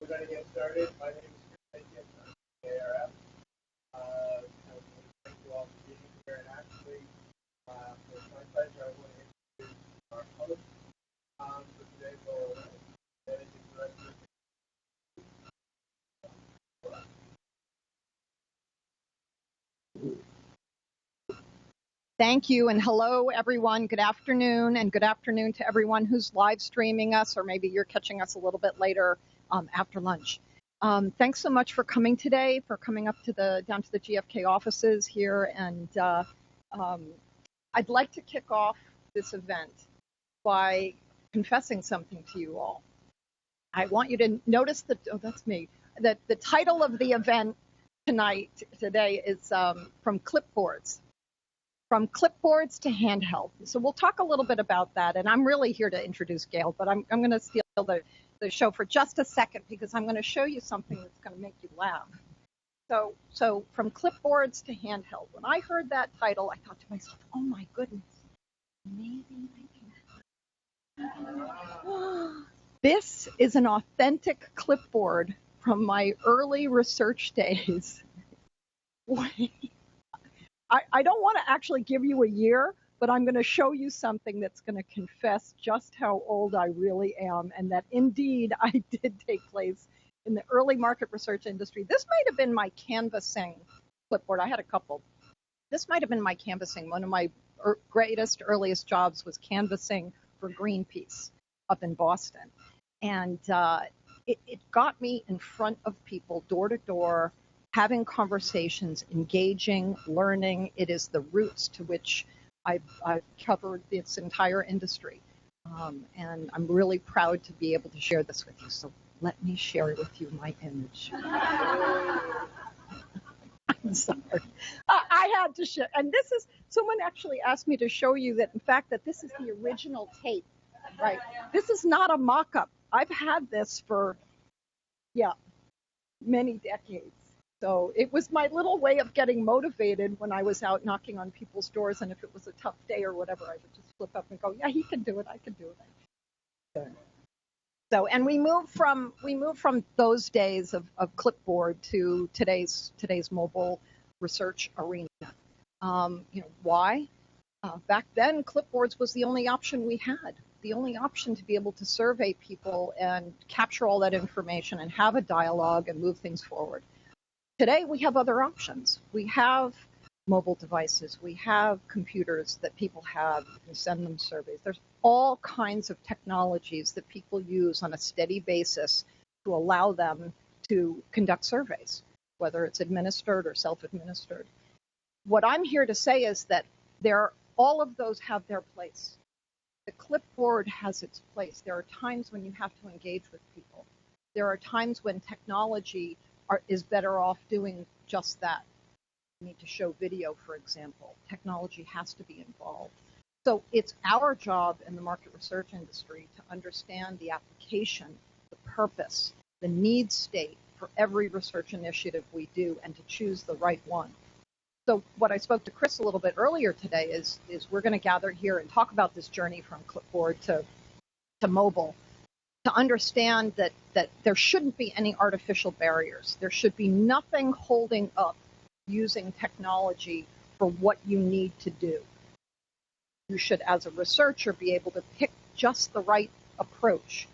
going to get started. My name is Chris from the ARF. Thank you all for being here. And actually, it's my pleasure. I want to introduce our host for today's oral managing director. Thank you, and hello, everyone. Good afternoon, and good afternoon to everyone who's live streaming us, or maybe you're catching us a little bit later after lunch. Thanks so much for coming today, for coming up to down to the GFK offices here, and I'd like to kick off this event by confessing something to you all. I want you to notice that, oh, that's me, that the title of the event today is From Clipboards. From clipboards to handheld. So we'll talk a little bit about that, and I'm really here to introduce Gail, but I'm going to steal the show for just a second because I'm going to show you something that's going to make you laugh. So from clipboards to handheld. When I heard that title, I thought to myself, oh my goodness, maybe I can. This is an authentic clipboard from my early research days. I don't want to actually give you a year, but I'm going to show you something that's going to confess just how old I really am, and that indeed I did take place in the early market research industry. This might have been my canvassing clipboard. I had a couple. This might have been my canvassing. One of my earliest jobs was canvassing for Greenpeace up in Boston. And it got me in front of people door to door, having conversations, engaging, learning. It is the roots to which I've covered this entire industry. And I'm really proud to be able to share this with you. So let me share with you my image. I'm sorry. I had to share. And this is, someone actually asked me to show you that, in fact, that this is the original tape, right? This is not a mock-up. I've had this for, many decades. So it was my little way of getting motivated when I was out knocking on people's doors, and if it was a tough day or whatever, I would just flip up and go, yeah, he can do it, I can do it. So, and we moved from those days of clipboard to today's mobile research arena. Why? Back then, clipboards was the only option we had, the only option to be able to survey people and capture all that information and have a dialogue and move things forward. Today, we have other options. We have mobile devices. We have computers that people have. You can send them surveys. There's all kinds of technologies that people use on a steady basis to allow them to conduct surveys, whether it's administered or self-administered. What I'm here to say is that all of those have their place. The clipboard has its place. There are times when you have to engage with people. There are times when technology is better off doing just that. You need to show video, for example. Technology has to be involved. So it's our job in the market research industry to understand the application, the purpose, the need state for every research initiative we do, and to choose the right one. So what I spoke to Chris a little bit earlier today is we're going to gather here and talk about this journey from clipboard to mobile, to understand that there shouldn't be any artificial barriers. There should be nothing holding up using technology for what you need to do. You should, as a researcher, be able to pick just the right approach,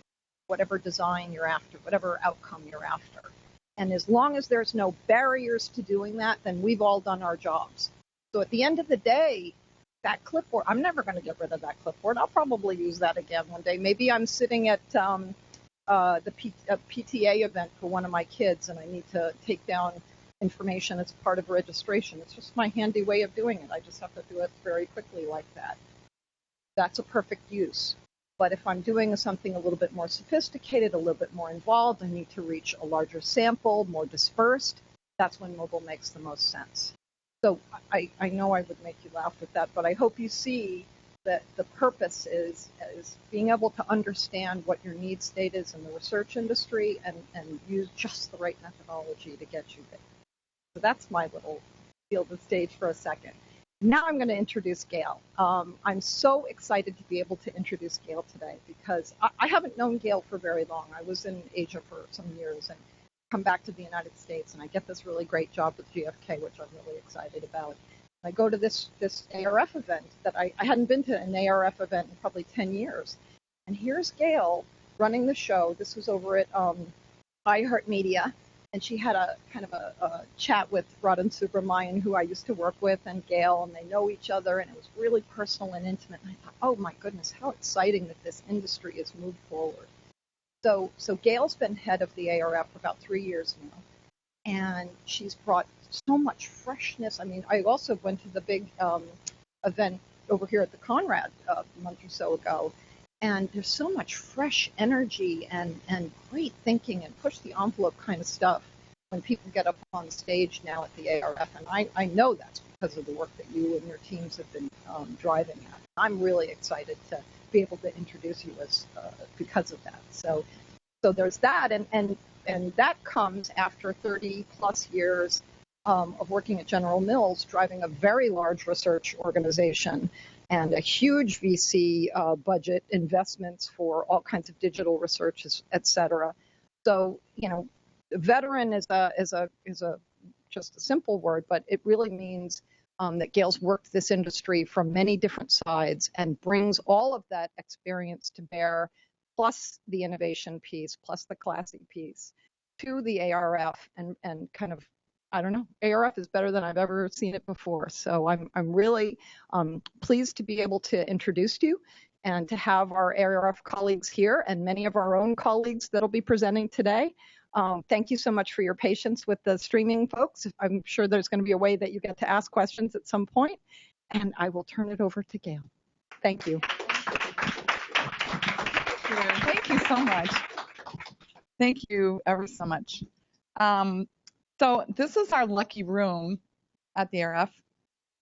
whatever design you're after, whatever outcome you're after. And as long as there's no barriers to doing that, then we've all done our jobs. So at the end of the day, that clipboard, I'm never going to get rid of that clipboard. I'll probably use that again one day. Maybe I'm sitting at the PTA event for one of my kids, and I need to take down information as part of registration. It's just my handy way of doing it. I just have to do it very quickly like that. That's a perfect use. But if I'm doing something a little bit more sophisticated, a little bit more involved, I need to reach a larger sample, more dispersed, that's when mobile makes the most sense. So I know I would make you laugh with that, but I hope you see that the purpose is being able to understand what your need state is in the research industry and use just the right methodology to get you there. So that's my little steal the stage for a second. Now I'm going to introduce Gail. I'm so excited to be able to introduce Gail today because I haven't known Gail for very long. I was in Asia for some years and come back to the United States, and I get this really great job with GFK, which I'm really excited about. I go to this ARF event that I hadn't been to an ARF event in probably 10 years. And here's Gail running the show. This was over at iHeartMedia. And she had a kind of a chat with Radhan Subramanian, who I used to work with, and Gail, and they know each other, and it was really personal and intimate. And I thought, oh my goodness, how exciting that this industry has moved forward. So Gail's been head of the ARF for about 3 years now, and she's brought so much freshness. I mean, I also went to the big event over here at the Conrad a month or so ago, and there's so much fresh energy and great thinking and push the envelope kind of stuff when people get up on stage now at the ARF. And I know that's because of the work that you and your teams have been driving at. I'm really excited to be able to introduce you as because of that. So there's that, and that comes after 30 plus years of working at General Mills, driving a very large research organization and a huge VC budget, investments for all kinds of digital research, et cetera. So, veteran is just a simple word, but it really means that Gail's worked this industry from many different sides and brings all of that experience to bear, plus the innovation piece, plus the classy piece, to the ARF and kind of, I don't know, ARF is better than I've ever seen it before. So I'm really pleased to be able to introduce you and to have our ARF colleagues here and many of our own colleagues that'll be presenting today. Thank you so much for your patience with the streaming folks. I'm sure there's going to be a way that you get to ask questions at some point, and I will turn it over to Gail. Thank you. Thank you so much. Thank you ever so much. So this is our lucky room at the ARF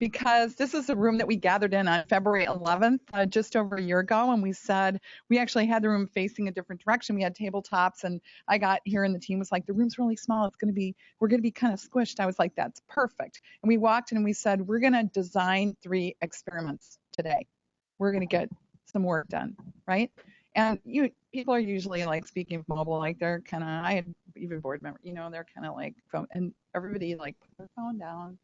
because this is a room that we gathered in on February 11th, just over a year ago, and we said we actually had the room facing a different direction. We had tabletops, and I got here and the team was like, the room's really small. We're going to be kind of squished. I was like, that's perfect. And we walked in and we said, we're going to design 3 experiments today. We're going to get some work done, right? And people are usually like, speaking of mobile, like they're kind of, I had even board members, they're kind of like phone, and everybody like put their phone down.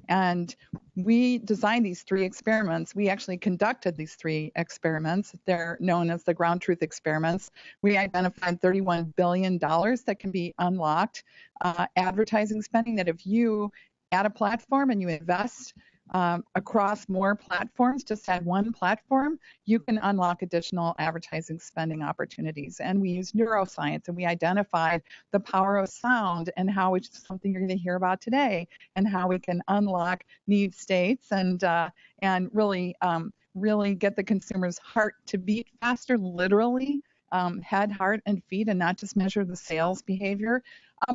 And we designed these 3 experiments. We actually conducted these 3 experiments. They're known as the ground truth experiments. We identified $31 billion that can be unlocked, advertising spending that if you add a platform and you invest across more platforms, just at one platform, you can unlock additional advertising spending opportunities. And we use neuroscience, and we identified the power of sound and how it's something you're going to hear about today, and how we can unlock need states and really get the consumer's heart to beat faster, literally, head, heart, and feet, and not just measure the sales behavior.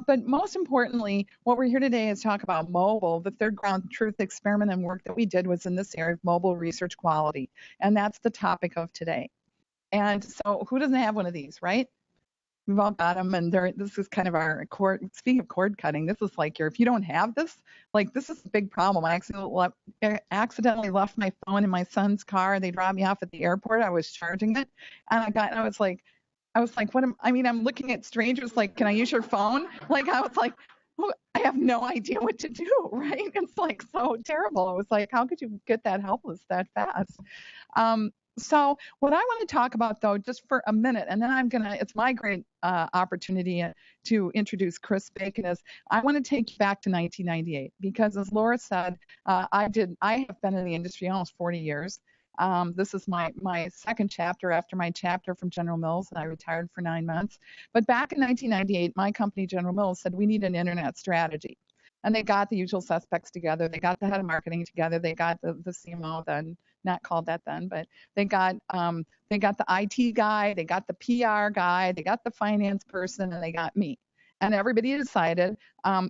But most importantly, what we're here today is talk about mobile. The third ground truth experiment and work that we did was in this area of mobile research quality. And that's the topic of today. And so who doesn't have one of these, right? We've all got them. And this is kind of our cord. Speaking of cord cutting, this is like if you don't have this, like this is a big problem. I accidentally left my phone in my son's car. They dropped me off at the airport. I was charging it. And I was like, I'm looking at strangers like, can I use your phone? Like, I was like, oh, I have no idea what to do, right? It's like so terrible. I was like, how could you get that helpless that fast? So what I want to talk about, though, just for a minute, and then it's my great opportunity to introduce Chris Bacon, is I want to take you back to 1998, because as Laura said, I have been in the industry almost 40 years. This is my second chapter after my chapter from General Mills, and I retired for 9 months. But back in 1998, my company, General Mills, said we need an internet strategy. And they got the usual suspects together. They got the head of marketing together. They got the CMO then, not called that then, but they got the IT guy, they got the PR guy, they got the finance person, and they got me. And everybody decided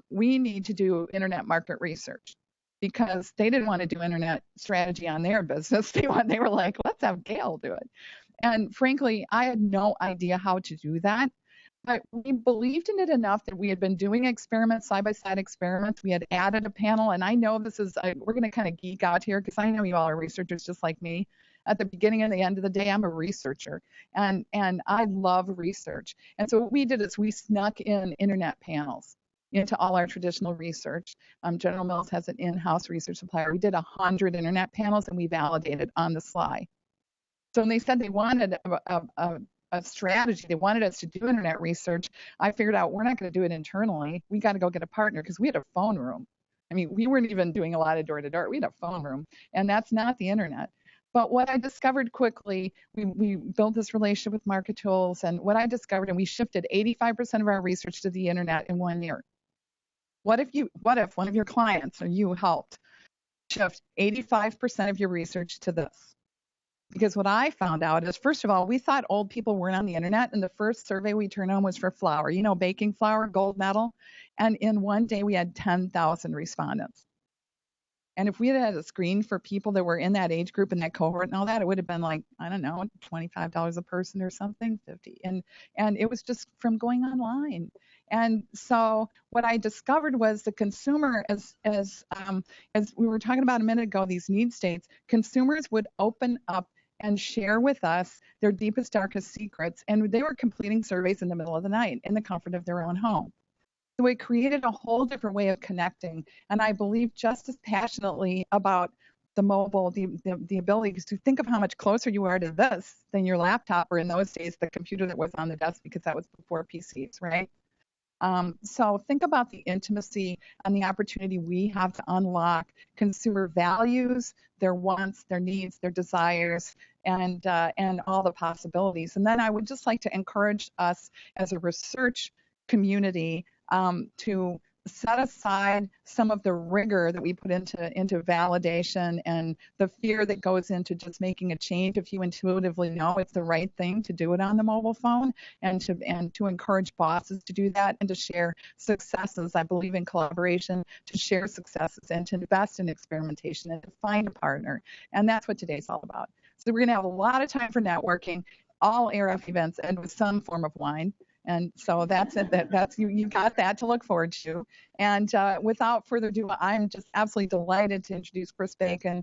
we need to do internet market research, because they didn't want to do internet strategy on their business. They were like, let's have Gail do it. And frankly, I had no idea how to do that. But we believed in it enough that we had been doing experiments, side-by-side experiments. We had added a panel, and I know this is, we're going to kind of geek out here because I know you all are researchers just like me. At the beginning and the end of the day, I'm a researcher, and I love research. And so what we did is we snuck in internet panels into all our traditional research. General Mills has an in-house research supplier. We did 100 internet panels, and we validated on the sly. So when they said they wanted a strategy, they wanted us to do internet research, I figured out we're not going to do it internally. We got to go get a partner because we had a phone room. I mean, we weren't even doing a lot of door-to-door. We had a phone room, and that's not the internet. But what I discovered quickly, we built this relationship with Market Tools, and what I discovered, and we shifted 85% of our research to the internet in 1 year. What if one of your clients or you helped shift 85% of your research to this? Because what I found out is, first of all, we thought old people weren't on the internet, and the first survey we turned on was for flour. You know, baking flour, gold medal. And in 1 day, we had 10,000 respondents. And if we had a screen for people that were in that age group and that cohort and all that, it would have been like, I don't know, $25 a person or something, 50. And it was just from going online. And so what I discovered was the consumer, as we were talking about a minute ago, these need states, consumers would open up and share with us their deepest, darkest secrets. And they were completing surveys in the middle of the night in the comfort of their own home. So it created a whole different way of connecting. And I believe just as passionately about the mobile, the ability to think of how much closer you are to this than your laptop, or in those days, the computer that was on the desk, because that was before PCs, right? So think about the intimacy and the opportunity we have to unlock consumer values, their wants, their needs, their desires, and all the possibilities. And then I would just like to encourage us as a research community to set aside some of the rigor that we put into validation and the fear that goes into just making a change if you intuitively know it's the right thing to do it on the mobile phone, and to encourage bosses to do that and to share successes. I believe in collaboration, to share successes and to invest in experimentation and to find a partner. And that's what today's all about. So we're going to have a lot of time for networking. All ARF events end with some form of wine. And so that's it. That's you got that to look forward to. And without further ado, I'm just absolutely delighted to introduce Chris Bacon.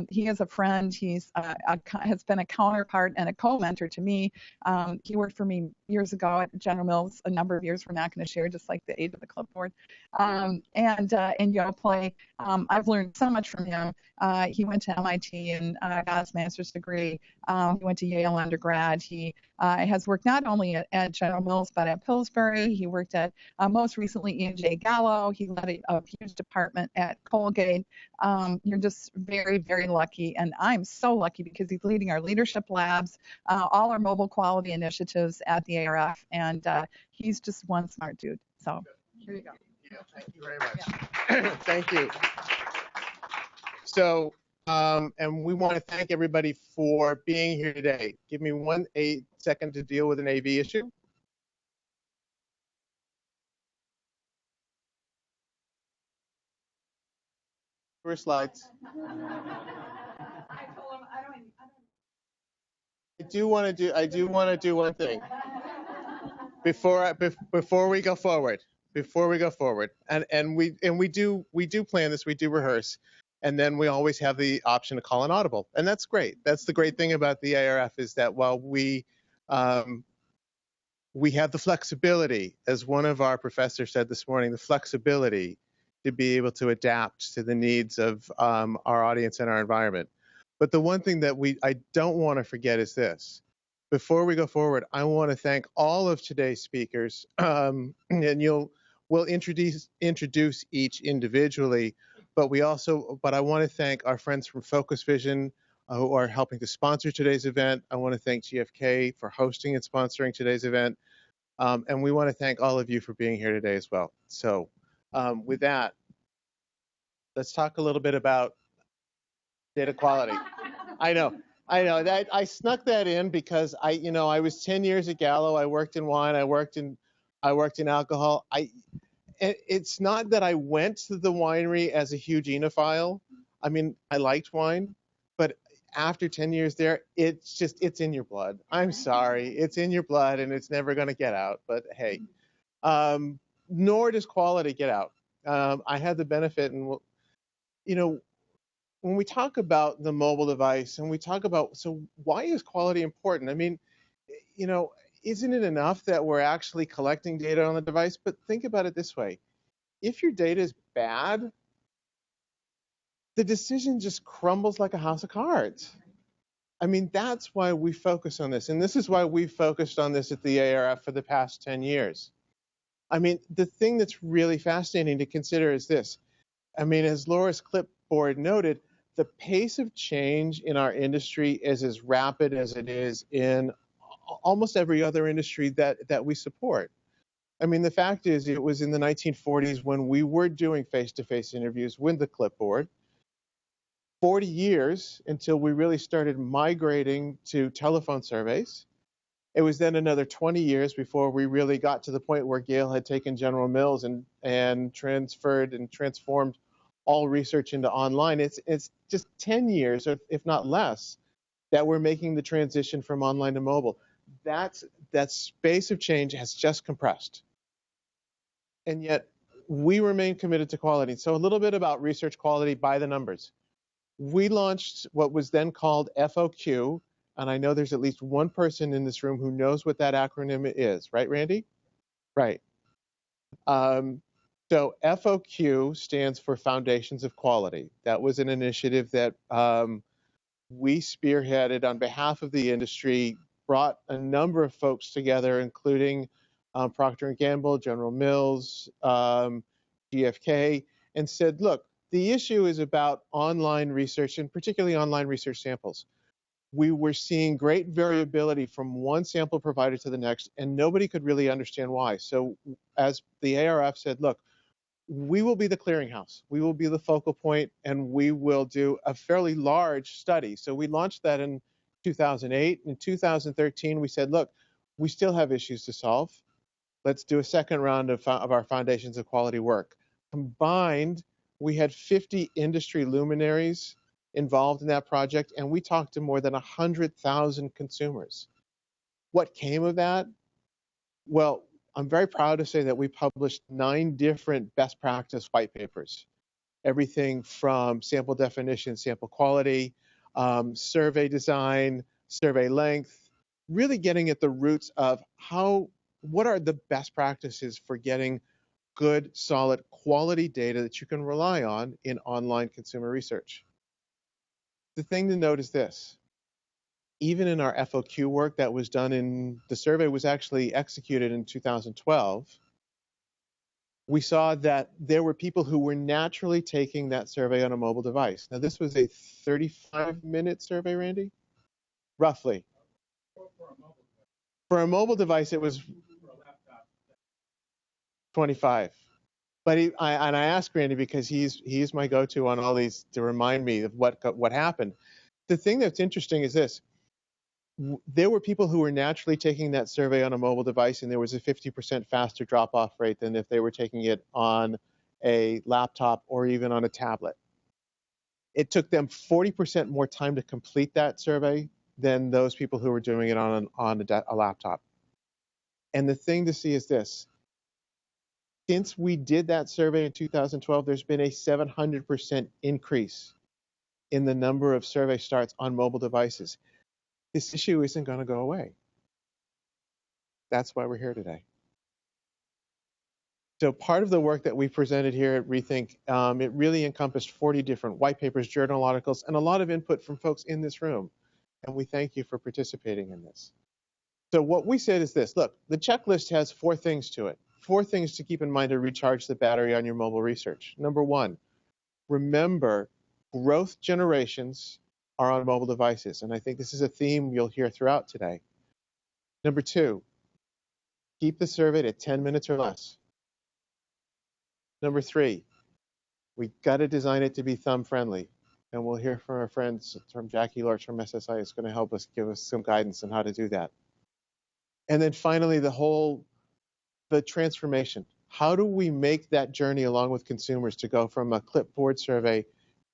He is a friend. He's has been a counterpart and a co-mentor to me. He worked for me years ago at General Mills, a number of years we're not going to share, just like the age of the clipboard. And in Yoplait, I've learned so much from him. He went to MIT and got his master's degree. He went to Yale undergrad. He has worked not only at General Mills, but at Pillsbury. He worked at, most recently, E&J Gallo. He led a huge department at Colgate. You're just very, very lucky. And I'm so lucky because he's leading our leadership labs, all our mobile quality initiatives at the ARF. And he's just one smart dude. So here you go. Yeah, thank you very much. Yeah. Thank you. So, and we want to thank everybody for being here today. Give me 1 second to deal with an AV issue. First slides. I told him I don't. I do want to do one thing before we go forward. And we do plan this. We do rehearse. And then we always have the option to call an audible. And that's great. That's the great thing about the ARF, is that while we have the flexibility, as one of our professors said this morning, the flexibility to be able to adapt to the needs of our audience and our environment. But the one thing that I don't want to forget is this. Before we go forward, I want to thank all of today's speakers, and we'll introduce each individually. But I want to thank our friends from Focus Vision who are helping to sponsor today's event. I want to thank GFK for hosting and sponsoring today's event. And we want to thank all of you for being here today as well. So with that, let's talk a little bit about data quality. I know that I snuck that in because I was 10 years at Gallo. I worked in wine. I worked in alcohol. It's not that I went to the winery as a huge enophile. I mean, I liked wine, but after 10 years there, it's in your blood. I'm sorry, it's in your blood and it's never going to get out. But hey, nor does quality get out. I had the benefit, and you know, when we talk about the mobile device and we talk about, so why is quality important? I mean, you know, isn't it enough that we're actually collecting data on the device? But think about it this way. If your data is bad, the decision just crumbles like a house of cards. I mean, that's why we focus on this. And this is why we've focused on this at the ARF for the past 10 years. I mean, the thing that's really fascinating to consider is this. I mean, as Laura's Clipboard noted, the pace of change in our industry is as rapid as it is in almost every other industry that we support. I mean, the fact is, it was in the 1940s when we were doing face-to-face interviews with the Clipboard. 40 years until we really started migrating to telephone surveys. It was then another 20 years before we really got to the point where Gale had taken General Mills and transferred and transformed all research into online. It's just 10 years, or if not less, that we're making the transition from online to mobile. That space of change has just compressed. And yet we remain committed to quality. So a little bit about research quality by the numbers. We launched what was then called FOQ, and I know there's at least one person in this room who knows what that acronym is, right, Randy? Right. So FOQ stands for Foundations of Quality. That was an initiative that we spearheaded on behalf of the industry, brought a number of folks together, including Procter & Gamble, General Mills, GFK, and said, look, the issue is about online research, and particularly online research samples. We were seeing great variability from one sample provider to the next, and nobody could really understand why. So as the ARF said, look, we will be the clearinghouse. We will be the focal point, and we will do a fairly large study. So we launched that in 2008. In 2013, we said, look, we still have issues to solve. Let's do a second round of our Foundations of Quality work. Combined, we had 50 industry luminaries involved in that project, and we talked to more than 100,000 consumers. What came of that? Well, I'm very proud to say that we published 9 different best practice white papers. Everything from sample definition, sample quality, survey design, survey length, really getting at the roots of what are the best practices for getting good, solid, quality data that you can rely on in online consumer research. The thing to note is this. Even in our FOQ work that was done the survey was actually executed in 2012, we saw that there were people who were naturally taking that survey on a mobile device. Now, this was a 35-minute survey, Randy? Roughly. For a mobile device, it was 25. But I asked Randy because he's my go-to on all these to remind me of what happened. The thing that's interesting is this. There were people who were naturally taking that survey on a mobile device, and there was a 50% faster drop-off rate than if they were taking it on a laptop or even on a tablet. It took them 40% more time to complete that survey than those people who were doing it on a laptop. And the thing to see is this. Since we did that survey in 2012, there's been a 700% increase in the number of survey starts on mobile devices. This issue isn't going to go away. That's why we're here today. So part of the work that we presented here at Rethink, it really encompassed 40 different white papers, journal articles, and a lot of input from folks in this room. And we thank you for participating in this. So what we said is this. Look, the checklist has 4 things to it. 4 things to keep in mind to recharge the battery on your mobile research. Number 1, remember growth generations are on mobile devices. And I think this is a theme you'll hear throughout today. Number 2, keep the survey at 10 minutes or less. Number 3, we got to design it to be thumb friendly. And we'll hear from our friends from Jackie Lorch from SSI is going to help us give us some guidance on how to do that. And then finally, the transformation. How do we make that journey along with consumers to go from a clipboard survey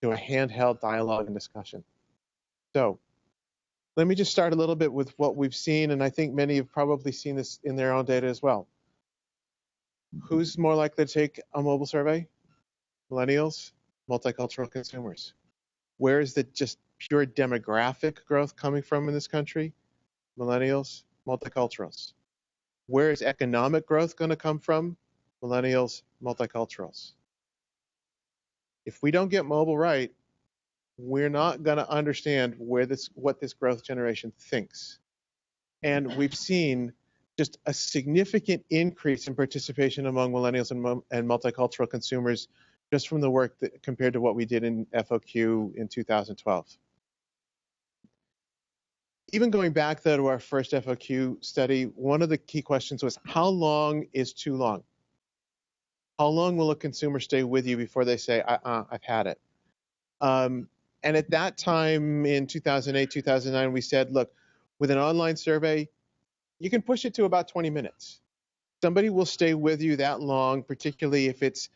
to a handheld dialogue and discussion? So let me just start a little bit with what we've seen, and I think many have probably seen this in their own data as well. Who's more likely to take a mobile survey? Millennials, multicultural consumers. Where is the just pure demographic growth coming from in this country? Millennials, multiculturals. Where is economic growth going to come from? Millennials, multiculturals. If we don't get mobile right, we're not going to understand what this growth generation thinks. And we've seen just a significant increase in participation among millennials and multicultural consumers just from the work compared to what we did in FOQ in 2012. Even going back, though, to our first FOQ study, one of the key questions was, how long is too long? How long will a consumer stay with you before they say, I've had it? And at that time in 2008, 2009, we said, look, with an online survey, you can push it to about 20 minutes. Somebody will stay with you that long, particularly if it's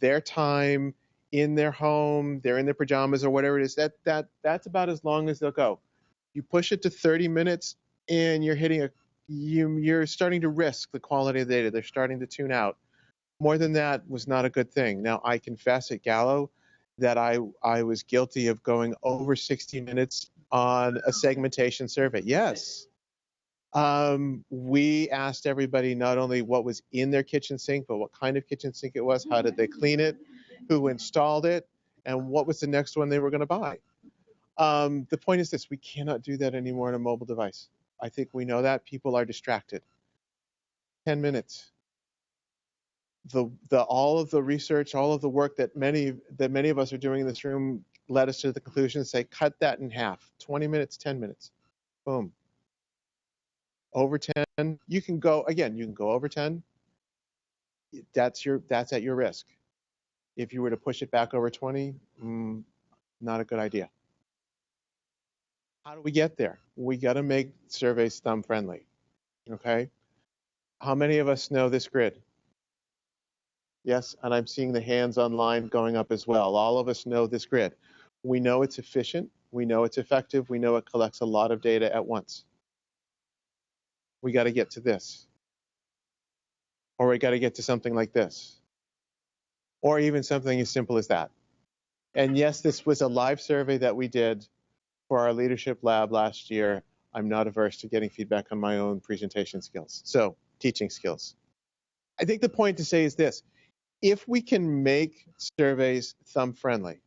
their time in their home, they're in their pajamas or whatever it is. That's about as long as they'll go. You push it to 30 minutes and you're starting to risk the quality of the data. They're starting to tune out. More than that was not a good thing. Now, I confess at Gallo that I was guilty of going over 60 minutes on a segmentation survey. Yes. We asked everybody not only what was in their kitchen sink, but what kind of kitchen sink it was, how did they clean it, who installed it, and what was the next one they were going to buy. The point is this: we cannot do that anymore on a mobile device. I think we know that people are distracted. 10 minutes. All of the research, all of the work that many of us are doing in this room led us to the conclusion to say, cut that in half. 20 minutes, 10 minutes. Boom. Over 10, you can go over 10. That's at your risk. If you were to push it back over 20, not a good idea. How do we get there? We got to make surveys thumb friendly. Okay. How many of us know this grid? Yes, and I'm seeing the hands online going up as well. All of us know this grid. We know it's efficient. We know it's effective. We know it collects a lot of data at once. We got to get to this. Or we got to get to something like this. Or even something as simple as that. And yes, this was a live survey that we did for our leadership lab last year. I'm not averse to getting feedback on my own presentation skills. So, teaching skills. I think the point to say is this: if we can make surveys thumb friendly,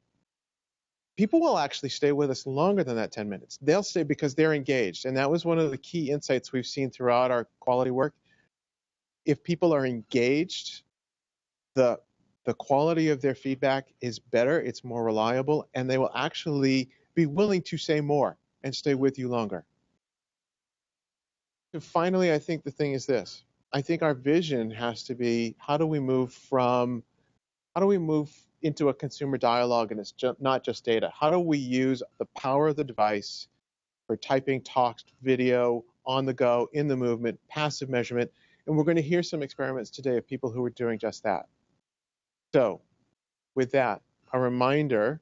people will actually stay with us longer than that 10 minutes. They'll stay because they're engaged. And that was one of the key insights we've seen throughout our quality work. If people are engaged, the quality of their feedback is better, it's more reliable, and they will actually be willing to say more and stay with you longer. And finally, I think the thing is this. I think our vision has to be, how do we move into a consumer dialogue, and it's not just data? How do we use the power of the device for typing, text, video, on the go, in the movement, passive measurement? And we're going to hear some experiments today of people who are doing just that. So with that, a reminder,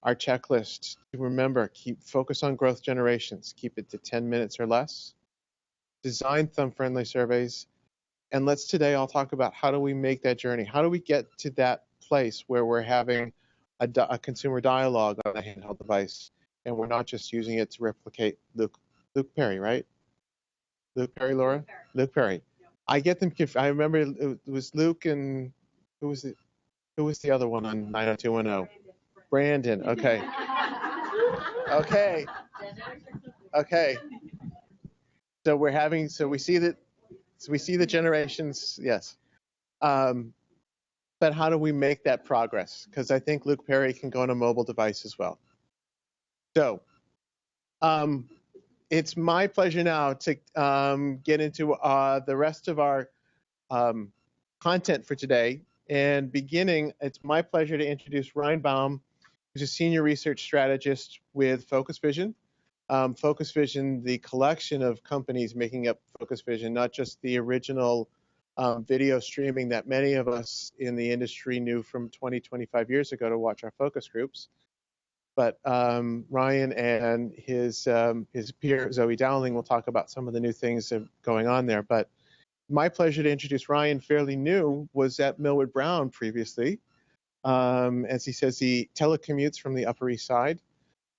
our checklist to remember: focus on growth generations, keep it to 10 minutes or less, design thumb-friendly surveys, and let's today all talk about how do we make that journey? How do we get to that place where we're having a consumer dialogue on a handheld device, and we're not just using it to replicate Luke Perry, right? Luke Perry, Laura? Luke Perry. I get them confused. I remember it was Luke and who was the other one on 90210? Brandon. Okay. Okay. So we see the generations, yes. But how do we make that progress? Because I think Luke Perry can go on a mobile device as well. So it's my pleasure now to get into the rest of our content for today. And beginning, it's my pleasure to introduce Ryan Baum, who's a senior research strategist with Focus Vision. Focus Vision, the collection of companies making up Focus Vision, not just the original video streaming that many of us in the industry knew from 20, 25 years ago to watch our focus groups. But Ryan and his peer Zoe Dowling will talk about some of the new things that are going on there. But my pleasure to introduce Ryan, fairly new, was at Millward Brown previously. As he says, he telecommutes from the Upper East Side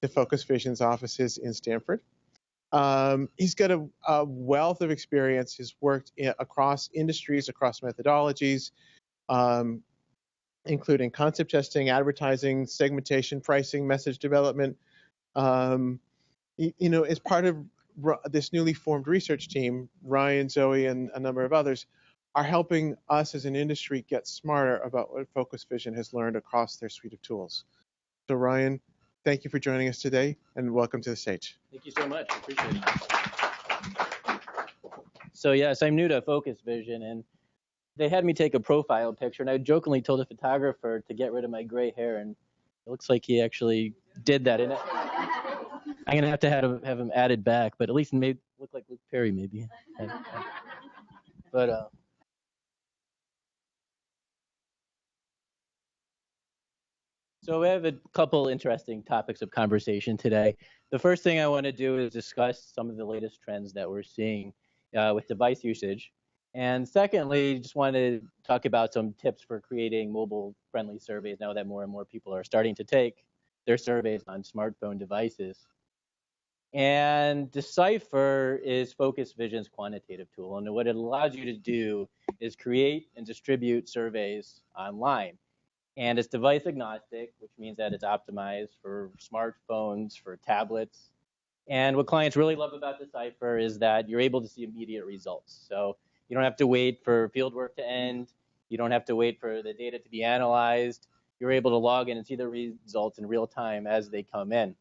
to Focus Vision's offices in Stamford. He's got a wealth of experience. He's worked across industries, across methodologies, including concept testing, advertising, segmentation, pricing, message development. As part of this newly formed research team, Ryan, Zoe, and a number of others are helping us as an industry get smarter about what Focus Vision has learned across their suite of tools. So Ryan, thank you for joining us today, and welcome to the stage. Thank you so much. I appreciate it. So yes, I'm new to Focus Vision, and they had me take a profile picture, and I jokingly told the photographer to get rid of my gray hair, and it looks like he actually did that. And I'm gonna have to have him added back, but at least made look like Luke Perry maybe. But so we have a couple interesting topics of conversation today. The first thing I want to do is discuss some of the latest trends that we're seeing with device usage. And secondly, just want to talk about some tips for creating mobile-friendly surveys now that more and more people are starting to take their surveys on smartphone devices. And Decipher is Focus Vision's quantitative tool. And what it allows you to do is create and distribute surveys online. And it's device agnostic, which means that it's optimized for smartphones, for tablets. And what clients really love about Decipher is that you're able to see immediate results. So you don't have to wait for fieldwork to end. You don't have to wait for the data to be analyzed. You're able to log in and see the results in real time as they come in.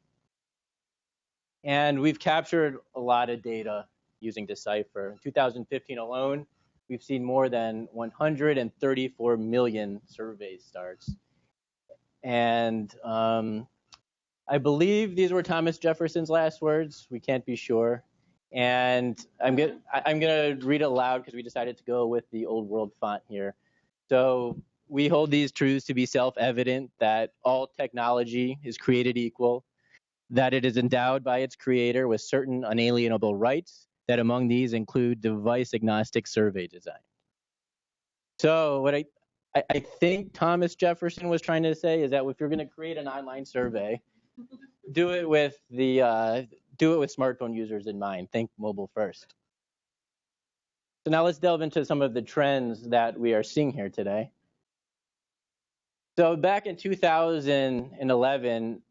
And we've captured a lot of data using Decipher. In 2015 alone, we've seen more than 134 million survey starts. And I believe these were Thomas Jefferson's last words. We can't be sure. And I'm gonna read it aloud because we decided to go with the old world font here. So we hold these truths to be self-evident that all technology is created equal, that it is endowed by its creator with certain unalienable rights, that among these include device-agnostic survey design. So what I think Thomas Jefferson was trying to say is that if you're going to create an online survey, do it with smartphone users in mind. Think mobile first. So now let's delve into some of the trends that we are seeing here today. So back in 2011,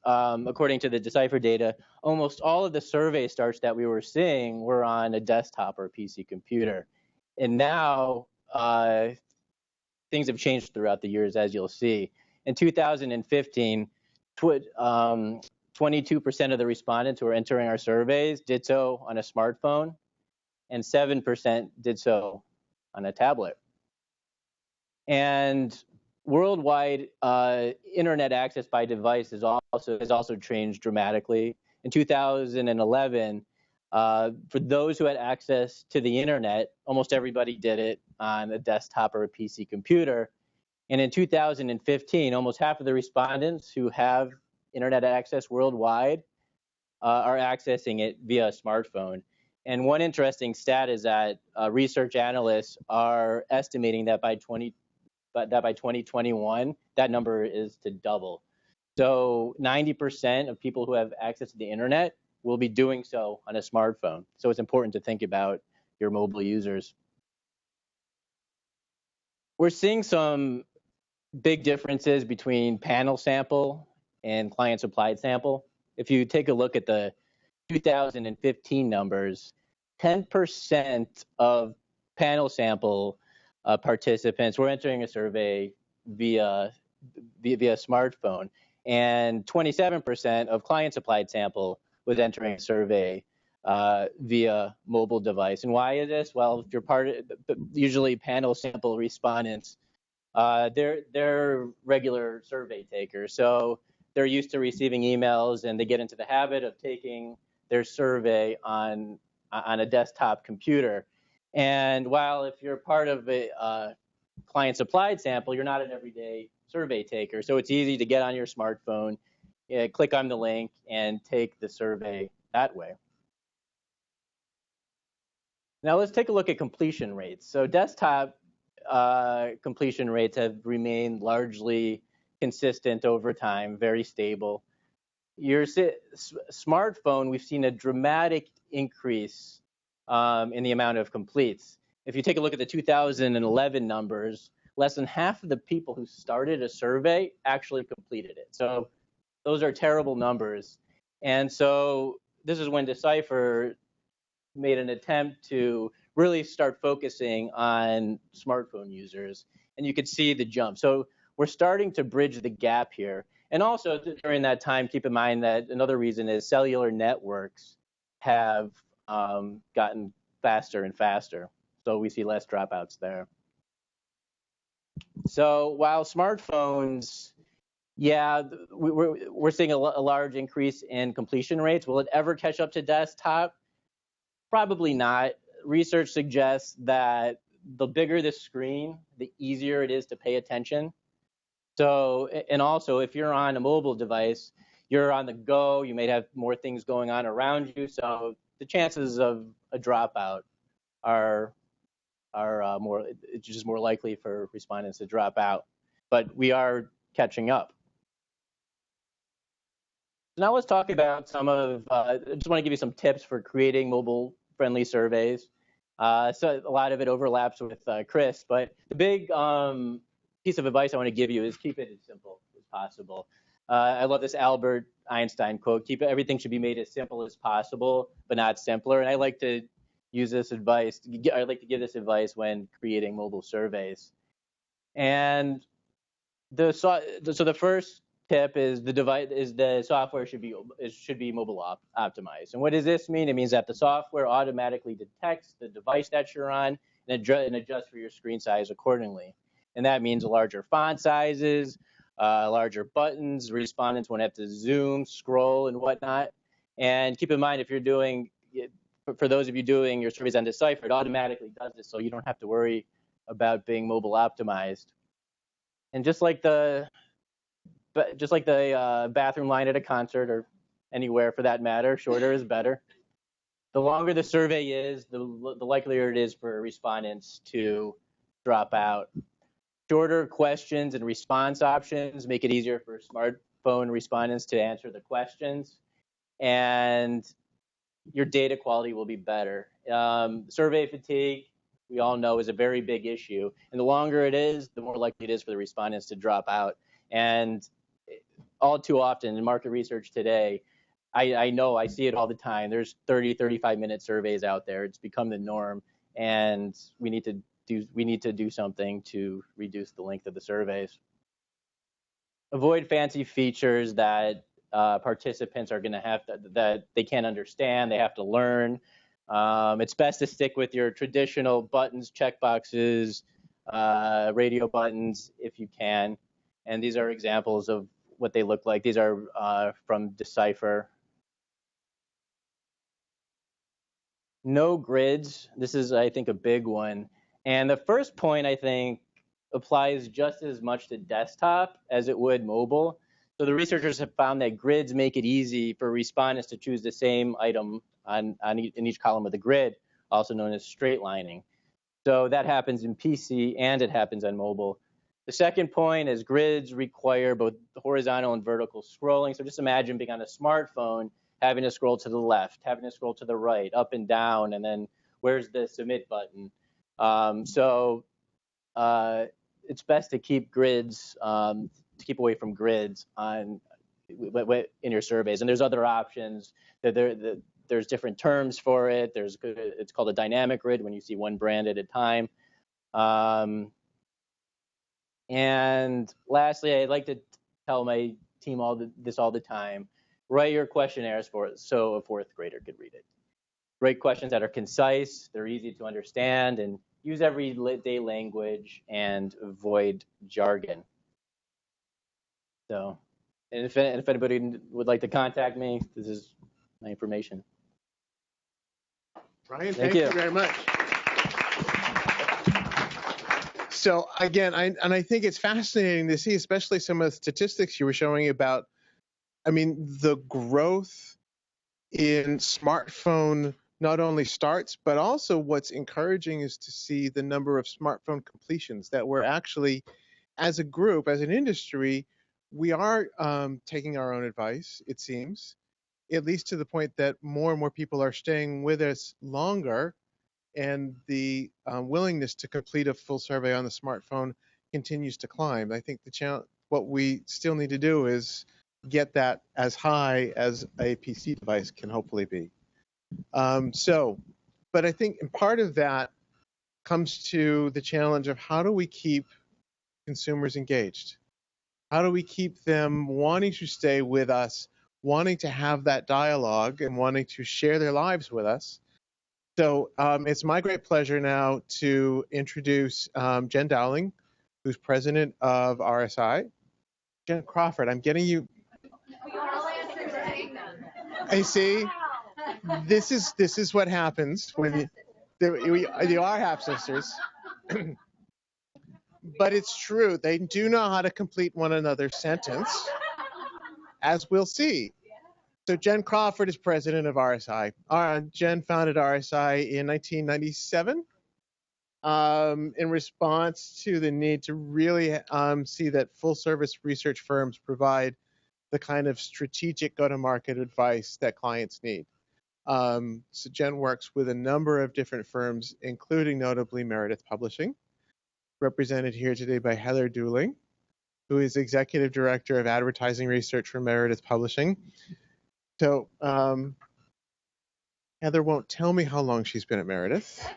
according to the Decipher data, almost all of the survey starts that we were seeing were on a desktop or a PC computer. And now things have changed throughout the years, as you'll see. In 2015, 22% of the respondents who were entering our surveys did so on a smartphone, and 7% did so on a tablet. And worldwide, internet access by device has also changed dramatically. In 2011, for those who had access to the internet, almost everybody did it on a desktop or a PC computer. And in 2015, almost half of the respondents who have internet access worldwide are accessing it via a smartphone. And one interesting stat is that research analysts are estimating that by 2021, that number is to double. So 90% of people who have access to the internet will be doing so on a smartphone. So it's important to think about your mobile users. We're seeing some big differences between panel sample and client supplied sample. If you take a look at the 2015 numbers, 10% of panel sample participants were entering a survey via smartphone, and 27% of client supplied sample was entering a survey via mobile device. And why is this? Well, if you're usually panel sample respondents, they're regular survey takers. So they're used to receiving emails, and they get into the habit of taking their survey on a desktop computer. And while if you're part of a client supplied sample, you're not an everyday survey taker. So it's easy to get on your smartphone click on the link and take the survey that way. Now let's take a look at completion rates. So desktop completion rates have remained largely consistent over time, very stable. Your smartphone, we've seen a dramatic increase in the amount of completes. If you take a look at the 2011 numbers, less than half of the people who started a survey actually completed it. So those are terrible numbers. And so this is when Decipher made an attempt to really start focusing on smartphone users. And you could see the jump. So we're starting to bridge the gap here. And also during that time, keep in mind that another reason is cellular networks have gotten faster and faster. So we see less dropouts there. So while smartphones, yeah, we're seeing a large increase in completion rates. Will it ever catch up to desktop? Probably not. Research suggests that the bigger the screen, the easier it is to pay attention. So, and also if you're on a mobile device, you're on the go, you may have more things going on around you. So the chances of a dropout are it's just more likely for respondents to drop out. But we are catching up. Now let's talk about some of, I just want to give you some tips for creating mobile-friendly surveys. So a lot of it overlaps with Chris, but the big piece of advice I want to give you is keep it as simple as possible. I love this Albert Einstein quote, everything should be made as simple as possible, but not simpler. And I like to use this advice, I like to give this advice when creating mobile surveys. And so the first tip is the software should be mobile optimized. And what does this mean? It means that the software automatically detects the device that you're on and adjusts for your screen size accordingly. And that means larger font sizes, larger buttons. Respondents won't have to zoom, scroll, and whatnot. And keep in mind, if you're doing, for those of you doing your surveys on Decipher, it automatically does this, so you don't have to worry about being mobile optimized. And just like the bathroom line at a concert or anywhere for that matter, shorter is better. The longer the survey is, the likelier it is for respondents to drop out. Shorter questions and response options make it easier for smartphone respondents to answer the questions, and your data quality will be better. Survey fatigue, we all know, is a very big issue, and the longer it is, the more likely it is for the respondents to drop out. And all too often in market research today, I know I see it all the time. There's 30, 35-minute surveys out there. It's become the norm, and we need to do something to reduce the length of the surveys. Avoid fancy features that participants are going to have that they can't understand. They have to learn. It's best to stick with your traditional buttons, checkboxes, radio buttons if you can. And these are examples of what they look like. These are from Decipher. No grids. This is, I think, a big one. And the first point, I think, applies just as much to desktop as it would mobile. So the researchers have found that grids make it easy for respondents to choose the same item in each column of the grid, also known as straight lining. So that happens in PC and it happens on mobile. The second point is grids require both horizontal and vertical scrolling. So just imagine being on a smartphone, having to scroll to the left, having to scroll to the right, up and down, and then where's the submit button? It's best to keep grids, to keep away from grids in your surveys. And there's other options. There's different terms for it. It's called a dynamic grid when you see one brand at a time. And lastly, I like to tell my team this all the time. Write your questionnaires so a fourth grader could read it. Write questions that are concise, they're easy to understand, and use everyday language and avoid jargon. So, and if anybody would like to contact me, this is my information. Brian, thank you very much. So again, I think it's fascinating to see, especially some of the statistics you were showing about I mean, the growth in smartphone not only starts, but also what's encouraging is to see the number of smartphone completions that we're actually, as a group, as an industry, we are taking our own advice, it seems, at least to the point that more and more people are staying with us longer, and the willingness to complete a full survey on the smartphone continues to climb. I think the challenge, what we still need to do is get that as high as a PC device can hopefully be. But I think part of that comes to the challenge of how do we keep consumers engaged? How do we keep them wanting to stay with us, wanting to have that dialogue, and wanting to share their lives with us? So it's my great pleasure now to introduce Jen Dowling, who's president of RSI. Jen Crawford, I'm getting you. I see. This is what happens when you are half sisters. But it's true. They do know how to complete one another's sentence, as we'll see. So Jen Crawford is president of RSI. Jen founded RSI in 1997 in response to the need to really see that full-service research firms provide the kind of strategic go-to-market advice that clients need. So Jen works with a number of different firms, including notably Meredith Publishing, represented here today by Heather Dooling, who is Executive Director of Advertising Research for Meredith Publishing. So Heather won't tell me how long she's been at Meredith.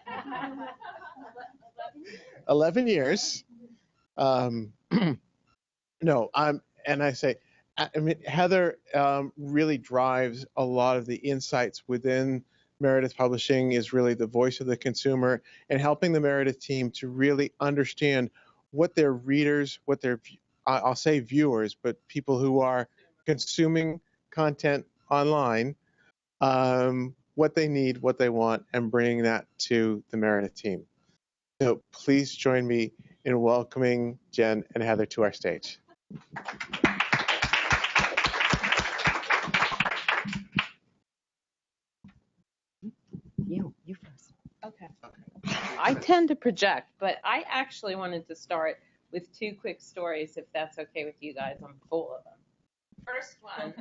11 years. And I say, I mean, Heather really drives a lot of the insights within Meredith Publishing, is really the voice of the consumer and helping the Meredith team to really understand what their readers, what their, I'll say viewers, but people who are consuming content online, what they need, what they want, and bringing that to the Meredith team. So please join me in welcoming Jen and Heather to our stage. You first. Okay. I tend to project, but I actually wanted to start with two quick stories, if that's okay with you guys. I'm full of them. First one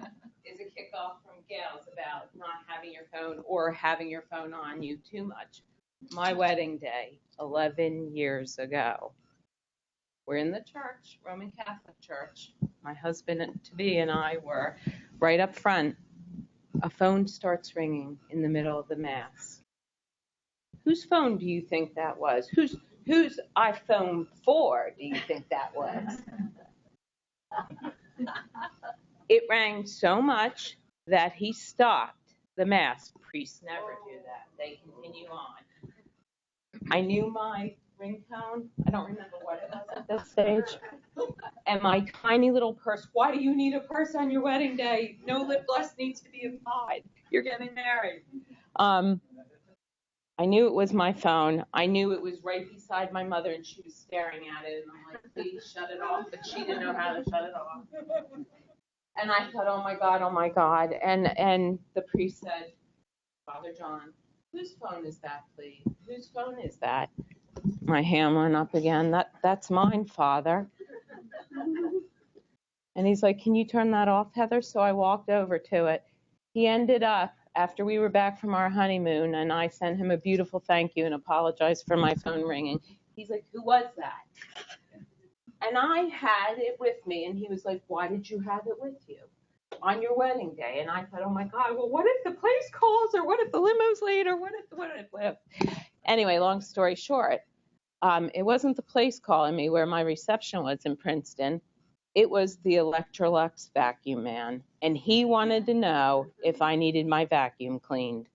is a kickoff from Gail's about not having your phone or having your phone on you too much. My wedding day, 11 years ago. We're in the church, Roman Catholic Church. My husband-to-be and I were right up front. A phone starts ringing in the middle of the Mass. Whose phone do you think that was? Whose iPhone 4 do you think that was? It rang so much that he stopped the Mass. Priests never do that. They continue on. I knew my ringtone. I don't remember what it was at this stage. And my tiny little purse. Why do you need a purse on your wedding day? No lip gloss needs to be applied. You're getting married. I knew it was my phone. I knew it was right beside my mother, and she was staring at it. And I'm like, please shut it off. But she didn't know how to shut it off. And I thought, oh, my God, oh, my God. And the priest said, Father John, whose phone is that, please? Whose phone is that? My hand went up again. That's mine, Father. And he's like, can you turn that off, Heather? So I walked over to it. He ended up, after we were back from our honeymoon, and I sent him a beautiful thank you and apologized for my phone ringing. He's like, who was that? And I had it with me, and he was like, why did you have it with you on your wedding day? And I thought, oh, my God, well, what if the place calls, or what if the limo's late, or what if? Anyway, long story short, it wasn't the place calling me where my reception was in Princeton. It was the Electrolux vacuum man, and he wanted to know if I needed my vacuum cleaned.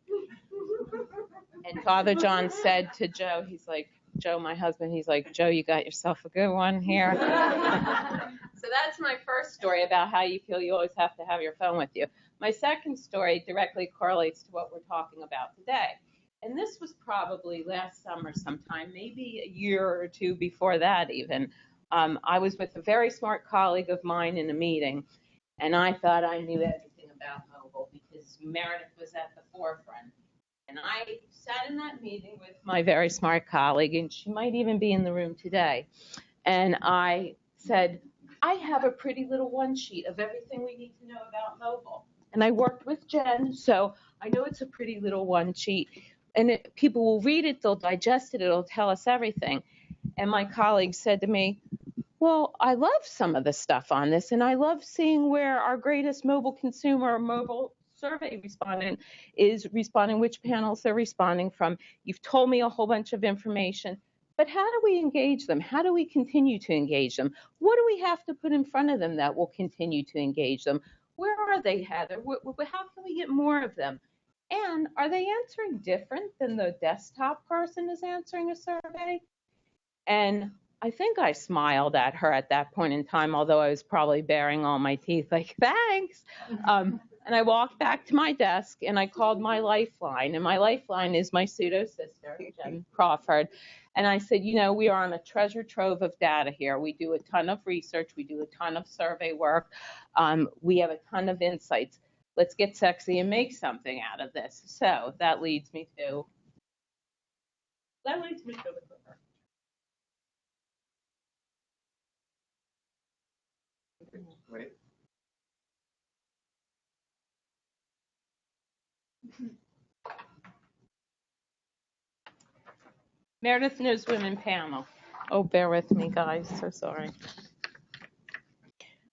And Father John said to Joe, he's like, Joe, my husband, he's like, Joe, you got yourself a good one here. So that's my first story about how you feel you always have to have your phone with you. My second story directly correlates to what we're talking about today. And this was probably last summer sometime, maybe a year or two before that even. I was with a very smart colleague of mine in a meeting, And I thought I knew everything about mobile because Meredith was at the forefront. And I sat in that meeting with my very smart colleague, and she might even be in the room today. And I said, I have a pretty little one sheet of everything we need to know about mobile. And I worked with Jen, so I know it's a pretty little one sheet. And people will read it, they'll digest it, it'll tell us everything. And my colleague said to me, well, I love some of the stuff on this, and I love seeing where our greatest mobile consumer, mobile survey respondent is responding, which panels they're responding from. You've told me a whole bunch of information, but how do we engage them? How do we continue to engage them? What do we have to put in front of them that will continue to engage them? Where are they, Heather? How can we get more of them? And are they answering different than the desktop person is answering a survey? And I think I smiled at her at that point in time, although I was probably baring all my teeth, like, thanks. And I walked back to my desk and I called my lifeline. And my lifeline is my pseudo sister, Jen Crawford. And I said, you know, we are on a treasure trove of data here. We do a ton of research. We do a ton of survey work. We have a ton of insights. Let's get sexy and make something out of this. So that leads me to the clipboard. Wait. Meredith Knows Women panel. Oh, bear with me, guys. So sorry.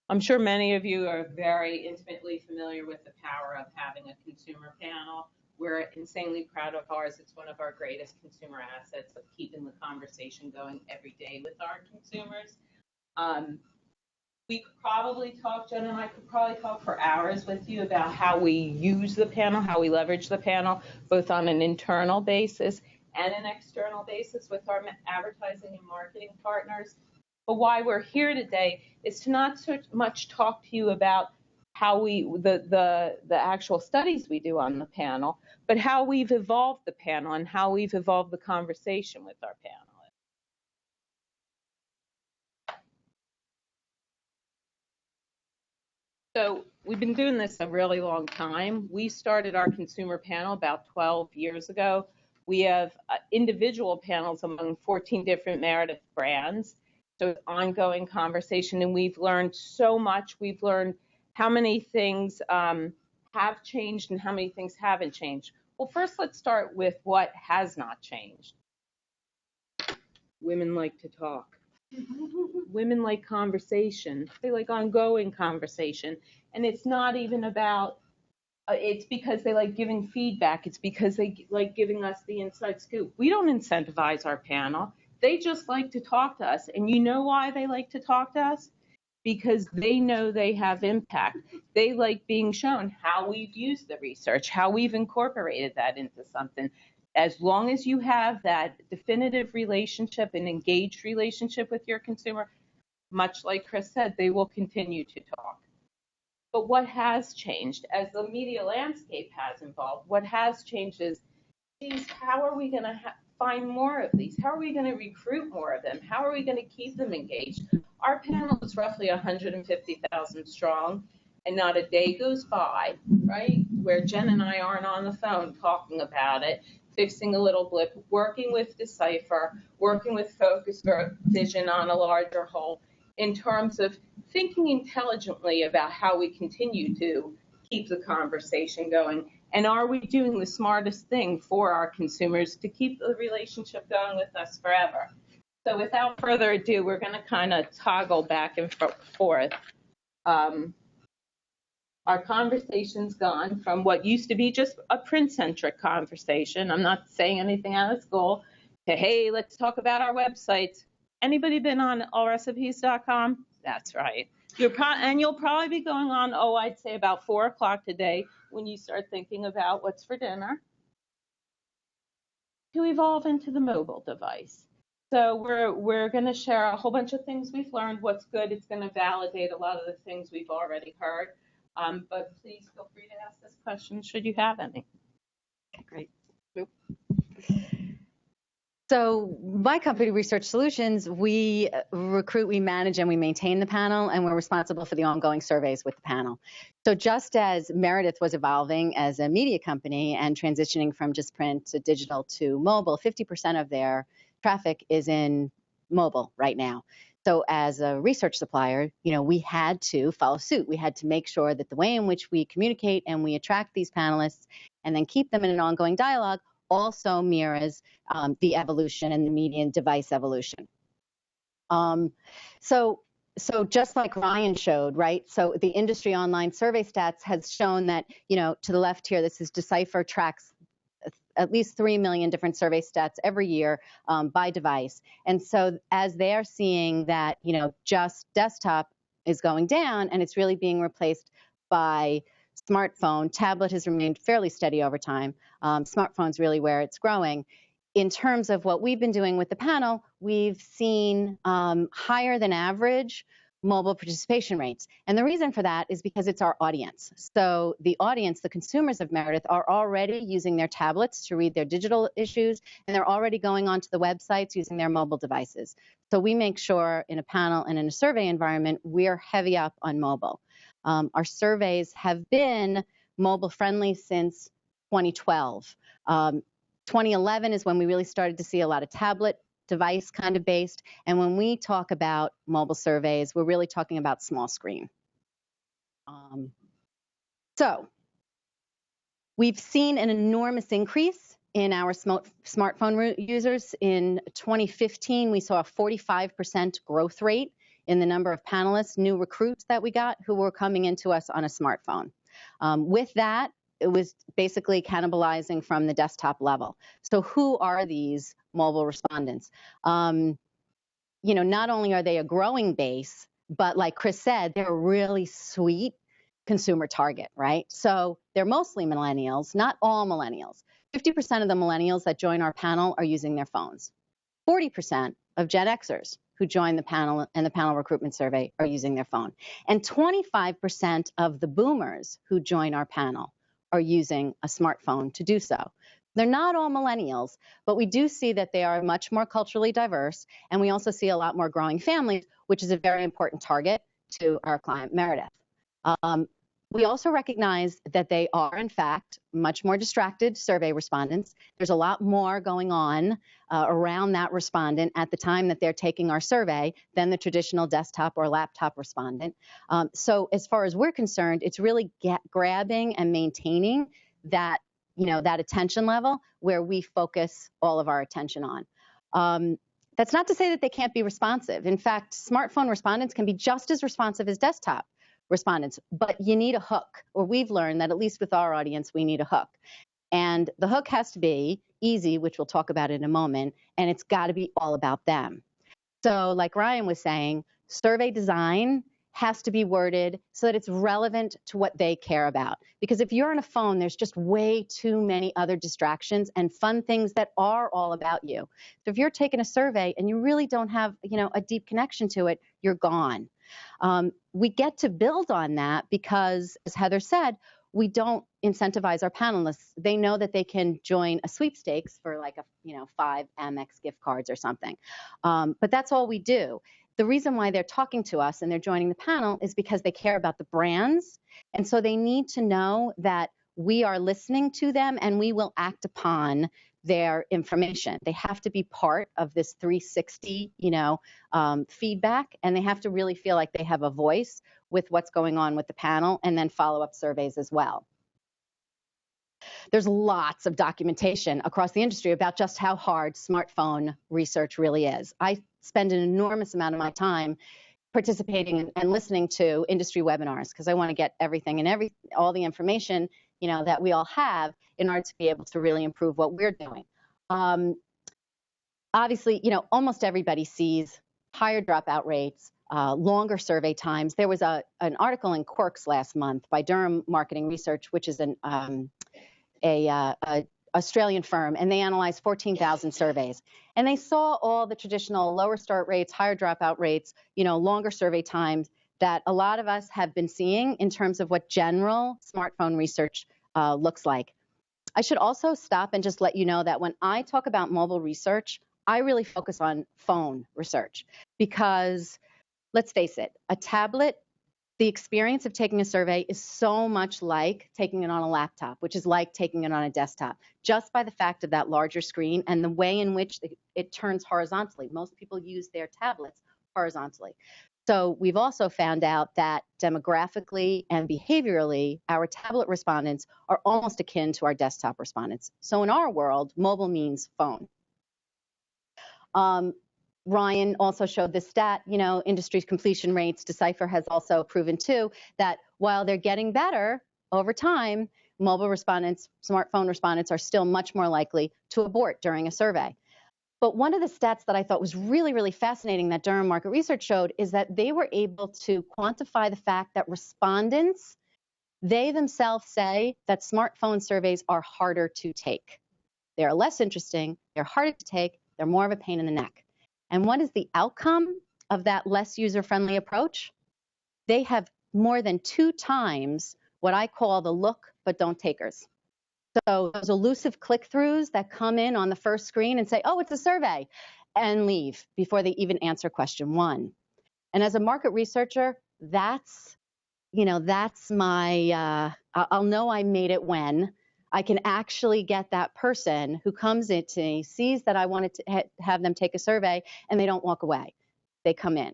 I'm sure many of you are very intimately familiar with the power of having a consumer panel. We're insanely proud of ours. It's one of our greatest consumer assets of keeping the conversation going every day with our consumers. We could probably talk, Jen and I could probably talk for hours with you about how we use the panel, how we leverage the panel, both on an internal basis and an external basis with our advertising and marketing partners. But why we're here today is to not so much talk to you about how the actual studies we do on the panel, but how we've evolved the panel and how we've evolved the conversation with our panel. So we've been doing this a really long time. We started our consumer panel about 12 years ago. We have individual panels among 14 different Meredith brands. So it's ongoing conversation, and we've learned so much. We've learned how many things have changed and how many things haven't changed. Well, first, let's start with what has not changed. Women like to talk. Women like conversation. They like ongoing conversation. And it's not even about, it's because they like giving feedback. It's because they like giving us the inside scoop. We don't incentivize our panel. They just like to talk to us. And you know why they like to talk to us? Because they know they have impact. They like being shown how we've used the research, how we've incorporated that into something. As long as you have that definitive relationship and engaged relationship with your consumer, much like Chris said, they will continue to talk. But what has changed as the media landscape has evolved, what has changed is, geez, how are we going to find more of these? How are we going to recruit more of them? How are we going to keep them engaged? Our panel is roughly 150,000 strong, and not a day goes by, right, where Jen and I aren't on the phone talking about it, fixing a little blip, working with Decipher, working with Focus Vision on a larger whole, in terms of thinking intelligently about how we continue to keep the conversation going. And are we doing the smartest thing for our consumers to keep the relationship going with us forever? So without further ado, we're going to kind of toggle back and forth. Our conversation's gone from what used to be just a print-centric conversation. I'm not saying anything out of school, to, hey, let's talk about our websites. Anybody been on allrecipes.com? That's right. You'll probably be going on, I'd say about 4 o'clock today when you start thinking about what's for dinner, to evolve into the mobile device. So we're going to share a whole bunch of things we've learned, what's good. It's going to validate a lot of the things we've already heard. But please feel free to ask this question should you have any. Great. So my company, Research Solutions, we recruit, we manage, and we maintain the panel, and we're responsible for the ongoing surveys with the panel. So just as Meredith was evolving as a media company and transitioning from just print to digital to mobile, 50% of their traffic is in mobile right now. So as a research supplier, we had to follow suit. We had to make sure that the way in which we communicate and we attract these panelists and then keep them in an ongoing dialogue also mirrors the evolution and the media and device evolution. So just like Ryan showed, right? So the industry online survey stats has shown that, to the left here, this is Decipher tracks at least 3 million different survey stats every year by device. And so as they're seeing that, just desktop is going down and it's really being replaced by smartphone, tablet has remained fairly steady over time. Smartphone's really where it's growing. In terms of what we've been doing with the panel, we've seen higher than average mobile participation rates. And the reason for that is because it's our audience. So the audience, the consumers of Meredith, are already using their tablets to read their digital issues, and they're already going onto the websites using their mobile devices. So we make sure in a panel and in a survey environment, we're heavy up on mobile. Our surveys have been mobile friendly since 2012. 2011 is when we really started to see a lot of tablet device kind of based. And when we talk about mobile surveys, we're really talking about small screen. So we've seen an enormous increase in our smartphone users. In 2015, we saw a 45% growth rate in the number of panelists, new recruits that we got who were coming into us on a smartphone. With that, it was basically cannibalizing from the desktop level. So who are these mobile respondents? Not only are they a growing base, but like Chris said, they're a really sweet consumer target, right? So they're mostly millennials, not all millennials. 50% of the millennials that join our panel are using their phones. 40% of Gen Xers who join the panel and the panel recruitment survey are using their phone. And 25% of the boomers who join our panel are using a smartphone to do so. They're not all millennials, but we do see that they are much more culturally diverse, and we also see a lot more growing families, which is a very important target to our client Meredith. We also recognize that they are, in fact, much more distracted survey respondents. There's a lot more going on around that respondent at the time that they're taking our survey than the traditional desktop or laptop respondent. So as far as we're concerned, it's really grabbing and maintaining that, that attention level where we focus all of our attention on. That's not to say that they can't be responsive. In fact, smartphone respondents can be just as responsive as desktop respondents, but you need a hook, or we've learned that at least with our audience, we need a hook. And the hook has to be easy, which we'll talk about in a moment, and it's got to be all about them. So like Ryan was saying, survey design has to be worded so that it's relevant to what they care about. Because if you're on a phone, there's just way too many other distractions and fun things that are all about you. So if you're taking a survey and you really don't have, a deep connection to it, you're gone. We get to build on that because, as Heather said, we don't incentivize our panelists. They know that they can join a sweepstakes for like 5 Amex gift cards or something. But that's all we do. The reason why they're talking to us and they're joining the panel is because they care about the brands. And so they need to know that we are listening to them and we will act upon their information. They have to be part of this 360, feedback, and they have to really feel like they have a voice with what's going on with the panel, and then follow-up surveys as well. There's lots of documentation across the industry about just how hard smartphone research really is. I spend an enormous amount of my time participating and listening to industry webinars because I want to get everything and all the information that we all have in order to be able to really improve what we're doing. Obviously, almost everybody sees higher dropout rates, longer survey times. There was an article in Quarks last month by Durham Marketing Research, which is an Australian firm, and they analyzed 14,000 surveys. And they saw all the traditional lower start rates, higher dropout rates, longer survey times that a lot of us have been seeing in terms of what general smartphone research looks like. I should also stop and just let you know that when I talk about mobile research, I really focus on phone research because let's face it, a tablet, the experience of taking a survey is so much like taking it on a laptop, which is like taking it on a desktop, just by the fact of that larger screen and the way in which it turns horizontally. Most people use their tablets horizontally. So we've also found out that demographically and behaviorally, our tablet respondents are almost akin to our desktop respondents. So in our world, mobile means phone. Ryan also showed this stat, you know, industry's completion rates. Decipher has also proven too that while they're getting better over time, mobile respondents, smartphone respondents are still much more likely to abort during a survey. But one of the stats that I thought was really, really fascinating that Durham market research showed is that they were able to quantify the fact that respondents, they themselves say that smartphone surveys are harder to take. They are less interesting, they're harder to take, they're more of a pain in the neck. And what is the outcome of that less user-friendly approach? They have more than 2 times what I call the look but don't takers. So those elusive click-throughs that come in on the first screen and say, oh, it's a survey, and leave before they even answer question 1. And as a market researcher, that's, you know, that's my, I'll know I made it when I can actually get that person who comes in to me, sees that I wanted to have them take a survey, and they don't walk away. They come in.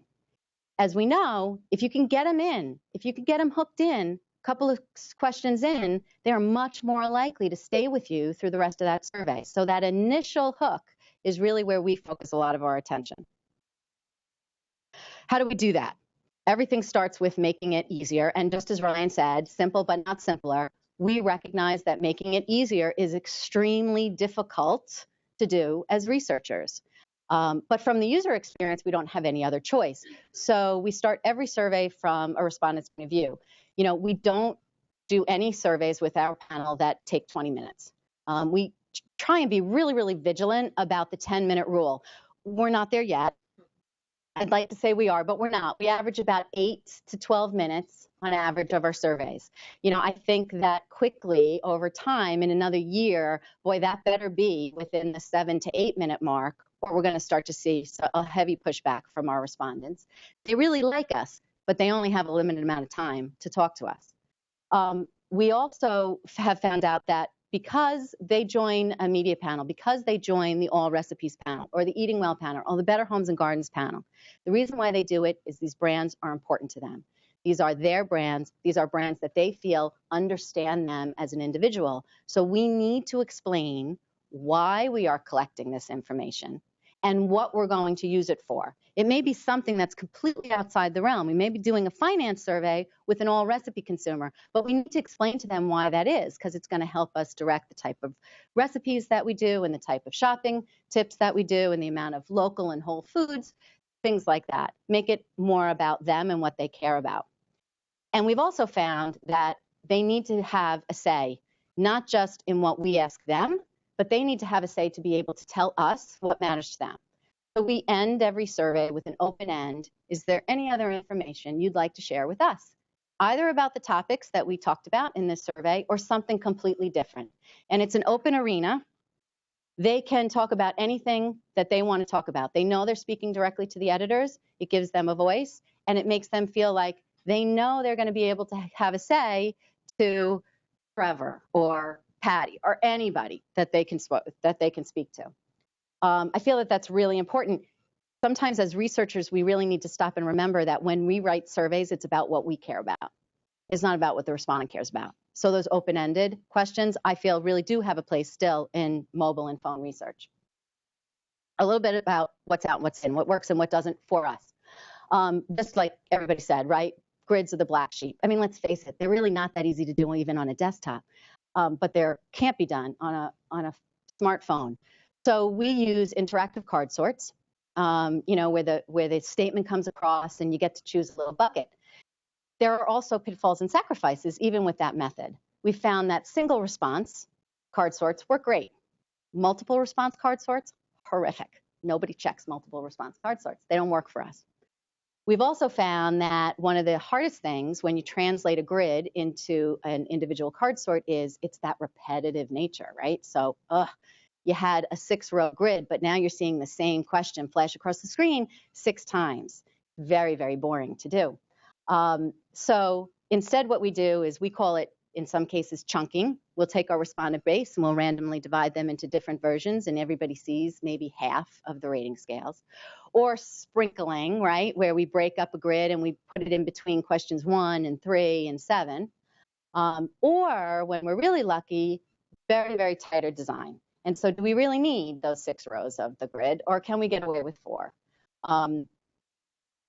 As we know, if you can get them in, if you can get them hooked in, couple of questions in, they are much more likely to stay with you through the rest of that survey. So that initial hook is really where we focus a lot of our attention. How do we do that? Everything starts with making it easier. And just as Ryan said, simple but not simpler. We recognize that making it easier is extremely difficult to do as researchers. But from the user experience, we don't have any other choice. So we start every survey from a respondent's point of view. You know, we don't do any surveys with our panel that take 20 minutes. We try and be really, really vigilant about the 10-minute rule. We're not there yet. I'd like to say we are, but we're not. We average about 8 to 12 minutes on average of our surveys. You know, I think that quickly over time, in another year, boy, that better be within the 7 to 8 minute mark, or we're going to start to see a heavy pushback from our respondents. They really like us, but they only have a limited amount of time to talk to us. We also have found out that because they join a media panel, because they join the All Recipes panel or the Eating Well panel or the Better Homes and Gardens panel, the reason why they do it is these brands are important to them. These are their brands. These are brands that they feel understand them as an individual. So we need to explain why we are collecting this information and what we're going to use it for. It may be something that's completely outside the realm. We may be doing a finance survey with an all recipe consumer, but we need to explain to them why that is, because it's going to help us direct the type of recipes that we do and the type of shopping tips that we do and the amount of local and whole foods, things like that. Make it more about them and what they care about. And we've also found that they need to have a say, not just in what we ask them, but they need to have a say to be able to tell us what matters to them. So we end every survey with an open end. Is there any other information you'd like to share with us? Either about the topics that we talked about in this survey or something completely different. And it's an open arena. They can talk about anything that they want to talk about. They know they're speaking directly to the editors. It gives them a voice, and it makes them feel like they know they're going to be able to have a say to Trevor or Patty or anybody that they can speak to. I feel that that's really important. Sometimes as researchers, we really need to stop and remember that when we write surveys, it's about what we care about. It's not about what the respondent cares about. So those open-ended questions, I feel, really do have a place still in mobile and phone research. A little bit about what's out, what's in, what works and what doesn't for us. Just like everybody said, right? Grids are the black sheep. I mean, let's face it, they're really not that easy to do even on a desktop, but they can't be done on a smartphone. So we use interactive card sorts, you know, where the statement comes across and you get to choose a little bucket. There are also pitfalls and sacrifices even with that method. We found that single response card sorts work great. Multiple response card sorts, horrific. Nobody checks multiple response card sorts. They don't work for us. We've also found that one of the hardest things when you translate a grid into an individual card sort is it's that repetitive nature, right? So, you had a 6-row grid, but now you're seeing the same question flash across the screen 6 times. Very, very boring to do. So instead what we do is we call it, in some cases, chunking. We'll take our respondent base and we'll randomly divide them into different versions, and everybody sees maybe half of the rating scales. Or sprinkling, right, where we break up a grid and we put it in between questions 1 and 3 and 7. Or when we're really lucky, very, very tighter design. And so do we really need those 6 rows of the grid, or can we get away with 4?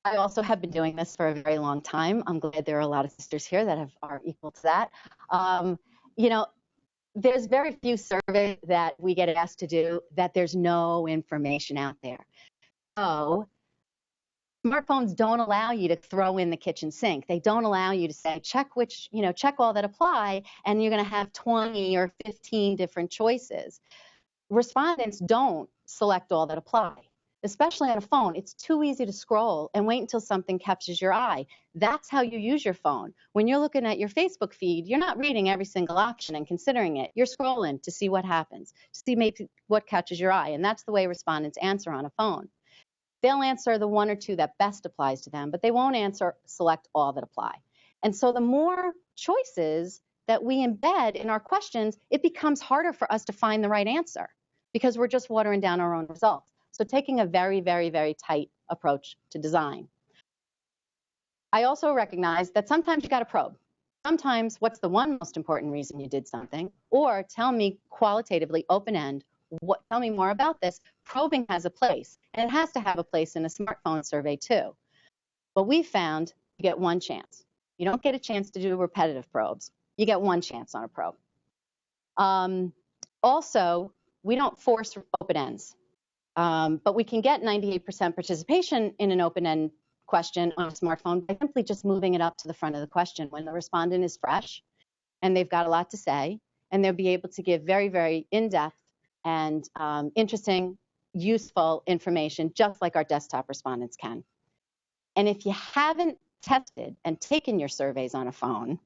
I also have been doing this for a very long time. I'm glad there are a lot of sisters here that are equal to that. You know, there's very few surveys that we get asked to do that there's no information out there. So smartphones don't allow you to throw in the kitchen sink. They don't allow you to say, check which, check all that apply, and you're going to have 20 or 15 different choices. Respondents don't select all that apply. Especially on a phone, it's too easy to scroll and wait until something catches your eye. That's how you use your phone. When you're looking at your Facebook feed, you're not reading every single option and considering it. You're scrolling to see what happens, to see maybe what catches your eye. And that's the way respondents answer on a phone. They'll answer the 1 or 2 that best applies to them, but they won't select all that apply. And so the more choices that we embed in our questions, it becomes harder for us to find the right answer because we're just watering down our own results. So taking a very, very, very tight approach to design. I also recognize that sometimes you got to probe. Sometimes what's the one most important reason you did something? Or tell me qualitatively, open-end, tell me more about this. Probing has a place, and it has to have a place in a smartphone survey too. But we found you get 1 chance. You don't get a chance to do repetitive probes. You get 1 chance on a probe. Also, we don't force open ends. But we can get 98% participation in an open-end question on a smartphone by simply just moving it up to the front of the question when the respondent is fresh and they've got a lot to say, and they'll be able to give very, very in-depth and interesting, useful information, just like our desktop respondents can. And if you haven't tested and taken your surveys on a phone,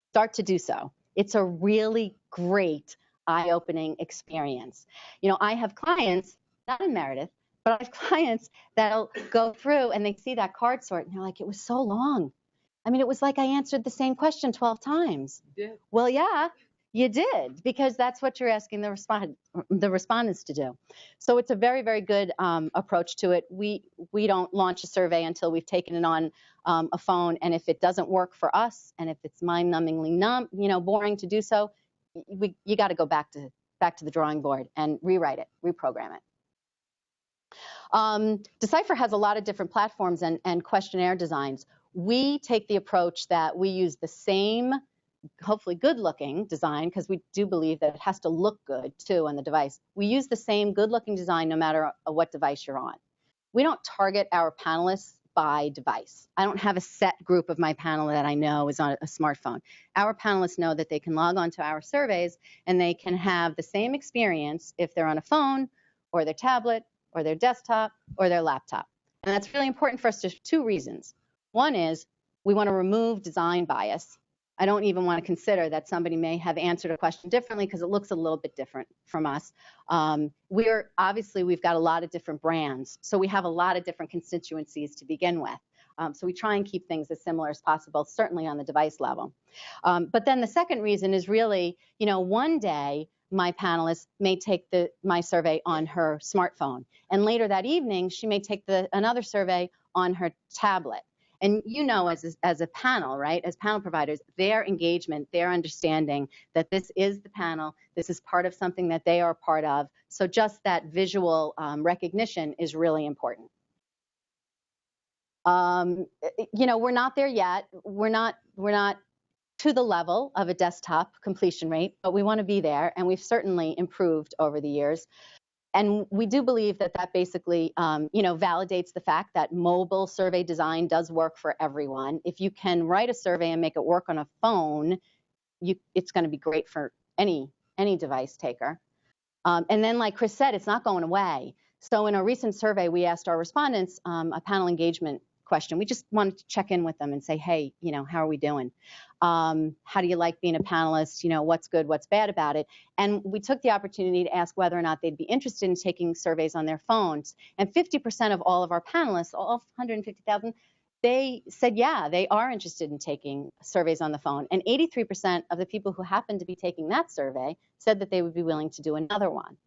start to do so. It's a really great eye-opening experience. I have clients, not in Meredith, but I have clients that'll go through and they see that card sort and they're like, it was so long. I mean, it was like I answered the same question 12 times. You did. Well, yeah, you did, because that's what you're asking the respondents to do. So it's a very, very good approach to it. We don't launch a survey until we've taken it on a phone, and if it doesn't work for us, and if it's mind-numbingly boring to do so, you got to go back to the drawing board and rewrite it, reprogram it. Decipher has a lot of different platforms and questionnaire designs. We take the approach that we use the same, hopefully good-looking design, because we do believe that it has to look good too on the device. We use the same good-looking design no matter what device you're on. We don't target our panelists by device. I don't have a set group of my panel that I know is on a smartphone. Our panelists know that they can log on to our surveys and they can have the same experience if they're on a phone or their tablet or their desktop or their laptop. And that's really important for us for 2 reasons. One is we want to remove design bias. I don't even want to consider that somebody may have answered a question differently because it looks a little bit different from us. We've got a lot of different brands, so we have a lot of different constituencies to begin with. So we try and keep things as similar as possible, certainly on the device level. But then the second reason is really, one day my panelist may take my survey on her smartphone, and later that evening she may take another survey on her tablet. And as a panel, right, as panel providers, their engagement, their understanding that this is the panel, this is part of something that they are part of. So just that visual recognition is really important. We're not there yet. We're not to the level of a desktop completion rate, but we want to be there, and we've certainly improved over the years. And we do believe that basically, validates the fact that mobile survey design does work for everyone. If you can write a survey and make it work on a phone, it's going to be great for any device taker. And then, like Chris said, it's not going away. So in a recent survey, we asked our respondents a panel engagement question. We just wanted to check in with them and say, hey, you know, how are we doing? How do you like being a panelist? You know, what's good, what's bad about it? And we took the opportunity to ask whether or not they'd be interested in taking surveys on their phones. And 50% of all of our panelists, all 150,000, they said, yeah, they are interested in taking surveys on the phone. And 83% of the people who happened to be taking that survey said that they would be willing to do another one.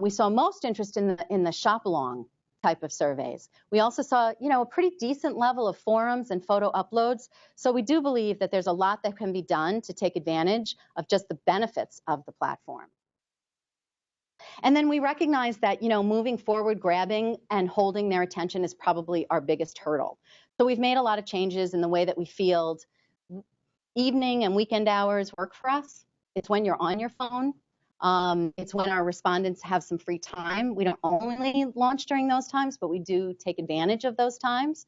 We saw most interest in the shop along type of surveys. We also saw, you know, a pretty decent level of forums and photo uploads. So we do believe that there's a lot that can be done to take advantage of just the benefits of the platform. And then we recognize that, you know, moving forward, grabbing and holding their attention is probably our biggest hurdle. So we've made a lot of changes in the way that we field. Evening and weekend hours work for us. It's when you're on your phone. It's when our respondents have some free time. We don't only launch during those times, but we do take advantage of those times.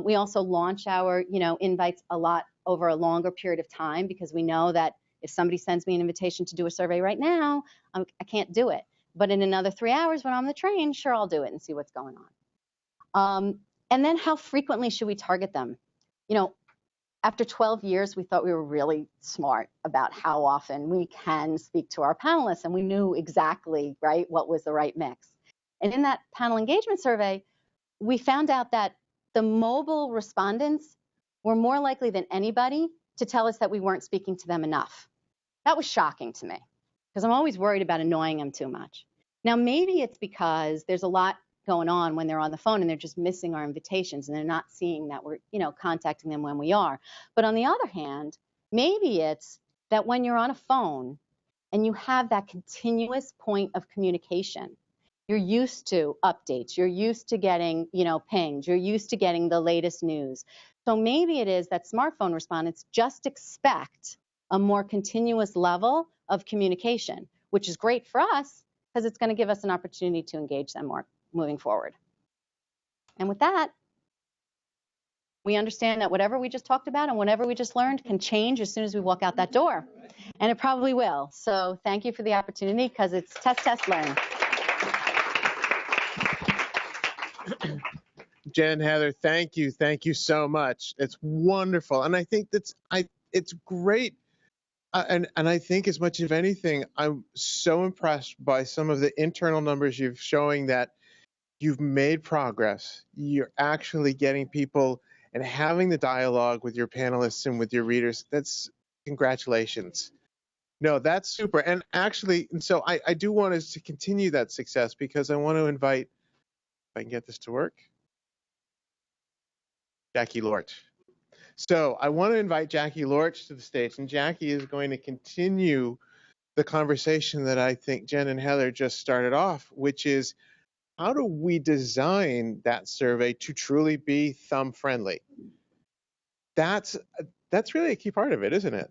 We also launch our, you know, invites a lot over a longer period of time because we know that if somebody sends me an invitation to do a survey right now, I can't do it. But in another 3 hours when I'm on the train, sure, I'll do it and see what's going on. And then how frequently should we target them? You know, after 12 years, we thought we were really smart about how often we can speak to our panelists, and we knew exactly, right, what was the right mix. And in that panel engagement survey, we found out that the mobile respondents were more likely than anybody to tell us that we weren't speaking to them enough. That was shocking to me because I'm always worried about annoying them too much. Now, maybe it's because there's a lot going on when they're on the phone and they're just missing our invitations and they're not seeing that we're, you know, contacting them when we are. But on the other hand, maybe it's that when you're on a phone and you have that continuous point of communication, you're used to updates, you're used to getting, you know, pings, you're used to getting the latest news. So maybe it is that smartphone respondents just expect a more continuous level of communication, which is great for us because it's going to give us an opportunity to engage them more moving forward. And with that, we understand that whatever we just talked about and whatever we just learned can change as soon as we walk out that door. And it probably will. So thank you for the opportunity because it's test, test, learn. Jen, Heather, thank you so much. It's wonderful, and I think it's great. And I think as much of anything, I'm so impressed by some of the internal numbers you're showing that you've made progress. You're actually getting people and having the dialogue with your panelists and with your readers. That's congratulations. No, that's super. And actually, and so I do want us to continue that success because I want to invite, if I can get this to work, Jackie Lorch. So I want to invite Jackie Lorch to the stage, and Jackie is going to continue the conversation that I think Jen and Heather just started off, which is how do we design that survey to truly be thumb friendly? That's really a key part of it, isn't it?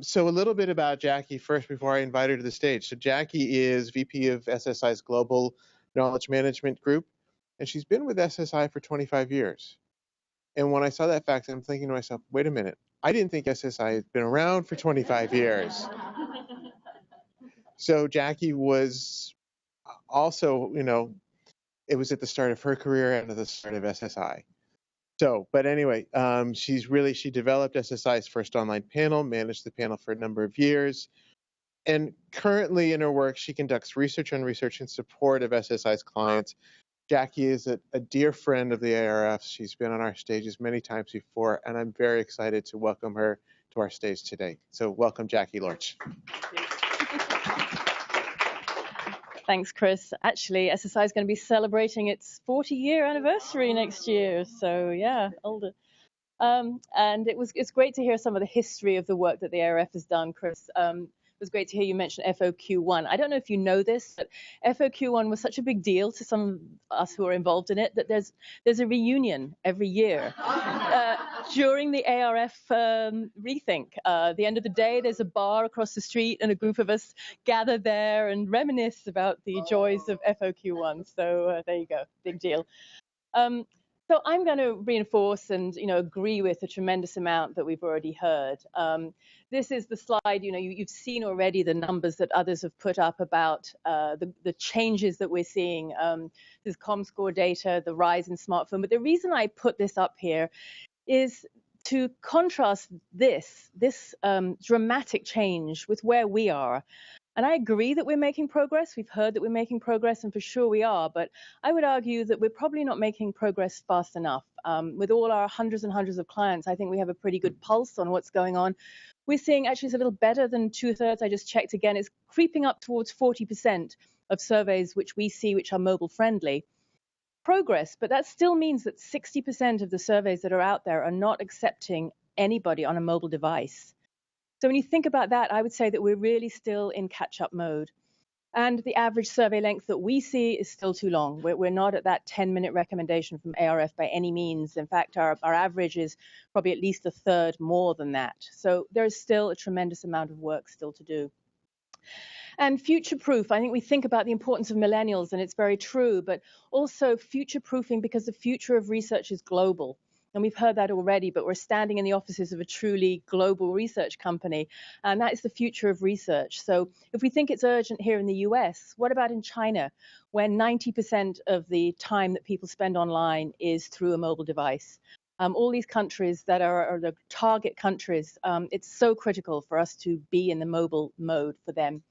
So a little bit about Jackie first before I invite her to the stage. So Jackie is VP of SSI's Global Knowledge Management Group, and she's been with SSI for 25 years. And when I saw that fact, I'm thinking to myself, wait a minute, I didn't think SSI had been around for 25 years. So Jackie was also, you know, it was at the start of her career and at the start of SSI. So, but anyway, she developed SSI's first online panel, managed the panel for a number of years. And currently in her work, she conducts research on research in support of SSI's clients. Jackie is a dear friend of the ARF. She's been on our stages many times before, and I'm very excited to welcome her to our stage today. So welcome, Jackie Lorch. Thanks, Chris. Actually, SSI is going to be celebrating its 40-year anniversary next year. So yeah, older. And it's great to hear some of the history of the work that the ARF has done, Chris. It was great to hear you mention FOQ1. I don't know if you know this, but FOQ1 was such a big deal to some of us who are involved in it that there's a reunion every year during the ARF rethink. The end of the day, there's a bar across the street and a group of us gather there and reminisce about the joys of FOQ1. So there you go, big deal. So I'm going to reinforce and agree with a tremendous amount that we've already heard. This is the slide. You've seen already the numbers that others have put up about the changes that we're seeing. There's ComScore data, the rise in smartphone. But the reason I put this up here is to contrast this dramatic change with where we are. And I agree that we're making progress. We've heard that we're making progress, and for sure we are. But I would argue that we're probably not making progress fast enough. With all our hundreds and hundreds of clients, I think we have a pretty good pulse on what's going on. We're seeing actually it's a little better than 2/3. I just checked again. It's creeping up towards 40% of surveys which we see which are mobile friendly. Progress, but that still means that 60% of the surveys that are out there are not accepting anybody on a mobile device. So when you think about that, I would say that we're really still in catch-up mode. And the average survey length that we see is still too long. We're not at that 10-minute recommendation from ARF by any means. In fact, our average is probably at least a third more than that. So there's still a tremendous amount of work still to do. And future-proof, I think we think about the importance of millennials, and it's very true, but also future-proofing because the future of research is global. And we've heard that already, but we're standing in the offices of a truly global research company, and that is the future of research. So if we think it's urgent here in the US, what about in China, when 90% of the time that people spend online is through a mobile device? All these countries that are the target countries, it's so critical for us to be in the mobile mode for them.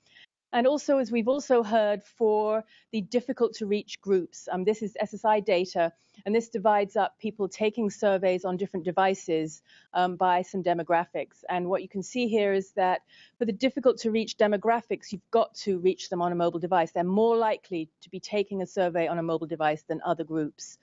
And also, as we've also heard, for the difficult to reach groups, this is SSI data, and this divides up people taking surveys on different devices by some demographics. And what you can see here is that for the difficult to reach demographics, you've got to reach them on a mobile device. They're more likely to be taking a survey on a mobile device than other groups.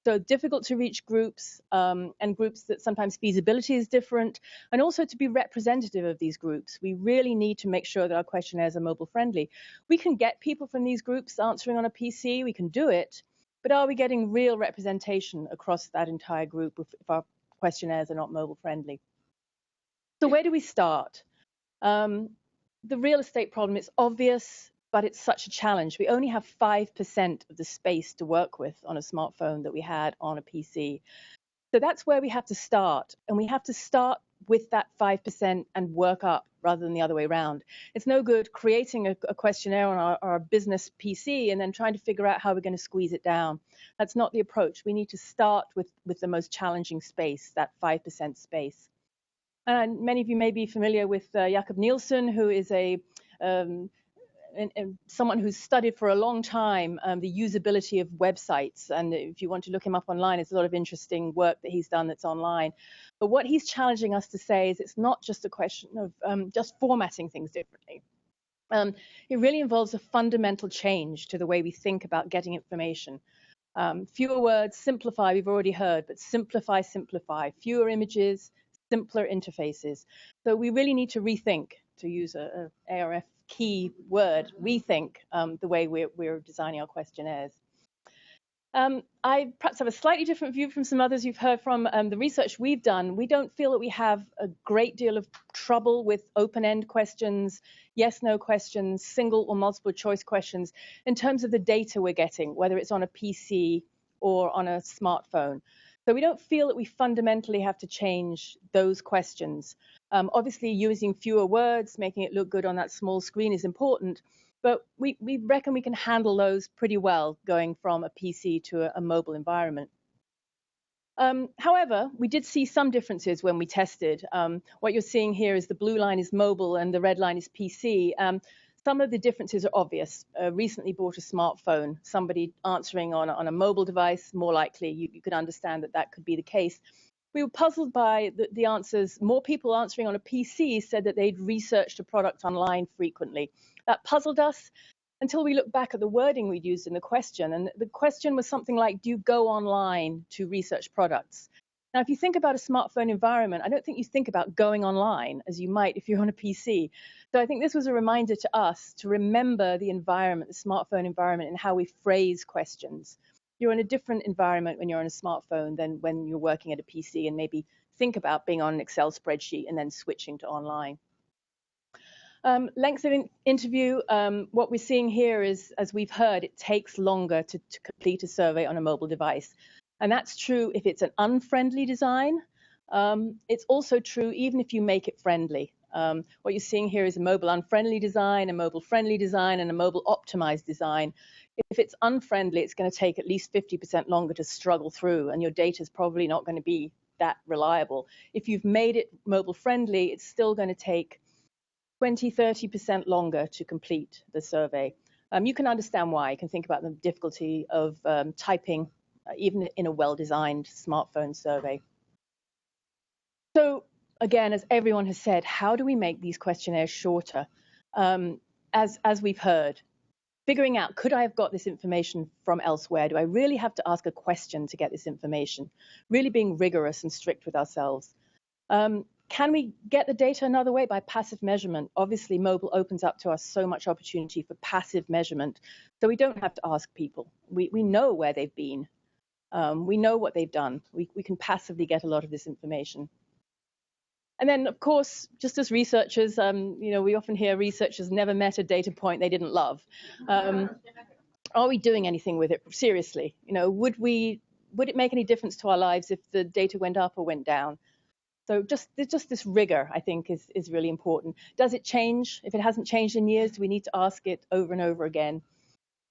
So difficult to reach groups and groups that sometimes feasibility is different, and also to be representative of these groups. We really need to make sure that our questionnaires are mobile friendly. We can get people from these groups answering on a PC, we can do it, but are we getting real representation across that entire group if our questionnaires are not mobile friendly? So where do we start? The real estate problem is obvious, but it's such a challenge. We only have 5% of the space to work with on a smartphone that we had on a PC. So that's where we have to start. And we have to start with that 5% and work up rather than the other way around. It's no good creating a questionnaire on our business PC and then trying to figure out how we're going to squeeze it down. That's not the approach. We need to start with the most challenging space, that 5% space. And many of you may be familiar with Jakob Nielsen, who is someone who's studied for a long time the usability of websites. And if you want to look him up online, there's a lot of interesting work that he's done that's online. But what he's challenging us to say is it's not just a question of just formatting things differently. It really involves a fundamental change to the way we think about getting information. Fewer words, simplify, we've already heard, but simplify, simplify. Fewer images, simpler interfaces. So we really need to rethink, to use a ARF key word, rethink the way we're designing our questionnaires. I perhaps have a slightly different view from some others you've heard from the research we've done. We don't feel that we have a great deal of trouble with open-end questions, yes-no questions, single or multiple choice questions in terms of the data we're getting, whether it's on a PC or on a smartphone. So we don't feel that we fundamentally have to change those questions. Obviously, using fewer words, making it look good on that small screen is important, but we reckon we can handle those pretty well going from a PC to a mobile environment. However, we did see some differences when we tested. What you're seeing here is the blue line is mobile and the red line is PC. Some of the differences are obvious. Recently bought a smartphone, somebody answering on a mobile device, more likely you could understand that could be the case. We were puzzled by the answers. More people answering on a PC said that they'd researched a product online frequently. That puzzled us until we looked back at the wording we'd used in the question. And the question was something like, do you go online to research products? Now, if you think about a smartphone environment, I don't think you think about going online as you might if you're on a PC. So I think this was a reminder to us to remember the environment, the smartphone environment, and how we phrase questions. You're in a different environment when you're on a smartphone than when you're working at a PC, and maybe think about being on an Excel spreadsheet and then switching to online. Length of interview, what we're seeing here is, as we've heard, it takes longer to complete a survey on a mobile device. And that's true if it's an unfriendly design. It's also true even if you make it friendly. What you're seeing here is a mobile unfriendly design, a mobile friendly design, and a mobile optimized design. If it's unfriendly, it's going to take at least 50% longer to struggle through, and your data is probably not going to be that reliable. If you've made it mobile friendly, it's still going to take 20–30% longer to complete the survey. You can understand why. You can think about the difficulty of typing, even in a well-designed smartphone survey. So again, as everyone has said, how do we make these questionnaires shorter? As we've heard, figuring out, could I have got this information from elsewhere? Do I really have to ask a question to get this information? Really being rigorous and strict with ourselves. Can we get the data another way by passive measurement? Obviously, mobile opens up to us so much opportunity for passive measurement, so we don't have to ask people. We know where they've been. We know what they've done. We can passively get a lot of this information. And then, of course, just as researchers, we often hear researchers never met a data point they didn't love. Are we doing anything with it seriously? Would it make any difference to our lives if the data went up or went down? So just this rigor, I think, is really important. Does it change? If it hasn't changed in years, do we need to ask it over and over again?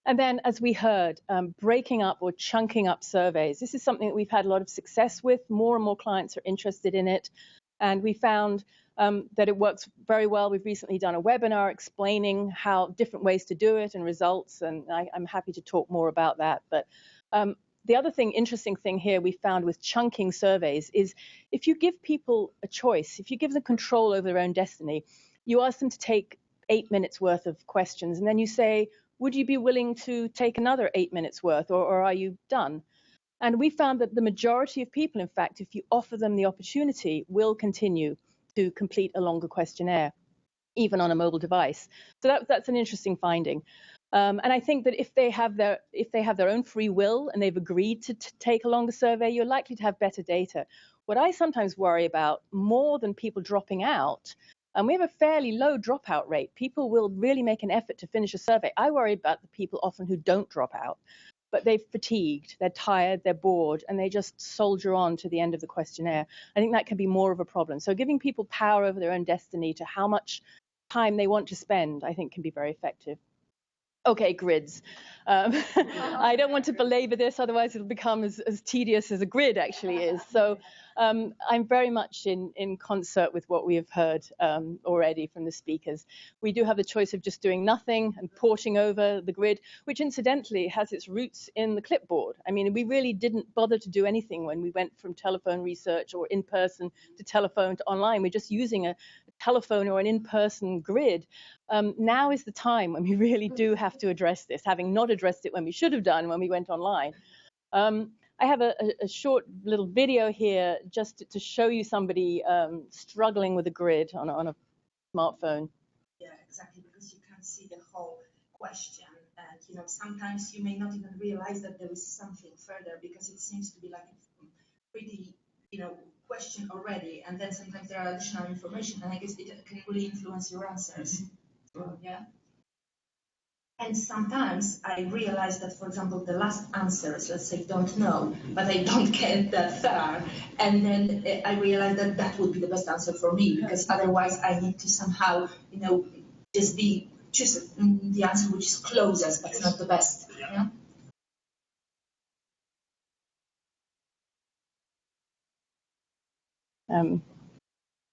And then, as we heard, breaking up or chunking up surveys. This is something that we've had a lot of success with. More and more clients are interested in it. And we found that it works very well. We've recently done a webinar explaining how different ways to do it and results, and I'm happy to talk more about that. But the other interesting thing here we found with chunking surveys is if you give people a choice, if you give them control over their own destiny, you ask them to take 8 minutes worth of questions, and then you say, would you be willing to take another 8 minutes worth, or are you done? And we found that the majority of people, in fact, if you offer them the opportunity, will continue to complete a longer questionnaire, even on a mobile device. So that's an interesting finding. And I think that if they have their own free will and they've agreed to take a longer survey, you're likely to have better data. What I sometimes worry about, more than people dropping out, and we have a fairly low dropout rate. People will really make an effort to finish a survey. I worry about the people often who don't drop out, but they're fatigued, they're tired, they're bored, and they just soldier on to the end of the questionnaire. I think that can be more of a problem. So giving people power over their own destiny to how much time they want to spend, I think can be very effective. Okay, grids. I don't want to belabor this, otherwise it'll become as tedious as a grid actually is. So I'm very much in concert with what we have heard already from the speakers. We do have the choice of just doing nothing and porting over the grid, which incidentally has its roots in the clipboard. I mean, we really didn't bother to do anything when we went from telephone research or in person to telephone to online. We're just using a telephone or an in-person grid. Now is the time when we really do have to address this, having not addressed it when we should have done when we went online. I have a short little video here just to show you somebody struggling with a grid on a smartphone. Yeah, exactly, because you can't see the whole question. And, sometimes you may not even realize that there is something further because it seems to be like a pretty, question already. And then sometimes there are additional information, and I guess it can really influence your answers. Yeah. And sometimes I realize that, for example, the last answers, let's say, don't know, but I don't get that far. And then I realize that that would be the best answer for me, because otherwise I need to somehow, just choose the answer which is closest, but it's not the best. Yeah.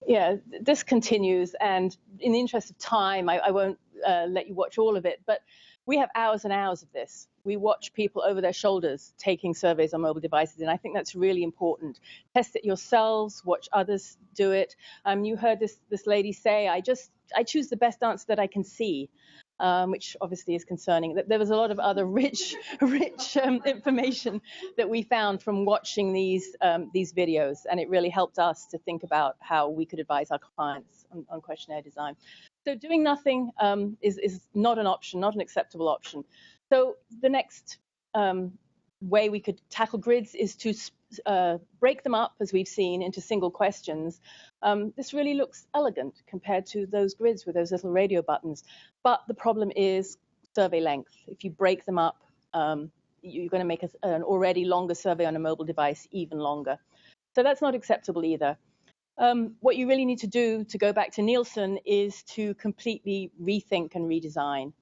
Yeah, this continues, and in the interest of time, I won't let you watch all of it, but we have hours and hours of this. We watch people over their shoulders taking surveys on mobile devices, and I think that's really important. Test it yourselves, watch others do it. You heard this lady say, I choose the best answer that I can see. Which obviously is concerning. There was a lot of other rich information that we found from watching these videos, and it really helped us to think about how we could advise our clients on questionnaire design. So doing nothing is not an option, not an acceptable option. So the next way we could tackle grids is to break them up, as we've seen, into single questions. This really looks elegant compared to those grids with those little radio buttons. But the problem is survey length. If you break them up, you're going to make an already longer survey on a mobile device even longer. So that's not acceptable either. What you really need to do, to go back to Nielsen, is to completely rethink and redesign.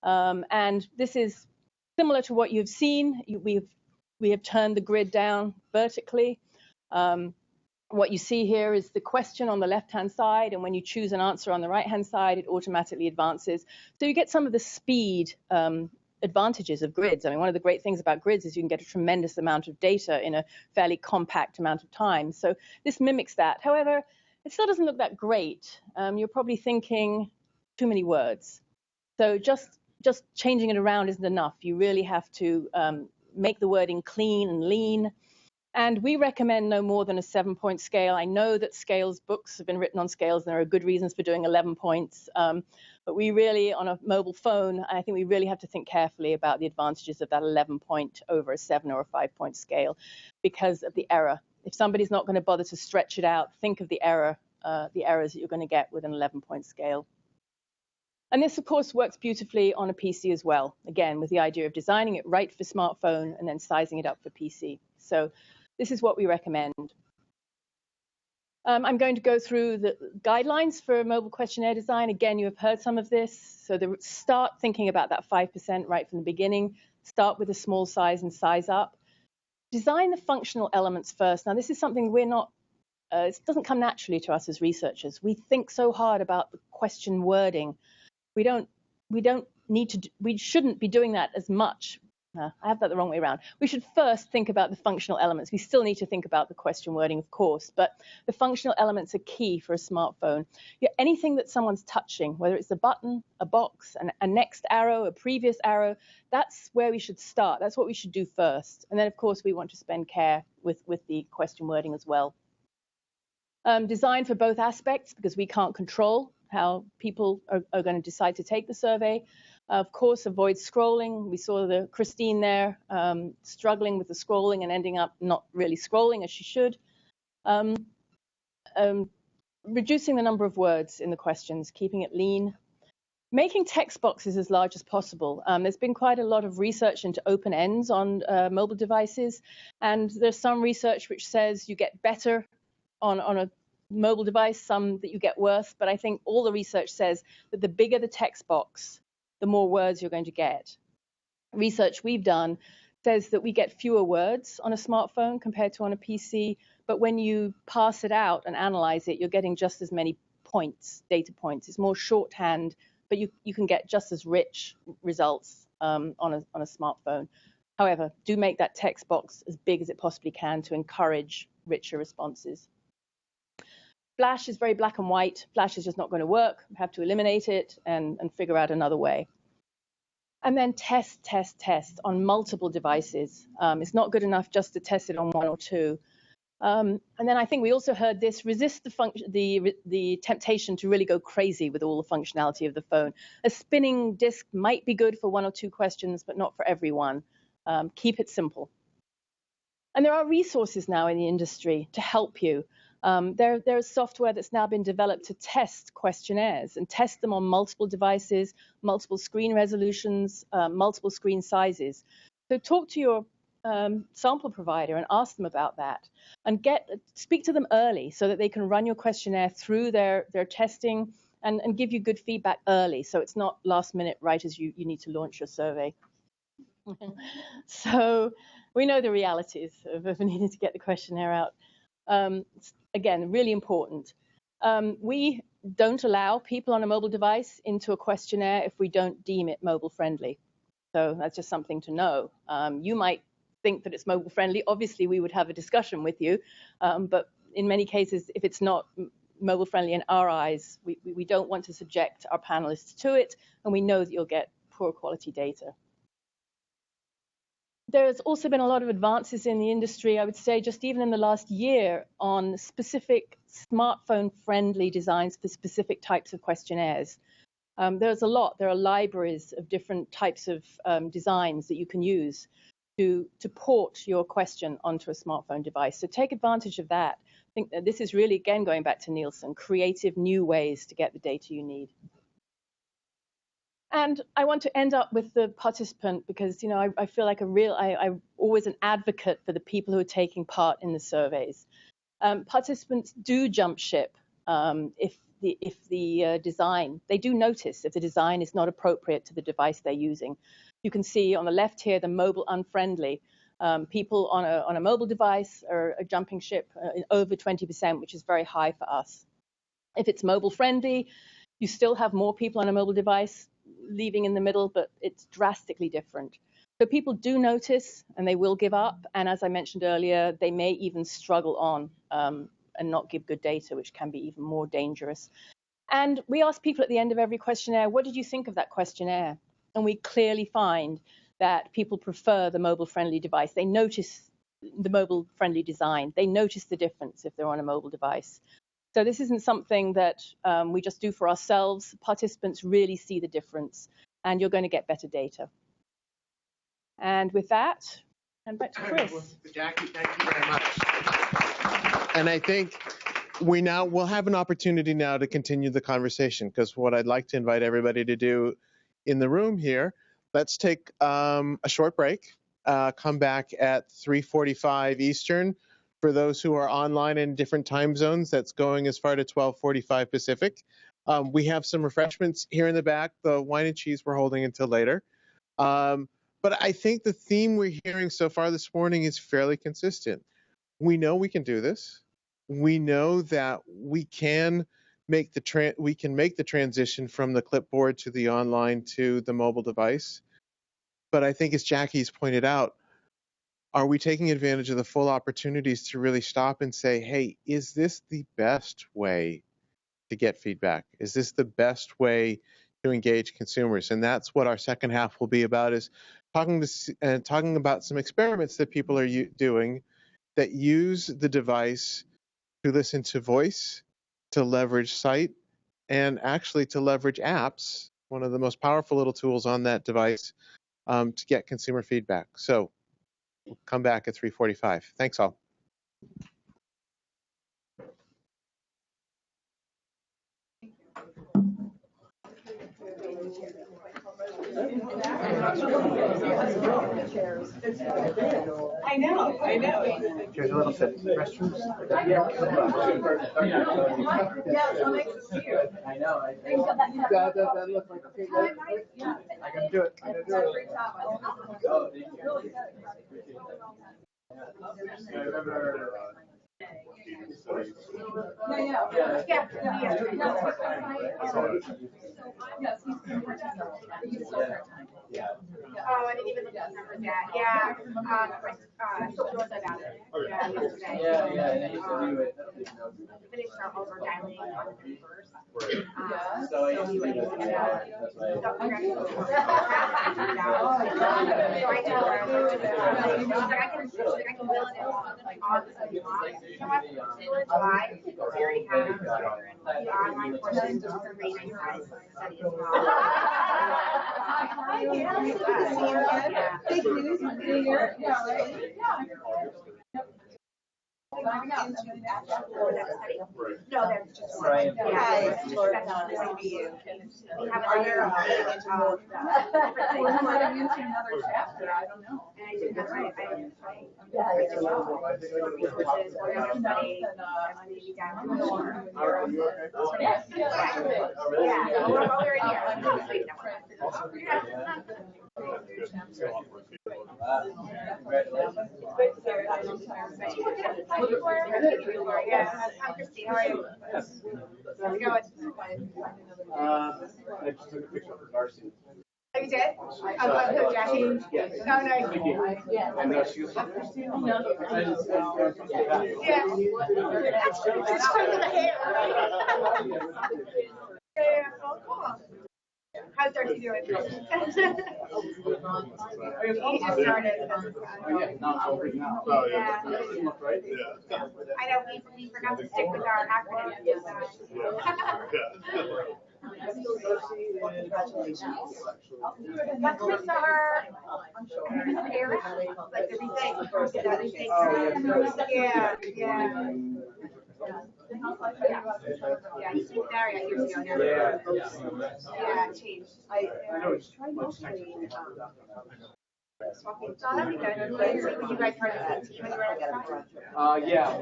And this is similar to what you've seen. We have turned the grid down vertically. What you see here is the question on the left-hand side, and when you choose an answer on the right-hand side, it automatically advances. So you get some of the speed advantages of grids. I mean, one of the great things about grids is you can get a tremendous amount of data in a fairly compact amount of time. So this mimics that. However, it still doesn't look that great. You're probably thinking too many words. So just changing it around isn't enough. You really have to make the wording clean and lean. And we recommend no more than a 7-point scale. I know that scales, books have been written on scales, and there are good reasons for doing 11 points. But we really, on a mobile phone, I think we really have to think carefully about the advantages of that 11-point over a 7 or a 5-point scale because of the error. If somebody's not going to bother to stretch it out, think of the errors that you're going to get with an 11-point scale. And this, of course, works beautifully on a PC as well, again, with the idea of designing it right for smartphone and then sizing it up for PC. So this is what we recommend. I'm going to go through the guidelines for mobile questionnaire design. Again, you have heard some of this. So start thinking about that 5% right from the beginning. Start with a small size and size up. Design the functional elements first. Now, this is something we're not, it doesn't come naturally to us as researchers. We think so hard about the question wording. We shouldn't be doing that as much. I have that the wrong way around. We should first think about the functional elements. We still need to think about the question wording, of course, but the functional elements are key for a smartphone. Anything that someone's touching, whether it's a button, a box, a next arrow, a previous arrow, that's where we should start. That's what we should do first. And then, of course, we want to spend care with the question wording as well. Design for both aspects, because we can't control how people are going to decide to take the survey. Of course, avoid scrolling. We saw Christine there struggling with the scrolling and ending up not really scrolling as she should. Reducing the number of words in the questions, keeping it lean. Making text boxes as large as possible. There's been quite a lot of research into open ends on mobile devices, and there's some research which says you get better on a mobile device, some that you get worse, but I think all the research says that the bigger the text box, the more words you're going to get. Research we've done says that we get fewer words on a smartphone compared to on a PC, but when you parse it out and analyze it, you're getting just as many points, data points. It's more shorthand, but you can get just as rich results on a smartphone. However, do make that text box as big as it possibly can to encourage richer responses. Flash is very black and white. Flash is just not going to work. We have to eliminate it and figure out another way. And then test on multiple devices. It's not good enough just to test it on one or two. And then I think we also heard this: resist the temptation to really go crazy with all the functionality of the phone. A spinning disk might be good for one or two questions, but not for everyone. Keep it simple. And there are resources now in the industry to help you. There is software that's now been developed to test questionnaires and test them on multiple devices, multiple screen resolutions, multiple screen sizes. So talk to your sample provider and ask them about that, and speak to them early so that they can run your questionnaire through their testing and give you good feedback early, so it's not last minute right as you need to launch your survey. So we know the realities of needing to get the questionnaire out. Again, really important. We don't allow people on a mobile device into a questionnaire if we don't deem it mobile friendly. So that's just something to know. You might think that it's mobile friendly. Obviously, we would have a discussion with you. But in many cases, if it's not mobile friendly in our eyes, we don't want to subject our panelists to it. And we know that you'll get poor quality data. There's also been a lot of advances in the industry, I would say, just even in the last year, on specific smartphone-friendly designs for specific types of questionnaires. There's a lot. There are libraries of different types of designs that you can use to port your question onto a smartphone device. So take advantage of that. I think that this is really, again, going back to Nielsen, creative new ways to get the data you need. And I want to end up with the participant because, you know, I feel like I'm always an advocate for the people who are taking part in the surveys. Participants do jump ship if the design, they do notice if the design is not appropriate to the device they're using. You can see on the left here, the mobile unfriendly. People on a mobile device are jumping ship over 20%, which is very high for us. If it's mobile friendly, you still have more people on a mobile device leaving in the middle, but it's drastically different. So people do notice and they will give up. And as I mentioned earlier, they may even struggle on and not give good data, which can be even more dangerous. And we ask people at the end of every questionnaire, what did you think of that questionnaire? And we clearly find that people prefer the mobile-friendly device. They notice the mobile-friendly design. They notice the difference if they're on a mobile device. So this isn't something that we just do for ourselves. Participants really see the difference, and you're going to get better data. And with that, and back to Chris. Jackie, thank you very much. And I think we'll have an opportunity now to continue the conversation, because what I'd like to invite everybody to do in the room here, let's take a short break, come back at 3:45 Eastern. For those who are online in different time zones, that's going as far to 12:45 Pacific. We have some refreshments here in the back. The wine and cheese we're holding until later. But I think the theme we're hearing so far this morning is fairly consistent. We know we can do this. We know that we can make the transition from the clipboard to the online to the mobile device. But I think, as Jackie's pointed out, are we taking advantage of the full opportunities to really stop and say, hey, is this the best way to get feedback? Is this the best way to engage consumers? And that's what our second half will be about, is talking about some experiments that people are doing that use the device to listen to voice, to leverage sight, and actually to leverage apps, one of the most powerful little tools on that device, to get consumer feedback. So we'll come back at 3:45. Thanks all. I know. Here's a little tip. Restrooms. Yeah, so nice to see you. I know. That looks like okay. Yeah. I can do it. Great job. Oh, thank you. I remember. Yeah. Oh, I didn't even look at the numbers yet. Yeah. What about it? Yeah, yesterday. Yeah. I used to do it. Finished our over dialing on the first. So I used to do that. That's right. So I told her, I can build it on the July, we already have the online portion of the reading study as well. Yeah. Big news, New Year. Yeah, right? No, that's just right. Yeah, it's just that's we have another another chapter. I don't know. And I did, that's right. Resources, we're going to study maybe down in the corner. Yeah, while we're in here. Yeah, I'm Christine. How are you? How's it going? I just took a picture of Darcy. Oh, you did? I'm good, Jackie. Oh, nice. I know she was. Yeah. Just from the hair. Yeah, oh, cool. How's Darcy doing? He just started. I know we forgot to stick with our acronyms. That's with our parents, like everything. Yeah. Yeah, he's been there years ago now. Yeah, it changed. I know it's swapping. So that'd be good. When you guys heard of the team when you were together? Yeah.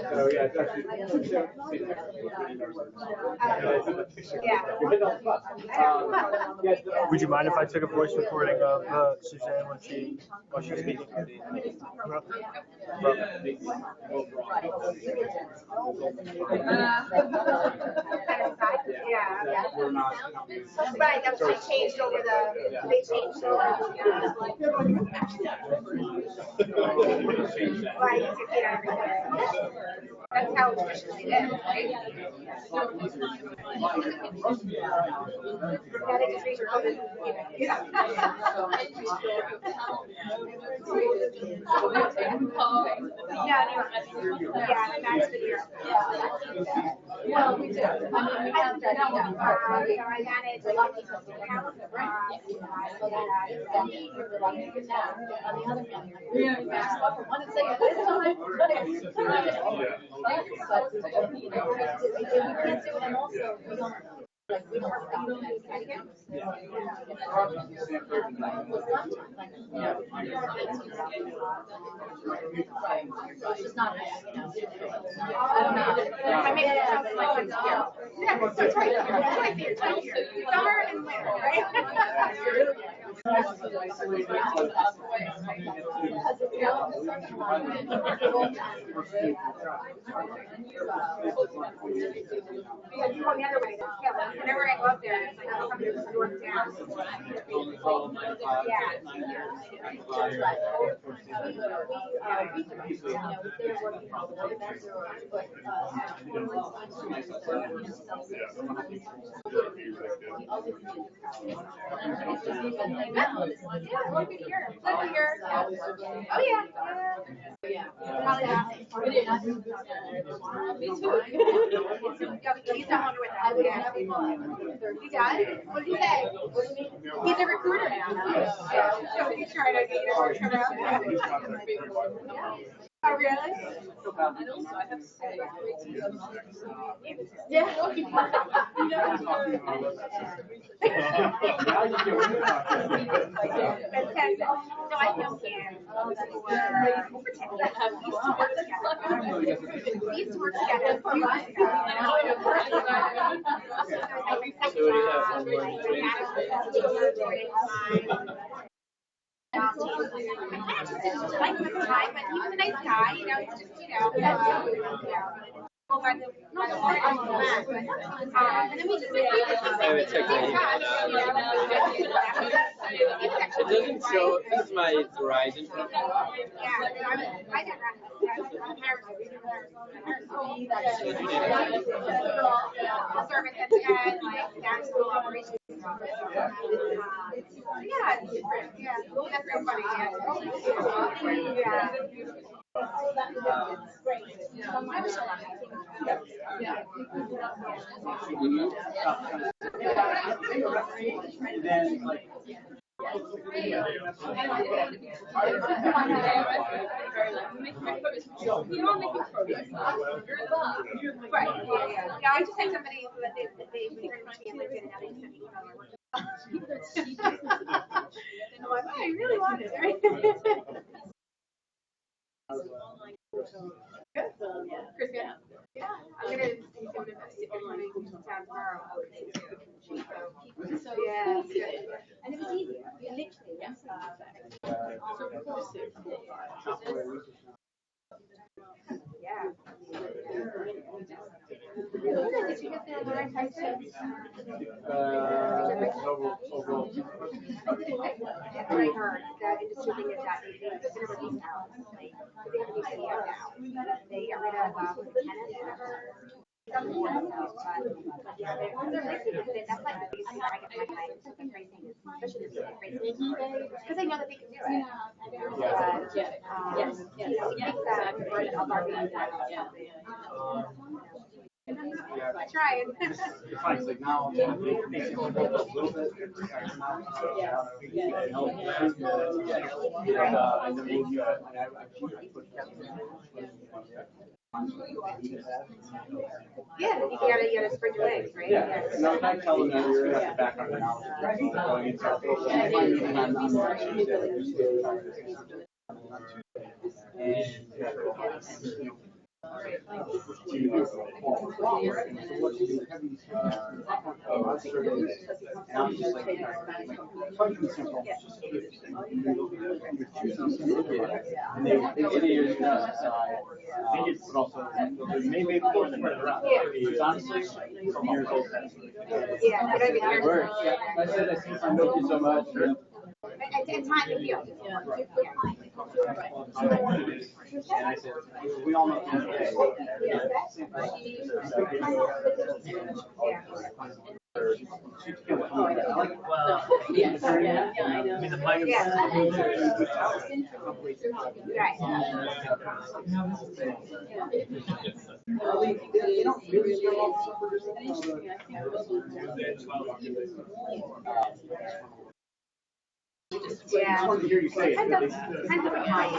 So yeah, it's actually. Would you mind if I took a voice recording of Suzanne when she was speaking? Yeah. Right, that's what changed over they changed over. Right, you can hear everything. That's how traditionally it is, right? That industry yeah, that's the year. Well, we do. I manage I make it sound like it's here. Yeah, so it's right here. It's right here. It's right here. Summer and winter, right? Yeah, you go the other way. Whenever I go up there, it's like I'm coming to north down. Oh yeah. Me too. He's not wonder with that. Yeah. He does? What did he say? He's a recruiter now. So he's trying to get you to Oh, really? And also, I have to say, yeah. So I know him. We used to work together. I liked him at the time, but he was a nice guy, you know, he's just, and then we just It doesn't show. This is my Verizon. service and like national operations. Yeah, that's real funny. Yeah. Right. Yeah, I just had somebody that they pretty much me on LinkedIn and now they send me I'm like, oh, I really want it, right? Chris, yeah. I'm gonna sit in town tomorrow. So yeah, and it was easy. Literally, yeah. Did you get the right price? Overall. I heard that industry thing is that they consider release now. They have a new CEO now. They get rid of Kenneth or whatever. That's like the biggest thing I get my life, especially this because they know that they can do it. Yes. He thinks that version of our being I tried. It's like now, it makes it a little bit. And then we'll do Yeah, you gotta spread your legs, right? yeah. No, I tell them that you're at the background now. But also, maybe more than around. Honestly, some years old. Yeah, you don't even hear Works. I said, I see some milk you so much. it's time to heal. And I said, we all know today. Yes, yeah, I know. I mean, the mic. Yeah. Kind of a high.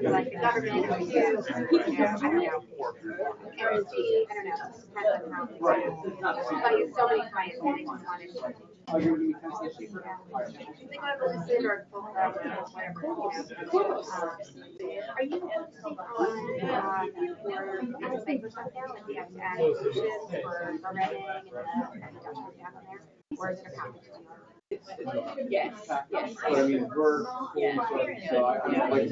Like the government or you, I don't know. Energy, I don't know. Depends on how. Like so many clients, they just want to. They go to listen or whatever. Are you focusing on your aspect for stuff now? Like the actions for Reading and the down there? Or is it a combination? Yes. Yes. But I mean, we're so I like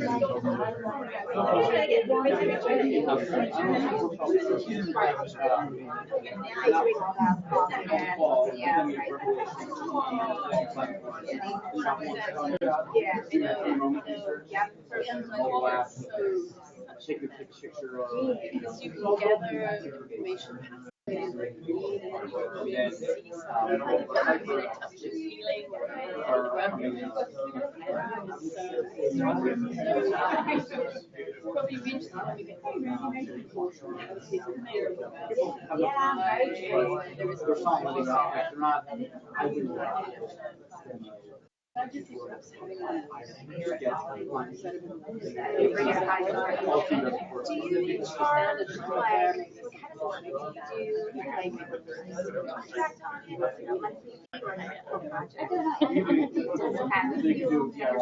take a picture of You can gather information.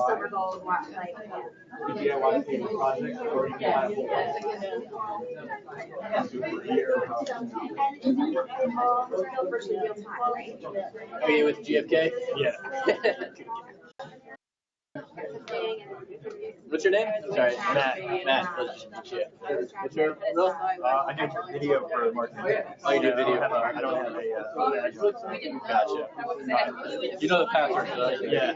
Silver gold, like DIY project or you can have all virtually real time, right? Are you with GFK? Yeah. What's your name? Sorry. Matt. Matt, pleasure to meet you. What's your real? I do video for marketing. Oh, you do video. I don't have a. Gotcha. You know the password, right? Yeah.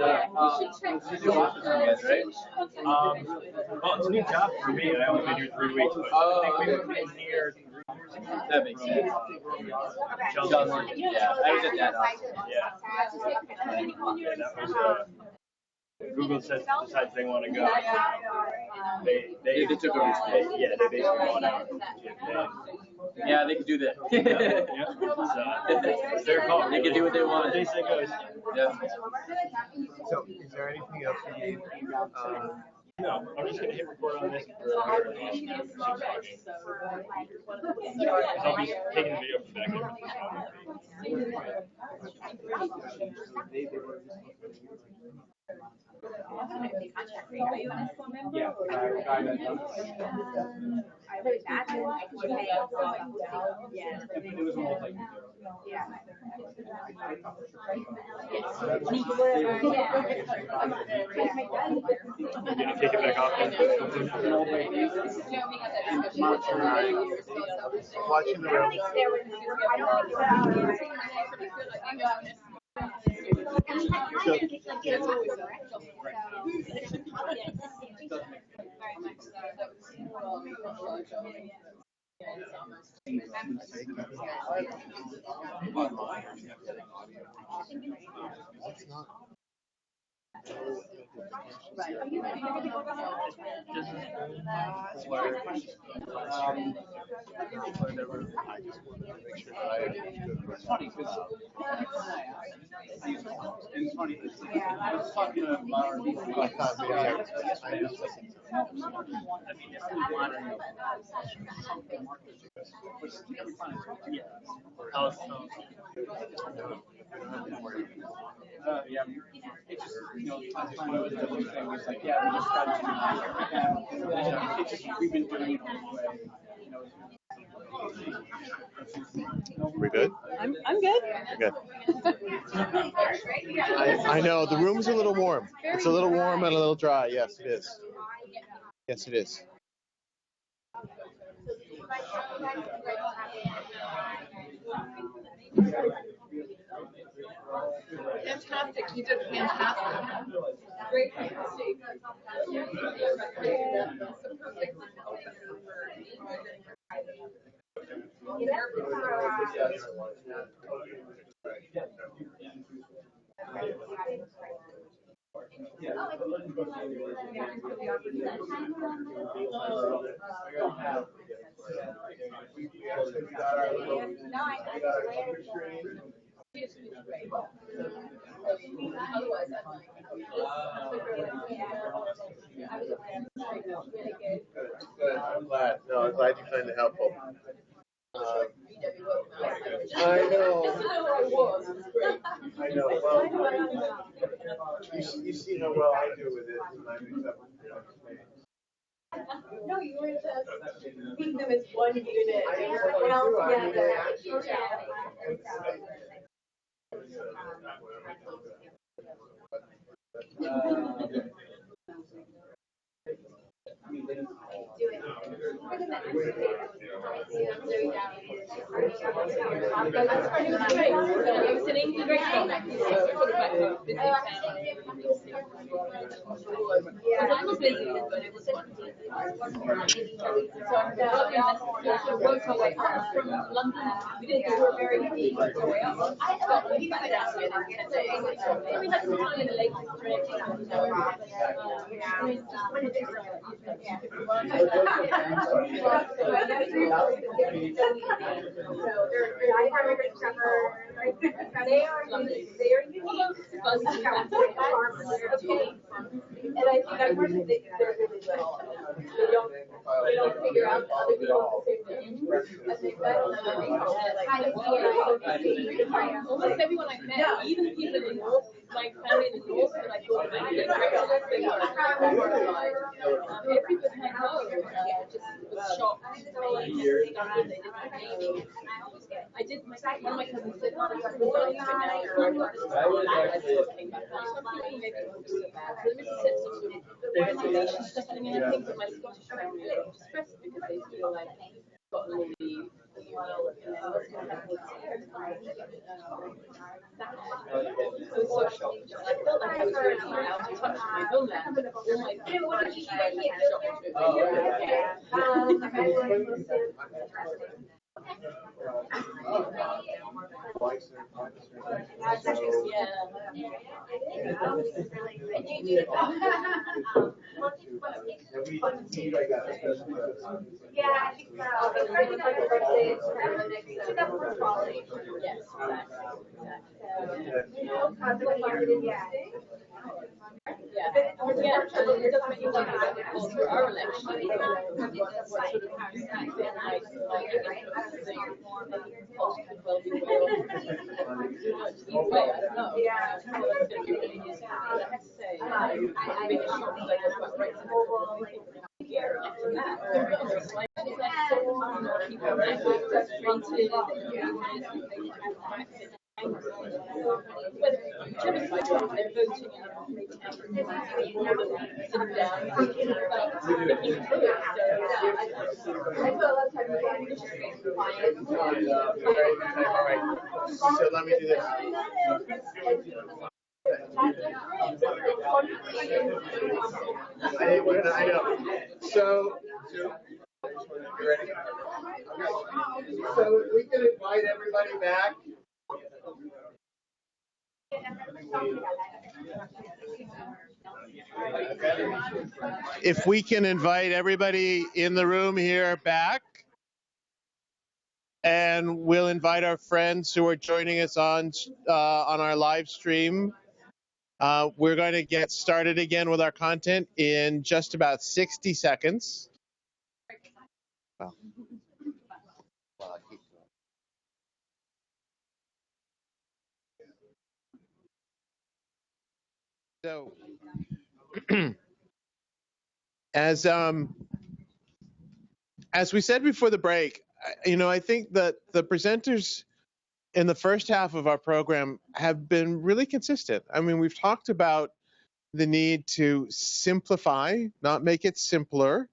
Right? Well, it's a new job for me. I only been here 3 weeks, but I think we've been here. That makes sense. Johnson. Yeah, I did that. Yeah, that was Google says decides they want to go. They took over space. Yeah, they basically bought out. Yeah, they can do that. So their call. They can do what they want. They say goes. Yeah. So, is there anything else you need? No, I'm just gonna hit record on this. I'll be taking the video back. Yeah, I would imagine I could pay. Yeah. it was almost like Yeah. You're gonna take it back off. Watching the room. It's funny because I was talking to our I thought maybe I was listening. Yeah, it just, I find out the other thing was like, yeah, we just got to, it's just, we've been doing it all the way, We're good? I'm good. We're good. I know, the room's a little warm. It's a little warm and a little dry. Yes, it is. Yes, it is. Fantastic. You did fantastic. Great. Good. I'm glad. No, I'm glad you find it helpful. I know. I know. Well, you see how well I do with it. No, you were just being them as one unit. Everyone else together. I was busy, but it was fun. So I worked my way up from London. We didn't go very deep, worked our way up. I got back down here in 10 days. So we had some time in the lake district. They are unique. And I think I really think they're really well. They don't figure out that other people the same thing. I think almost everyone I met, even the people in the north, my family in the north, that I thought might be they were everybody I know just was shocked. I did one of my cousins said, oh, you're not even now. I just came back. Maybe it wasn't so bad. So there is a sense of sort of reservation stuff, and I think that my Scottish friends really express it because they feel like Scotland will be so shocked. I felt like I was really out of touch with my homeland. All my for our election, So let me do this. I know. So you ready? So we can invite everybody back. If we can invite everybody in the room here back, and we'll invite our friends who are joining us on our live stream. We're going to get started again with our content in just about 60 seconds. Well, so, as we said before the break, I think that the presenters in the first half of our program have been really consistent. I mean, we've talked about the need to simplify, not make it simpler,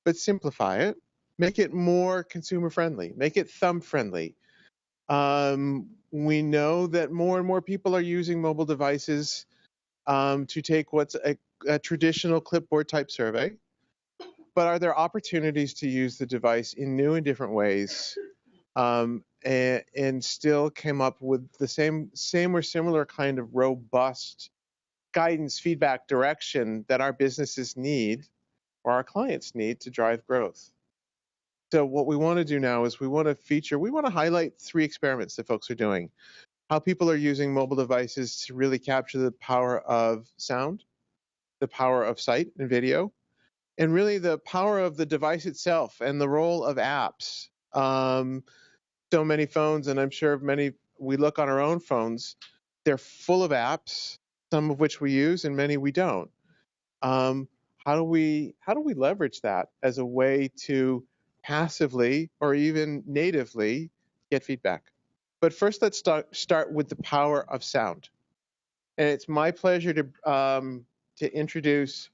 but simplify it, make it more consumer friendly, make it thumb friendly. We know that more and more people are using mobile devices to take what's a traditional clipboard type survey. But are there opportunities to use the device in new and different ways, and still came up with the same or similar kind of robust guidance, feedback, direction that our businesses need or our clients need to drive growth? So what we want to do now is we want to highlight 3 experiments that folks are doing. How people are using mobile devices to really capture the power of sound, the power of sight and video, and really the power of the device itself and the role of apps. So many phones, and I'm sure we look on our own phones, they're full of apps, some of which we use and many we don't. How do we leverage that as a way to passively or even natively get feedback? But first, let's start with the power of sound. And it's my pleasure to introduce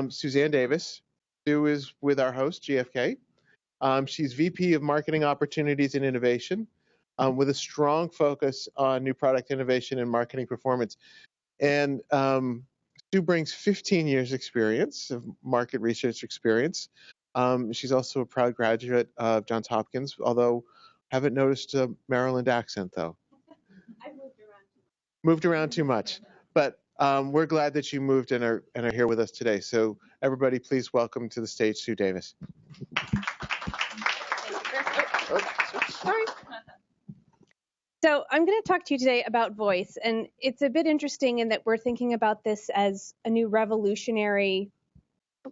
Suzanne Davis, who is with our host, GFK. She's VP of Marketing Opportunities and Innovation, with a strong focus on new product innovation and marketing performance. And Sue brings 15 years experience of market research experience. She's also a proud graduate of Johns Hopkins, although haven't noticed a Maryland accent, though. I've Moved around too much. But we're glad that you moved and are here with us today. So everybody, please welcome to the stage Sue Davis. Sorry. So I'm going to talk to you today about voice, and it's a bit interesting in that we're thinking about this as a new revolutionary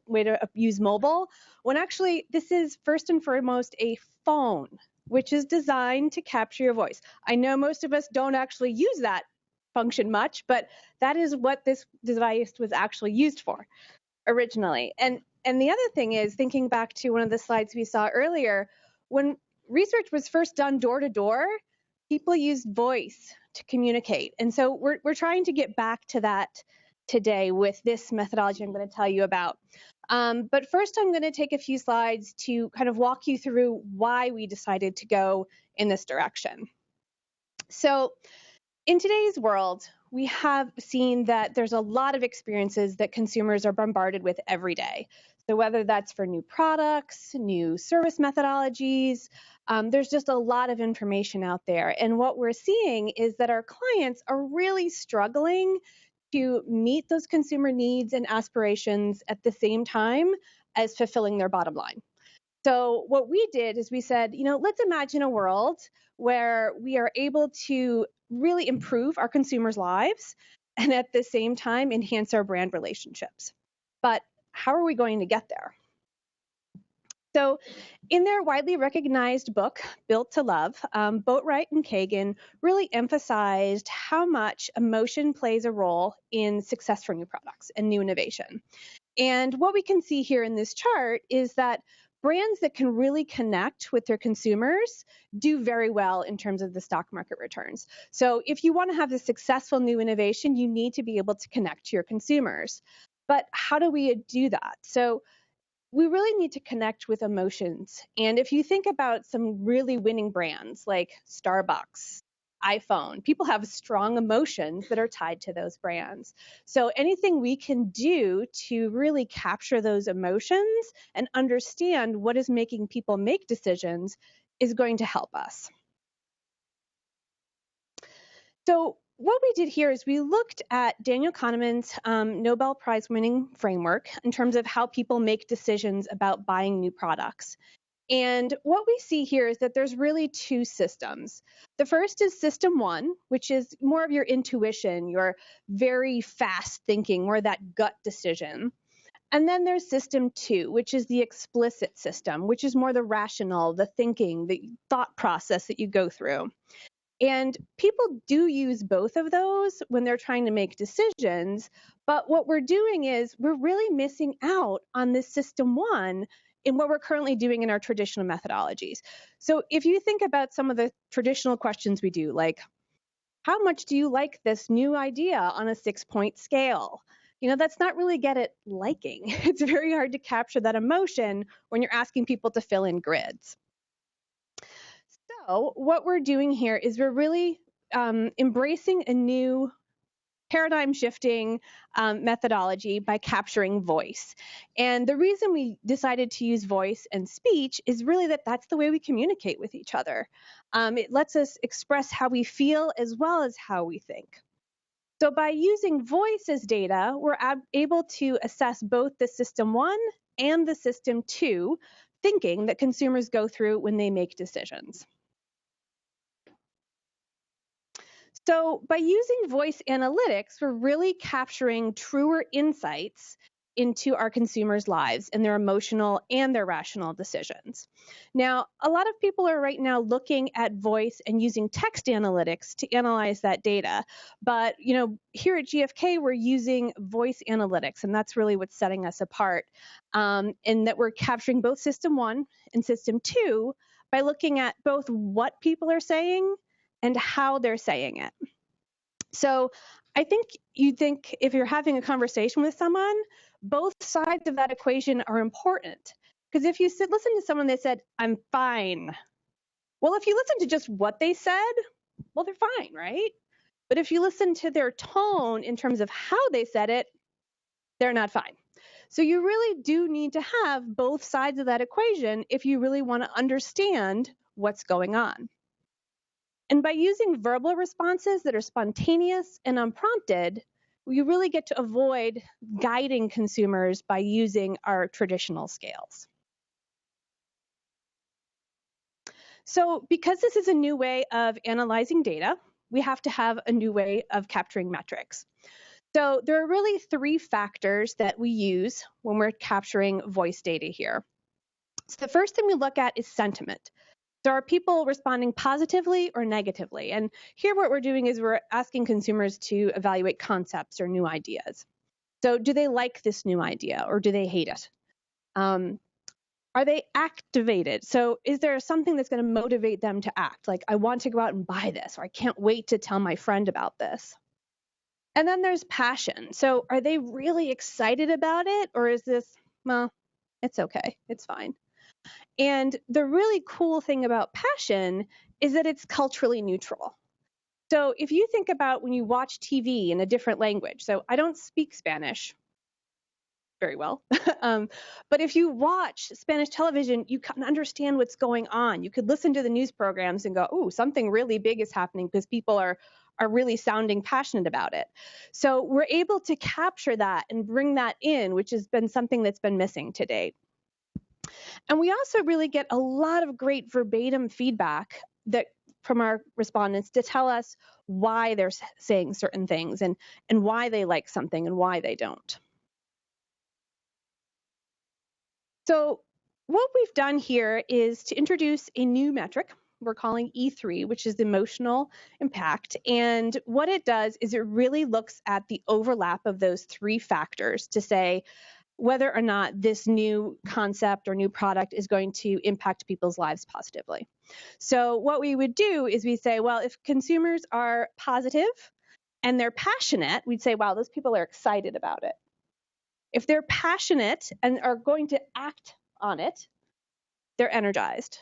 way to use mobile, when actually this is first and foremost a phone, which is designed to capture your voice. I know most of us don't actually use that function much, but that is what this device was actually used for originally. And the other thing is, thinking back to one of the slides we saw earlier, when research was first done door to door, people used voice to communicate. And so we're trying to get back to that today with this methodology I'm going to tell you about. But first, I'm going to take a few slides to kind of walk you through why we decided to go in this direction. So in today's world, we have seen that there's a lot of experiences that consumers are bombarded with every day. So whether that's for new products, new service methodologies, there's just a lot of information out there. And what we're seeing is that our clients are really struggling to meet those consumer needs and aspirations at the same time as fulfilling their bottom line. So what we did is we said, let's imagine a world where we are able to really improve our consumers' lives and at the same time enhance our brand relationships. But how are we going to get there? So in their widely recognized book, Built to Love, Boatwright and Kagan really emphasized how much emotion plays a role in success for new products and new innovation. And what we can see here in this chart is that brands that can really connect with their consumers do very well in terms of the stock market returns. So if you want to have a successful new innovation, you need to be able to connect to your consumers. But how do we do that? So we really need to connect with emotions. And if you think about some really winning brands like Starbucks, iPhone, people have strong emotions that are tied to those brands. So anything we can do to really capture those emotions and understand what is making people make decisions is going to help us. So what we did here is we looked at Daniel Kahneman's Nobel Prize winning framework in terms of how people make decisions about buying new products. And what we see here is that there's really two systems. The first is system one, which is more of your intuition, your very fast thinking, more that gut decision. And then there's system two, which is the explicit system, which is more the rational, the thinking, the thought process that you go through. And people do use both of those when they're trying to make decisions. But what we're doing is we're really missing out on this system one in what we're currently doing in our traditional methodologies. So if you think about some of the traditional questions we do, like, how much do you like this new idea on a 6-point scale? That's not really get it liking. It's very hard to capture that emotion when you're asking people to fill in grids. So what we're doing here is we're really embracing a new paradigm shifting methodology by capturing voice. And the reason we decided to use voice and speech is really that that's the way we communicate with each other. It lets us express how we feel as well as how we think. So by using voice as data, we're able to assess both the system one and the system two thinking that consumers go through when they make decisions. So by using voice analytics, we're really capturing truer insights into our consumers' lives and their emotional and their rational decisions. Now, a lot of people are right now looking at voice and using text analytics to analyze that data. But, here at GFK, we're using voice analytics, and that's really what's setting us apart, in that we're capturing both system one and system two by looking at both what people are saying and how they're saying it. So I think if you're having a conversation with someone, both sides of that equation are important. Because if you listen to someone that said, I'm fine. Well, if you listen to just what they said, well, they're fine, right? But if you listen to their tone in terms of how they said it, they're not fine. So you really do need to have both sides of that equation if you really want to understand what's going on. And by using verbal responses that are spontaneous and unprompted, we really get to avoid guiding consumers by using our traditional scales. So because this is a new way of analyzing data, we have to have a new way of capturing metrics. So there are really 3 factors that we use when we're capturing voice data here. So the first thing we look at is sentiment. So are people responding positively or negatively? And here what we're doing is we're asking consumers to evaluate concepts or new ideas. So do they like this new idea or do they hate it? Are they activated? So is there something that's going to motivate them to act? Like, I want to go out and buy this, or I can't wait to tell my friend about this. And then there's passion. So are they really excited about it? Or is this, well, it's okay, it's fine. And the really cool thing about passion is that it's culturally neutral. So if you think about when you watch TV in a different language, so I don't speak Spanish very well, but if you watch Spanish television, you can understand what's going on. You could listen to the news programs and go, oh, something really big is happening because people are really sounding passionate about it. So we're able to capture that and bring that in, which has been something that's been missing to date. And we also really get a lot of great verbatim feedback from our respondents to tell us why they're saying certain things and why they like something and why they don't. So what we've done here is to introduce a new metric we're calling E3, which is emotional impact. And what it does is it really looks at the overlap of those 3 factors to say whether or not this new concept or new product is going to impact people's lives positively. So what we would do is we say, well, if consumers are positive and they're passionate, we'd say, wow, those people are excited about it. If they're passionate and are going to act on it, they're energized.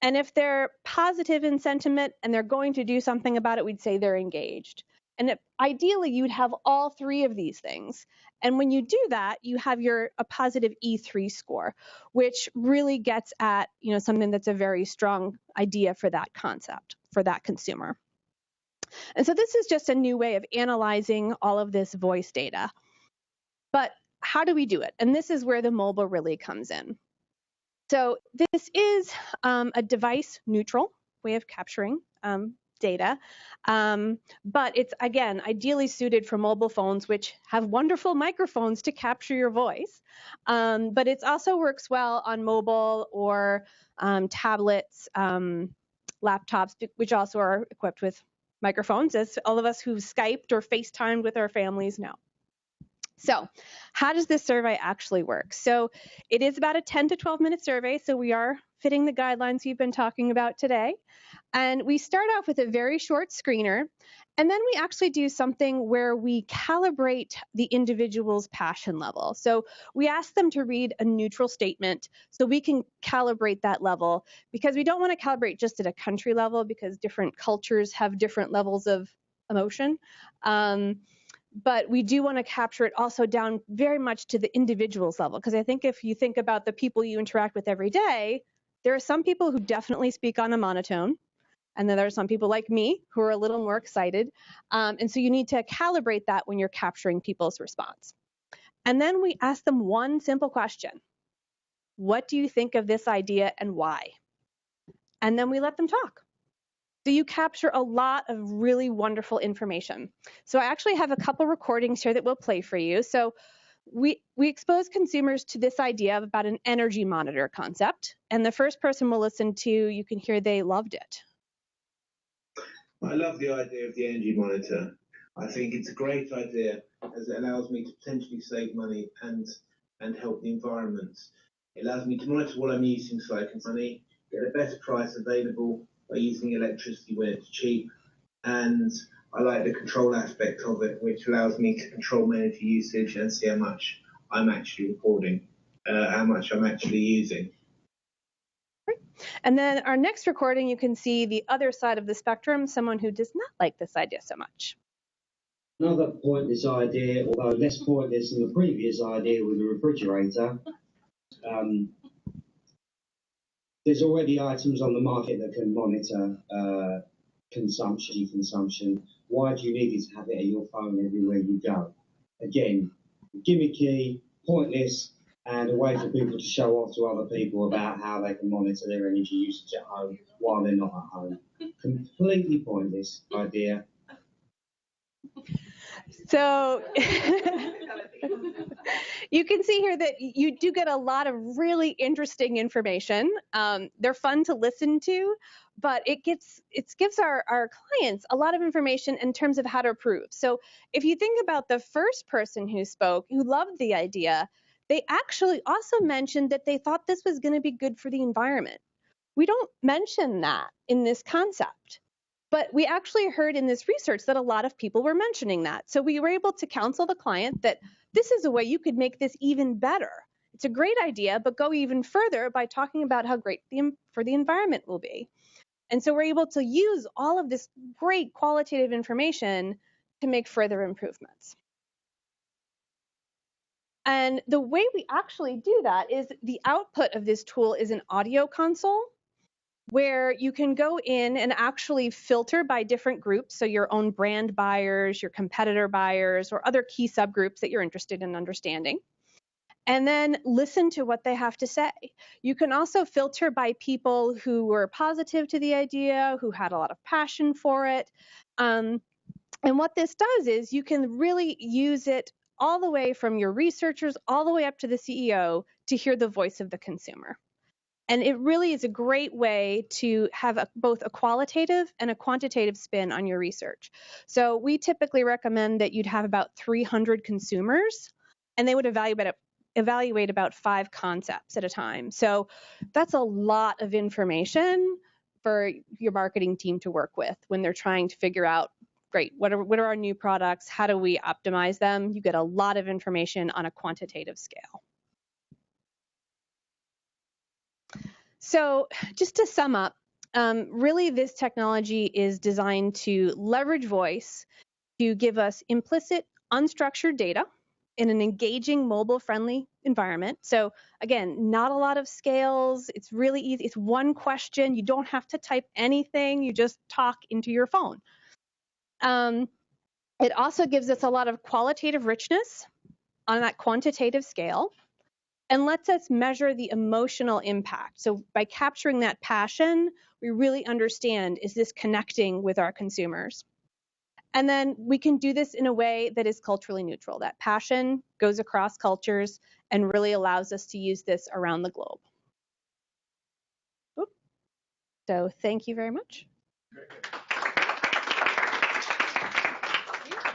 And if they're positive in sentiment and they're going to do something about it, we'd say they're engaged. And ideally, you'd have all 3 of these things. And when you do that, you have a positive E3 score, which really gets at something that's a very strong idea for that concept, for that consumer. And so this is just a new way of analyzing all of this voice data. But how do we do it? And this is where the mobile really comes in. So this is a device neutral way of capturing data, but it's, again, ideally suited for mobile phones, which have wonderful microphones to capture your voice. But it also works well on mobile or tablets, laptops, which also are equipped with microphones, as all of us who've Skyped or FaceTimed with our families know. So how does this survey actually work? So it is about a 10 to 12 minute survey, so we are fitting the guidelines we've been talking about today. And we start off with a very short screener, and then we actually do something where we calibrate the individual's passion level. So we ask them to read a neutral statement so we can calibrate that level, because we don't want to calibrate just at a country level, because different cultures have different levels of emotion. But we do want to capture it also down very much to the individual's level, because I think if you think about the people you interact with every day, there are some people who definitely speak on a monotone, and then there are some people like me who are a little more excited. And so you need to calibrate that when you're capturing people's response. And then we ask them one simple question. What do you think of this idea and why? And then we let them talk. So you capture a lot of really wonderful information. So I actually have a couple recordings here that we'll play for you. So we expose consumers to this idea about an energy monitor concept. And the first person we'll listen to, you can hear they loved it. I love the idea of the energy monitor. I think it's a great idea as it allows me to potentially save money and help the environment. It allows me to monitor what I'm using so I can get a better price available by using electricity when it's cheap, and I like the control aspect of it, which allows me to control my energy usage and see how much I'm actually recording, how much I'm actually using. And then our next recording, you can see the other side of the spectrum, someone who does not like this idea so much. Another pointless idea, although less pointless than the previous idea with the refrigerator. There's already items on the market that can monitor consumption. Why do you need to have it at your phone everywhere you go? Again, gimmicky, pointless, and a way for people to show off to other people about how they can monitor their energy usage at home while they're not at home. Completely pointless idea. So you can see here that you do get a lot of really interesting information. They're fun to listen to, but it gives our clients a lot of information in terms of how to improve. So if you think about the first person who spoke, who loved the idea, they actually also mentioned that they thought this was going to be good for the environment. We don't mention that in this concept. But we actually heard in this research that a lot of people were mentioning that. So we were able to counsel the client that this is a way you could make this even better. It's a great idea, but go even further by talking about how great for the environment will be. And so we're able to use all of this great qualitative information to make further improvements. And the way we actually do that is the output of this tool is an audio console, where you can go in and actually filter by different groups, so your own brand buyers, your competitor buyers, or other key subgroups that you're interested in understanding, and then listen to what they have to say. You can also filter by people who were positive to the idea, who had a lot of passion for it. And what this does is you can really use it all the way from your researchers all the way up to the CEO to hear the voice of the consumer. And it really is a great way to have both a qualitative and a quantitative spin on your research. So we typically recommend that you'd have about 300 consumers, and they would evaluate about 5 concepts at a time. So that's a lot of information for your marketing team to work with when they're trying to figure out, great, what are our new products? How do we optimize them? You get a lot of information on a quantitative scale. So just to sum up, really this technology is designed to leverage voice to give us implicit, unstructured data in an engaging, mobile-friendly environment. So again, not a lot of scales. It's really easy. It's one question. You don't have to type anything. You just talk into your phone. It also gives us a lot of qualitative richness on that quantitative scale and lets us measure the emotional impact. So by capturing that passion, we really understand, is this connecting with our consumers? And then we can do this in a way that is culturally neutral. That passion goes across cultures and really allows us to use this around the globe. Oop. So thank you very much.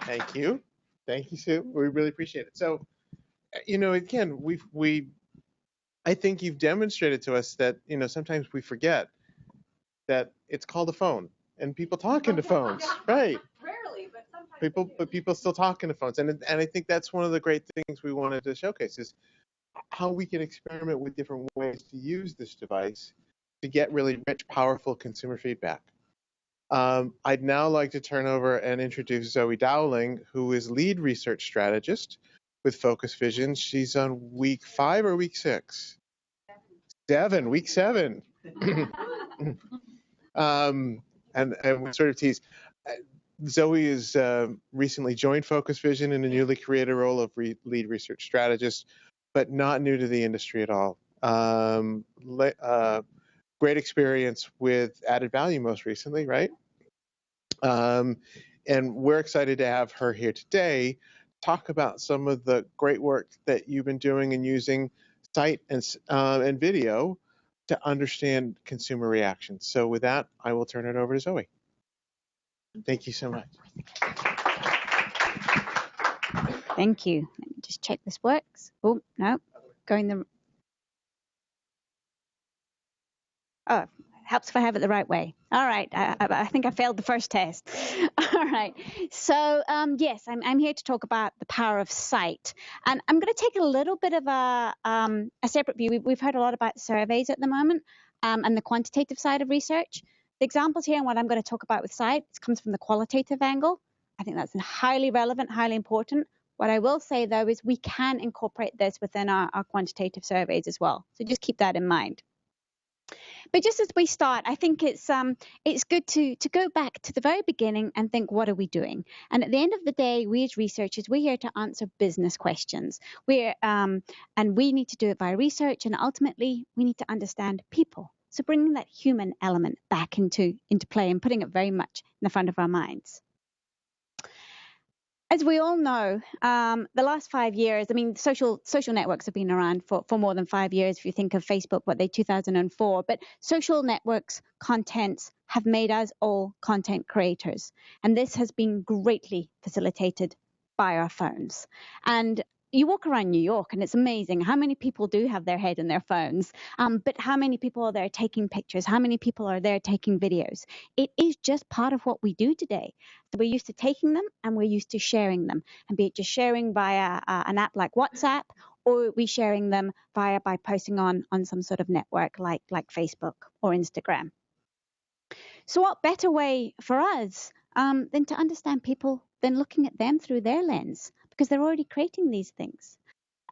Thank you. Thank you, Sue. We really appreciate it. So, again, I think you've demonstrated to us that, sometimes we forget that it's called a phone and people talk into phones, right? Rarely, but sometimes People still talk into phones. And I think that's one of the great things we wanted to showcase is how we can experiment with different ways to use this device to get really rich, powerful consumer feedback. I'd now like to turn over and introduce Zoe Dowling, who is lead research strategist with Focus Vision. She's on week 5 or week 6? 7, week 7. And we sort of tease. Zoe is recently joined Focus Vision in a newly created role of lead research strategist, but not new to the industry at all. Great experience with added value most recently, right? And we're excited to have her here today, talk about some of the great work that you've been doing and using sight and video to understand consumer reactions. So with that, I will turn it over to Zoe. Thank you so much. Thank you. Let me just check this works. Oh, no, going the... Oh, helps if I have it the right way. All right, I think I failed the first test. All right, so yes, I'm here to talk about the power of sight. And I'm going to take a little bit of a separate view. We've heard a lot about surveys at the moment and the quantitative side of research. The examples here and what I'm going to talk about with sight comes from the qualitative angle. I think that's highly relevant, highly important. What I will say, though, is we can incorporate this within our quantitative surveys as well. So just keep that in mind. But just as we start, I think it's good to go back to the very beginning and think, what are we doing? And at the end of the day, we as researchers, we're here to answer business questions. And we need to do it by research, and ultimately, we need to understand people. So bringing that human element back into play and putting it very much in the front of our minds. As we all know, the last 5 years, I mean, social networks have been around for more than 5 years. If you think of Facebook, 2004, but social networks contents have made us all content creators. And this has been greatly facilitated by our phones. And you walk around New York and it's amazing how many people do have their head in their phones, but how many people are there taking pictures? How many people are there taking videos? It is just part of what we do today. So we're used to taking them and we're used to sharing them, and be it just sharing via an app like WhatsApp, or we sharing them by posting on some sort of network like Facebook or Instagram. So what better way for us than to understand people than looking at them through their lens? Because they're already creating these things.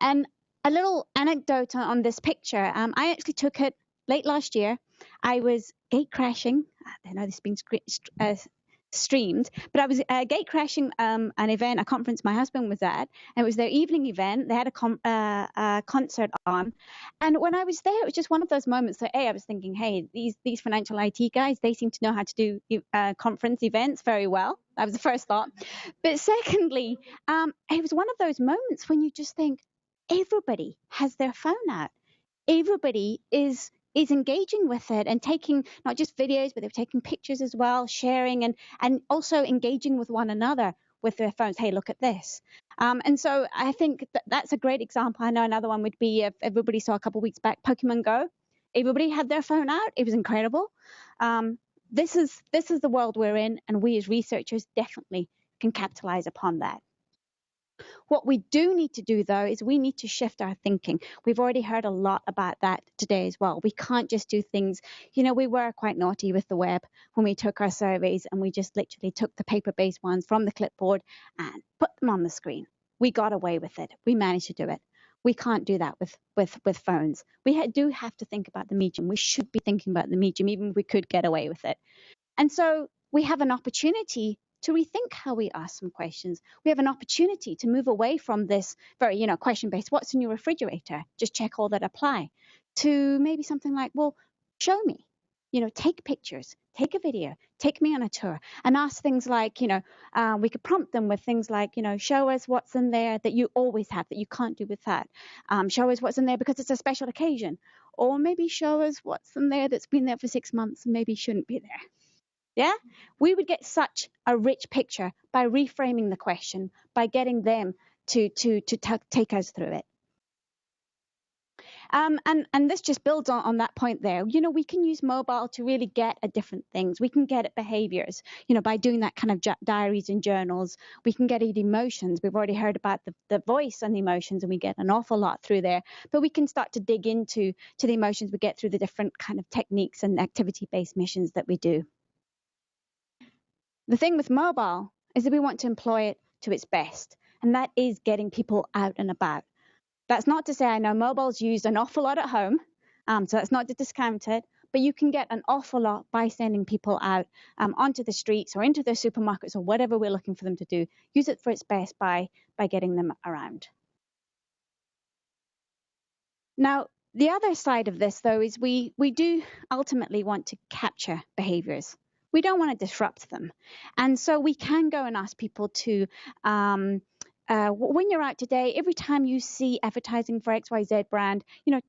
And a little anecdote on this picture, I actually took it late last year. I was gate crashing. I know this is being streamed, but I was gate crashing an event, a conference my husband was at. And it was their evening event. They had a concert on. And when I was there, it was just one of those moments that, I was thinking, hey, these financial IT guys, they seem to know how to do conference events very well. That was the first thought. But secondly, it was one of those moments when you just think, everybody has their phone out. Everybody is engaging with it and taking not just videos, but they're taking pictures as well, sharing and also engaging with one another with their phones. Hey, look at this. And so I think that's a great example. I know another one would be if everybody saw a couple of weeks back, Pokemon Go. Everybody had their phone out. It was incredible. This is the world we're in, and we as researchers definitely can capitalize upon that. What we do need to do, though, is we need to shift our thinking. We've already heard a lot about that today as well. We can't just do things. We were quite naughty with the web when we took our surveys, and we just literally took the paper-based ones from the clipboard and put them on the screen. We got away with it. We managed to do it. We can't do that with phones. We do have to think about the medium. We should be thinking about the medium, even if we could get away with it. And so we have an opportunity to rethink how we ask some questions. We have an opportunity to move away from this very, question-based, what's in your refrigerator? Just check all that apply, to maybe something like, well, show me. Take pictures, take a video, take me on a tour, and ask things like, we could prompt them with things like, show us what's in there that you always have that you can't do with that. Show us what's in there because it's a special occasion. Or maybe show us what's in there that's been there for 6 months and maybe shouldn't be there. Yeah? We would get such a rich picture by reframing the question, by getting them to take us through it. And this just builds on that point there. We can use mobile to really get at different things. We can get at behaviors, by doing that kind of diaries and journals. We can get at emotions. We've already heard about the voice and the emotions, and we get an awful lot through there. But we can start to dig into the emotions we get through the different kind of techniques and activity-based missions that we do. The thing with mobile is that we want to employ it to its best, and that is getting people out and about. That's not to say I know mobile's used an awful lot at home, so that's not to discount it, but you can get an awful lot by sending people out onto the streets or into their supermarkets or whatever we're looking for them to do. Use it for its best by getting them around. Now, the other side of this, though, is we do ultimately want to capture behaviors. We don't want to disrupt them. And so we can go and ask people to when you're out today, every time you see advertising for XYZ brand,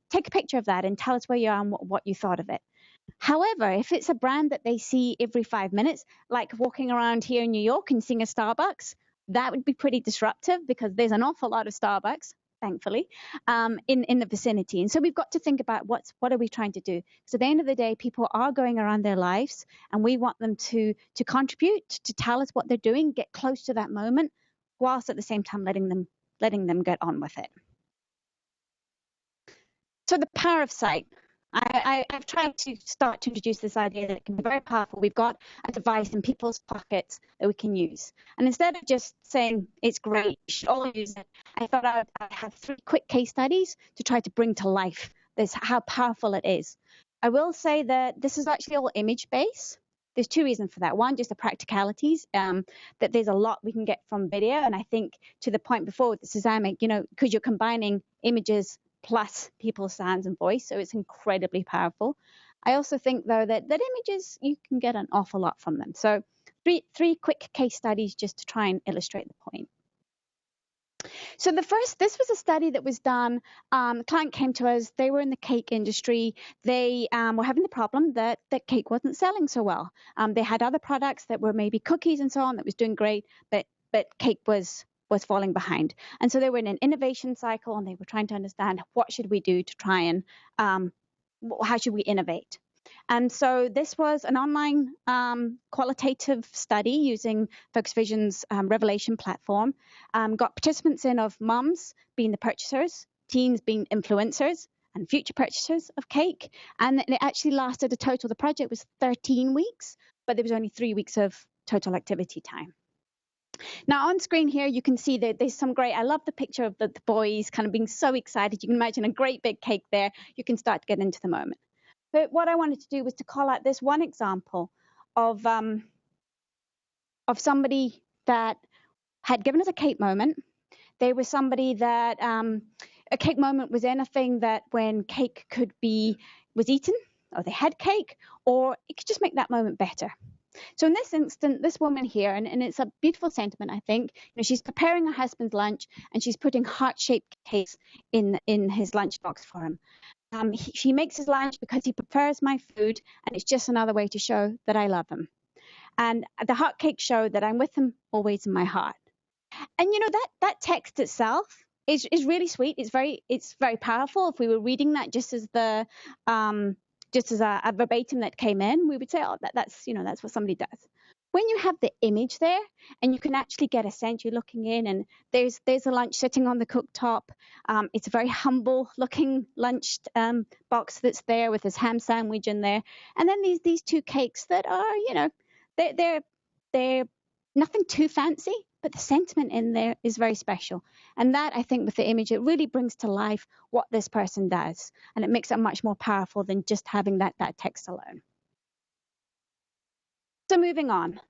take a picture of that and tell us where you are and what you thought of it. However, if it's a brand that they see every 5 minutes, like walking around here in New York and seeing a Starbucks, that would be pretty disruptive because there's an awful lot of Starbucks, thankfully, in the vicinity. And so we've got to think about what are we trying to do? So at the end of the day, people are going around their lives, and we want them to contribute, to tell us what they're doing, get close to that moment, whilst at the same time letting them get on with it. So the power of sight. I've tried to start to introduce this idea that it can be very powerful. We've got a device in people's pockets that we can use. And instead of just saying it's great, you should all use it, I thought I'd have 3 quick case studies to try to bring to life how powerful it is. I will say that this is actually all image-based. There's 2 reasons for that. One, just the practicalities, that there's a lot we can get from video. And I think to the point before with the Suzamic, because you're combining images plus people's sounds and voice, so it's incredibly powerful. I also think, though, that images, you can get an awful lot from them. So 3 quick case studies just to try and illustrate the point. So this was a study that was done. The client came to us. They were in the cake industry. They were having the problem that cake wasn't selling so well. They had other products that were maybe cookies and so on that was doing great, but cake was falling behind. And so they were in an innovation cycle, and they were trying to understand what should we do to try and how should we innovate. And so this was an online qualitative study using Focus Vision's Revelation platform. Got participants in of mums being the purchasers, teens being influencers, and future purchasers of cake. And it actually lasted a total, the project was 13 weeks, but there was only 3 weeks of total activity time. Now on screen here, you can see that there's some great, I love the picture of the boys kind of being so excited. You can imagine a great big cake there. You can start to get into the moment. But what I wanted to do was to call out this one example of somebody that had given us a cake moment. They were somebody that a cake moment was anything that when cake was eaten, or they had cake, or it could just make that moment better. So in this instant, this woman here, and it's a beautiful sentiment, I think, she's preparing her husband's lunch, and she's putting heart-shaped cakes in his lunchbox for him. She makes his lunch because he prefers my food, and it's just another way to show that I love him. And the heart cakes show that I'm with him always in my heart. And that text itself is really sweet. It's very powerful. If we were reading that just as a verbatim that came in, we would say, oh, that's what somebody does. When you have the image there, and you can actually get a sense, you're looking in, and there's a lunch sitting on the cooktop. It's a very humble looking lunch box that's there with his ham sandwich in there, and then these 2 cakes that are, they're nothing too fancy, but the sentiment in there is very special. And that, I think, with the image, it really brings to life what this person does, and it makes it much more powerful than just having that text alone. So moving on.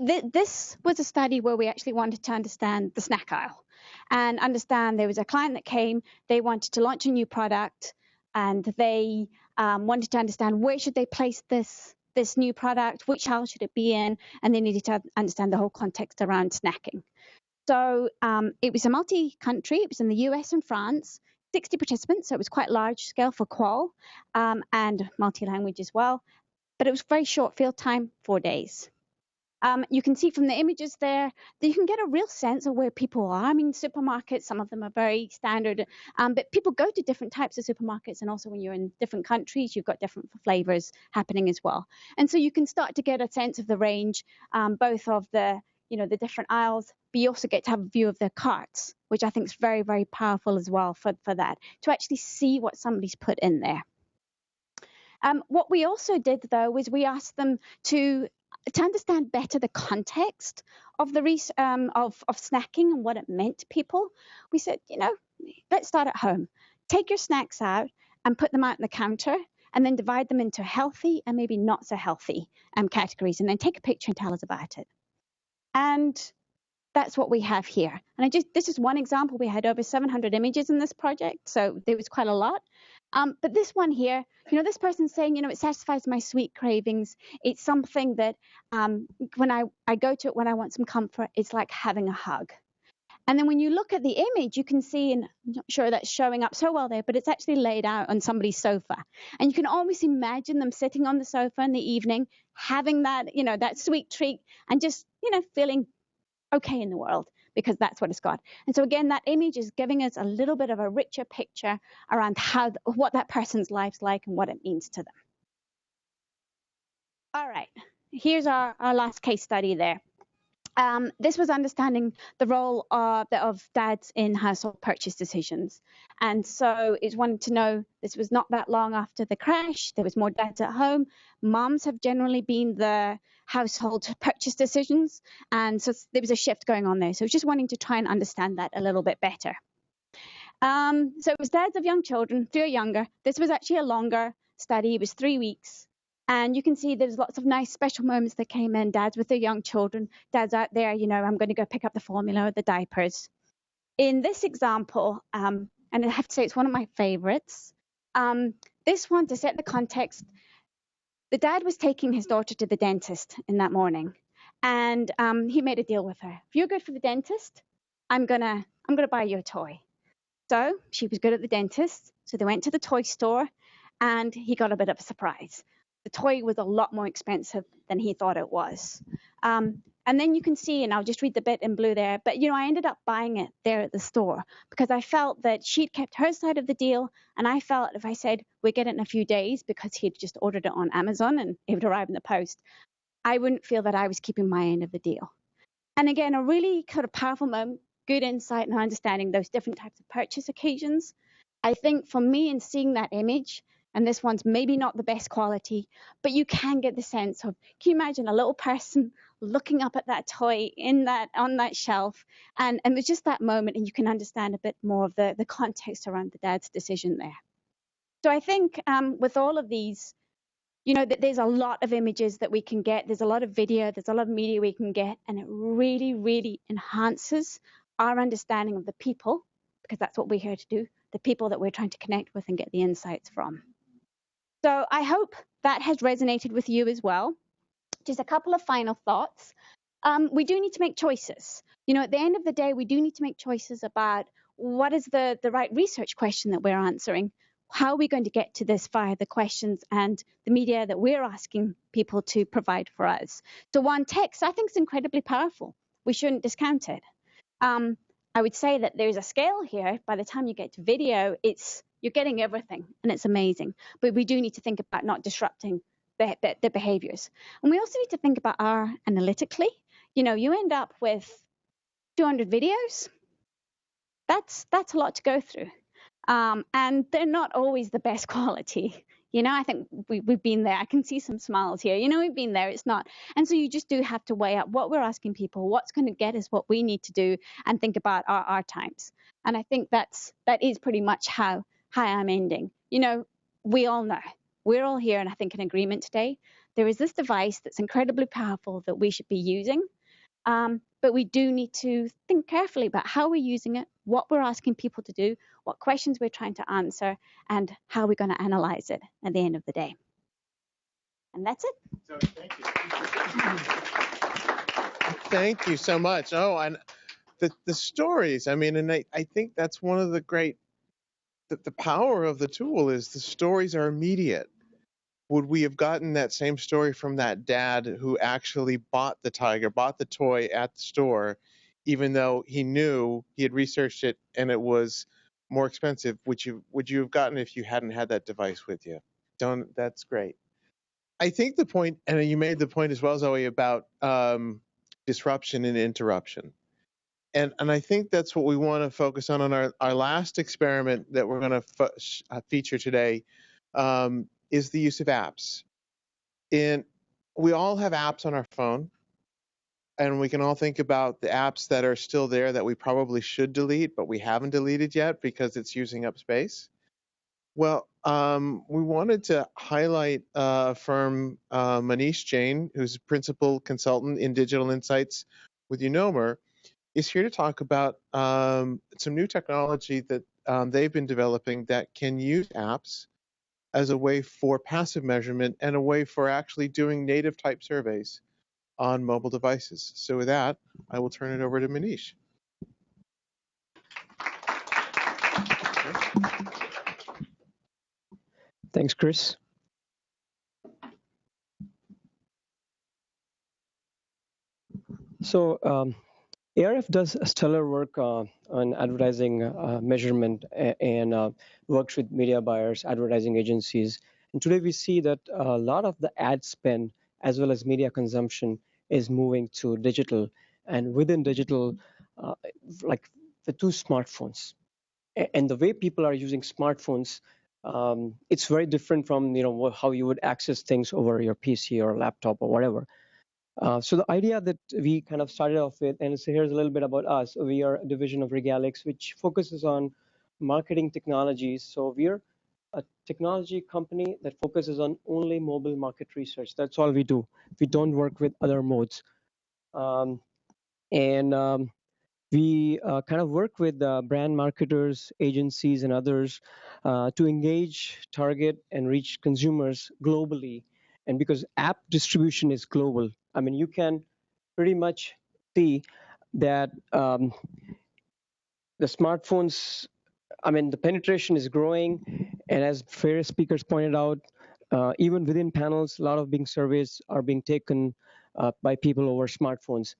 this was a study where we actually wanted to understand the snack aisle and understand there was a client that came, they wanted to launch a new product, and they wanted to understand where should they place this new product, which aisle should it be in, and they needed to understand the whole context around snacking. So it was a multi-country, it was in the US and France, 60 participants, so it was quite large scale for qual, and multi-language as well, but it was very short field time, 4 days. You can see from the images there that you can get a real sense of where people are. I mean, supermarkets, some of them are very standard, but people go to different types of supermarkets, and also when you're in different countries, you've got different flavors happening as well. And so you can start to get a sense of the range, both of the different aisles, but you also get to have a view of their carts, which I think is very, very powerful as well for that, to actually see what somebody's put in there. What we also did, though, was we asked them to understand better the context of the of snacking and what it meant to people. We said, let's start at home. Take your snacks out and put them out on the counter, and then divide them into healthy and maybe not so healthy categories, and then take a picture and tell us about it. And that's what we have here. And this is one example. We had over 700 images in this project, so there was quite a lot. But this one here, this person's saying, it satisfies my sweet cravings. It's something that when I go to it when I want some comfort, it's like having a hug. And then when you look at the image, you can see, and I'm not sure that's showing up so well there, but it's actually laid out on somebody's sofa. And you can almost imagine them sitting on the sofa in the evening, having that, that sweet treat, and just, feeling okay in the world, because that's what it's got. And so again, that image is giving us a little bit of a richer picture around what that person's life's like and what it means to them. All right, here's our last case study there. This was understanding the role of dads in household purchase decisions. And so it's wanted to know, this was not that long after the crash, there was more dads at home. Moms have generally been the household purchase decisions. And so there was a shift going on there. So just wanting to try and understand that a little bit better. So it was dads of young children, 3 or younger. This was actually a longer study. It was 3 weeks. And you can see there's lots of nice special moments that came in, dads with their young children, dads out there, I'm going to go pick up the formula or the diapers. In this example, and I have to say it's one of my favorites, this one, to set the context, the dad was taking his daughter to the dentist in that morning, and he made a deal with her. If you're good for the dentist, I'm gonna buy you a toy. So she was good at the dentist, so they went to the toy store, and he got a bit of a surprise. The toy was a lot more expensive than he thought it was. And then you can see, and I'll just read the bit in blue there, but I ended up buying it there at the store because I felt that she'd kept her side of the deal, and I felt if I said we'll get it in a few days because he'd just ordered it on Amazon and it would arrive in the post, I wouldn't feel that I was keeping my end of the deal. And again, a really kind of powerful moment, good insight and understanding those different types of purchase occasions. I think for me, in seeing that image, and this one's maybe not the best quality, but you can get the sense of, can you imagine a little person looking up at that toy on that shelf, and it's just that moment, and you can understand a bit more of the context around the dad's decision there. So I think with all of these, there's a lot of images that we can get, there's a lot of video, there's a lot of media we can get, and it really, really enhances our understanding of the people, because that's what we're here to do, the people that we're trying to connect with and get the insights from. So I hope that has resonated with you as well. Just a couple of final thoughts. We do need to make choices. At the end of the day, we do need to make choices about what is the right research question that we're answering. How are we going to get to this via the questions and the media that we're asking people to provide for us? So one, text, I think, is incredibly powerful. We shouldn't discount it. I would say that there's a scale here. By the time you get to video, you're getting everything, and it's amazing. But we do need to think about not disrupting the behaviors. And we also need to think about our analytically. You end up with 200 videos. That's a lot to go through. And they're not always the best quality. I think we've been there. I can see some smiles here. We've been there. It's not. And so you just do have to weigh up what we're asking people, what's going to get us what we need to do, and think about our times. And I think that is pretty much how I'm ending. We all know, we're all here, and I think in agreement today, there is this device that's incredibly powerful that we should be using. But we do need to think carefully about how we're using it, what we're asking people to do, what questions we're trying to answer, and how we're going to analyze it at the end of the day. And that's it. So, thank you. Thank you so much. Oh, and the stories, I mean, and I think that's one of the great, the power of the tool is the stories are immediate. Would we have gotten that same story from that dad who actually bought the tiger, bought the toy at the store, even though he knew he had researched it and it was more expensive? Would you have gotten if you hadn't had that device with you? That's great. I think the point, and you made the point as well, Zoe, about disruption and interruption. And I think that's what we want to focus on our last experiment that we're going to feature today, is the use of apps. And we all have apps on our phone, and we can all think about the apps that are still there that we probably should delete, but we haven't deleted yet because it's using up space. Well, we wanted to highlight a firm, Manish Jain, who's a principal consultant in digital insights with Unomer, is here to talk about some new technology that they've been developing that can use apps as a way for passive measurement and a way for actually doing native type surveys on mobile devices. So with that, I will turn it over to Manish. Thanks, Chris. So ARF does stellar work on advertising measurement and works with media buyers, advertising agencies. And today we see that a lot of the ad spend as well as media consumption is moving to digital. And within digital, like the two smartphones. And the way people are using smartphones, it's very different from how you would access things over your PC or laptop or whatever. So the idea that we kind of started off with, and so here's a little bit about us. We are a division of Regalix, which focuses on marketing technologies. So we're a technology company that focuses on only mobile market research. That's all we do. We don't work with other modes. We kind of work with brand marketers, agencies, and others to engage, target, and reach consumers globally. And because app distribution is global, I mean, you can pretty much see that the smartphones, I mean, the penetration is growing. And as various speakers pointed out, even within panels, a lot of surveys are being taken by people over smartphones.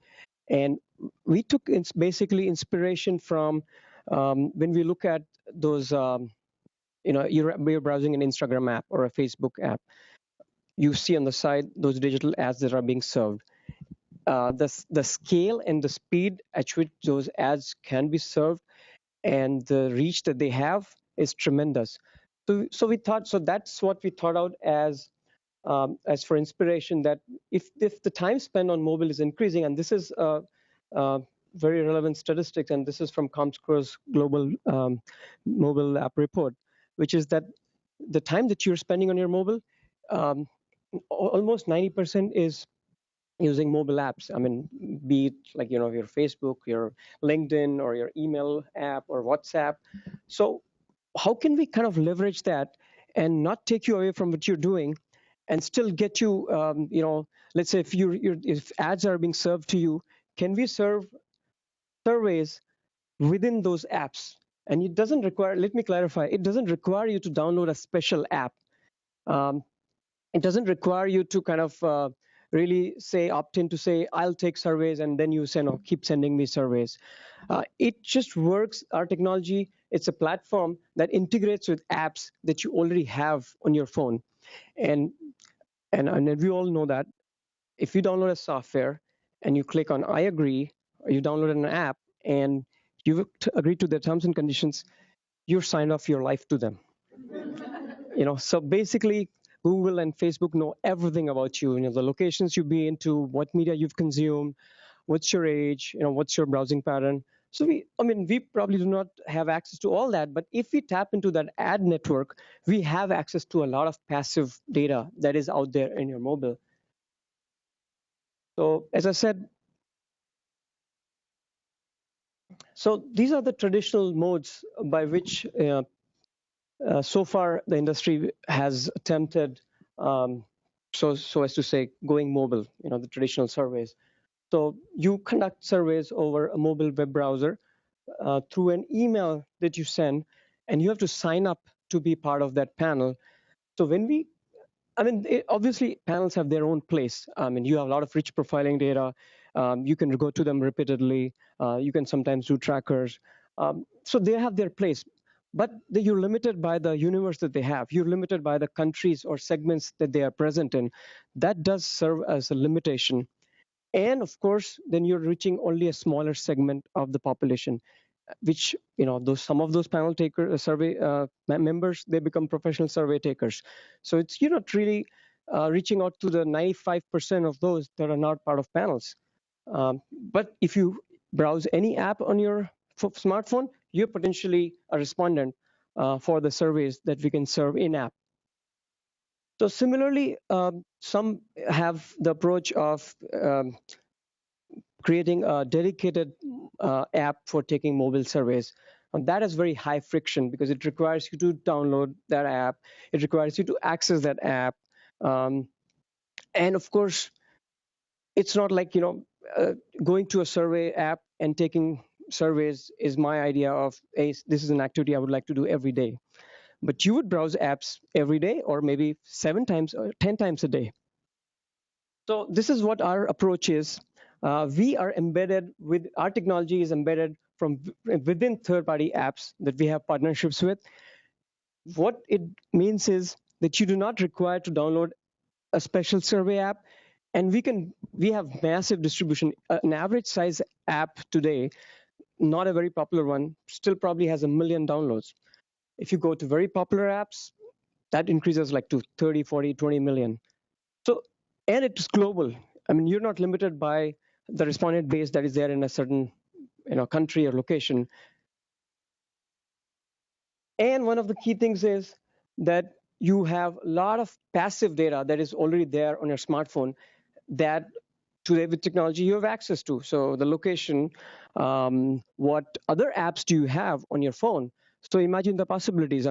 And we took basically inspiration from when we look at those, you're browsing an Instagram app or a Facebook app. You see on the side those digital ads that are being served. The scale and the speed at which those ads can be served and the reach that they have is tremendous. So we thought, so that's what we thought out as for inspiration, that if the time spent on mobile is increasing, and this is very relevant statistics, and this is from Comscore's global mobile app report, which is that the time that you're spending on your mobile, almost 90% is using mobile apps. I mean, be it like your Facebook, your LinkedIn, or your email app or WhatsApp. So how can we kind of leverage that and not take you away from what you're doing, and still get you, let's say if ads are being served to you, can we serve surveys within those apps? And it doesn't require, let me clarify, it doesn't require you to download a special app. It doesn't require you to kind of really opt in to say, I'll take surveys, and then you say, no, keep sending me surveys. It just works. Our technology, it's a platform that integrates with apps that you already have on your phone. And we all know that if you download a software and you click on I agree, or you download an app and you agree to the terms and conditions, you're signed off your life to them. So basically, Google and Facebook know everything about you. The locations you've been to, what media you've consumed, what's your age, what's your browsing pattern. So we probably do not have access to all that, but if we tap into that ad network, we have access to a lot of passive data that is out there in your mobile. So as I said, so these are the traditional modes by which so far the industry has attempted, so as to say, going mobile, the traditional surveys. So you conduct surveys over a mobile web browser through an email that you send, and you have to sign up to be part of that panel. So obviously panels have their own place. You have a lot of rich profiling data. You can go to them repeatedly. You can sometimes do trackers. So they have their place. But you're limited by the universe that they have. You're limited by the countries or segments that they are present in. That does serve as a limitation. And of course, then you're reaching only a smaller segment of the population, which, some of those panel survey members, they become professional survey takers. So you're not really reaching out to the 95% of those that are not part of panels. But if you browse any app on your smartphone, you're potentially a respondent for the surveys that we can serve in-app. So similarly, some have the approach of creating a dedicated app for taking mobile surveys. And that is very high friction because it requires you to download that app. It requires you to access that app. And of course, it's not like, going to a survey app and taking surveys is my idea of, hey, this is an activity I would like to do every day. But you would browse apps every day or maybe 7 times or 10 times a day. So this is what our approach is. We are embedded with, our technology is embedded from within third-party apps that we have partnerships with. What it means is that you do not require to download a special survey app, and we have massive distribution. An average size app today, not a very popular one, still probably has 1 million downloads. If you go to very popular apps, that increases like to 30, 40, 20 million. So, and it's global. You're not limited by the respondent base that is there in a certain country or location. And one of the key things is that you have a lot of passive data that is already there on your smartphone that today with technology you have access to. So the location, what other apps do you have on your phone? So imagine the possibilities.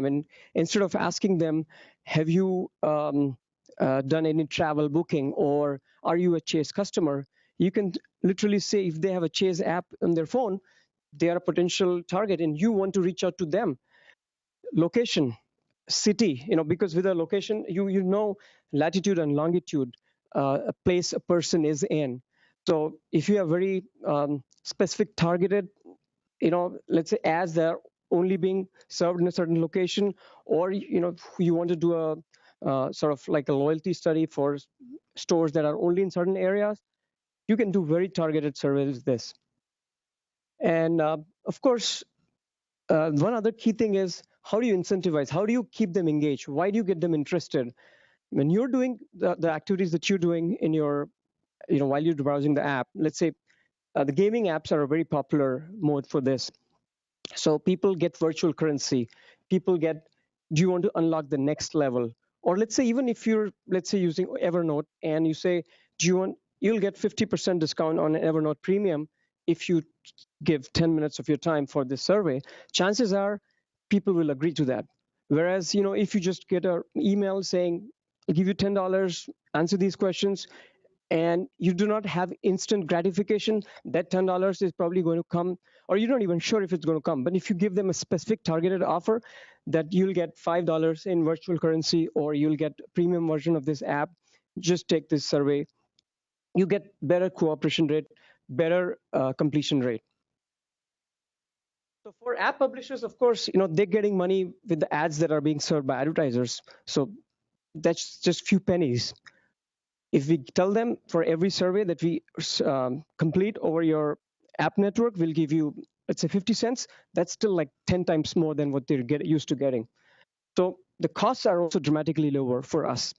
Instead of asking them, have you done any travel booking, or are you a Chase customer? You can literally say if they have a Chase app on their phone, they are a potential target and you want to reach out to them. Location, city, because with a location, you know latitude and longitude, a place a person is in. So if you have very specific targeted, let's say ads that are only being served in a certain location, or you want to do a sort of like a loyalty study for stores that are only in certain areas, you can do very targeted surveys with this. And of course, one other key thing is, how do you incentivize? How do you keep them engaged? Why do you get them interested? When you're doing the activities that you're doing in your, while you're browsing the app, let's say the gaming apps are a very popular mode for this. So people get virtual currency. People get, do you want to unlock the next level? Or let's say, even if you're, let's say, using Evernote and you say, you'll get 50% discount on Evernote Premium if you give 10 minutes of your time for this survey, chances are people will agree to that. Whereas, if you just get an email saying, I'll give you $10, answer these questions, and you do not have instant gratification, that $10 is probably going to come, or you're not even sure if it's going to come. But if you give them a specific targeted offer that you'll get $5 in virtual currency, or you'll get a premium version of this app, just take this survey, you get better cooperation rate, better completion rate. So for app publishers, of course, they're getting money with the ads that are being served by advertisers. So that's just few pennies. If we tell them for every survey that we complete over your app network, we'll give you, let's say, 50 cents, that's still like 10 times more than what they're used to getting. So the costs are also dramatically lower for us.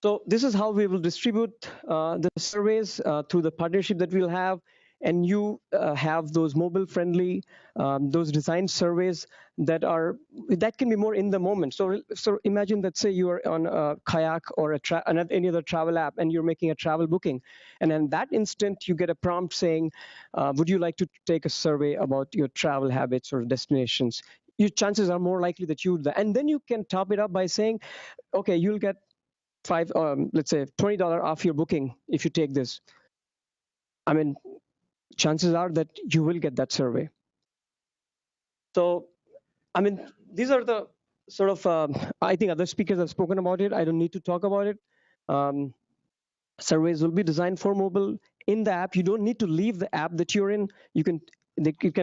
So this is how we will distribute the surveys through the partnership that we'll have. and you have those mobile-friendly, those design surveys that can be more in the moment. So imagine that, say you are on a Kayak or any other travel app, and you're making a travel booking, and in that instant you get a prompt saying, "Would you like to take a survey about your travel habits or destinations?" Your chances are more likely that you would, and then you can top it up by saying, "Okay, you'll get let's say $20 off your booking if you take this." I mean, chances are that you will get that survey. So, I mean, these are the sort of, I think other speakers have spoken about it. I don't need to talk about it. Surveys will be designed for mobile in the app. You don't need to leave the app that you're in. You can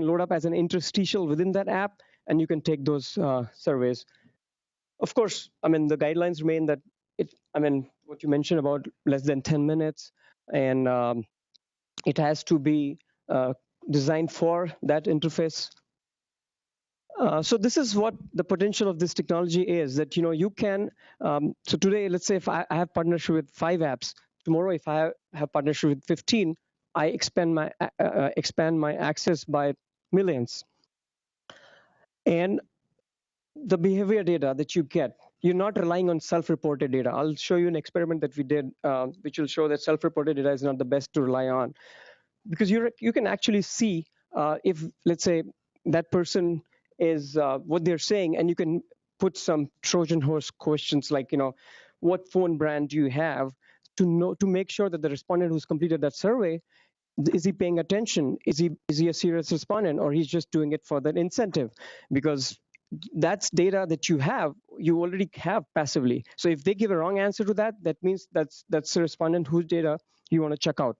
load up as an interstitial within that app, and you can take those surveys. Of course, I mean, the guidelines remain that what you mentioned about less than 10 minutes, and it has to be designed for that interface. So this is what the potential of this technology is, that you can, so today, let's say if I have partnership with 5 apps, tomorrow if I have partnership with 15, I expand my access by millions. And the behavior data that you get, you're not relying on self-reported data. I'll show you an experiment that we did, which will show that self-reported data is not the best to rely on, because you can actually see if, let's say, that person is what they're saying, and you can put some Trojan horse questions like, what phone brand do you have, to make sure that the respondent who's completed that survey, is he paying attention? Is he a serious respondent, or he's just doing it for that incentive? Because that's data that you already have passively. So if they give a wrong answer to that, that means that's the respondent whose data you want to check out.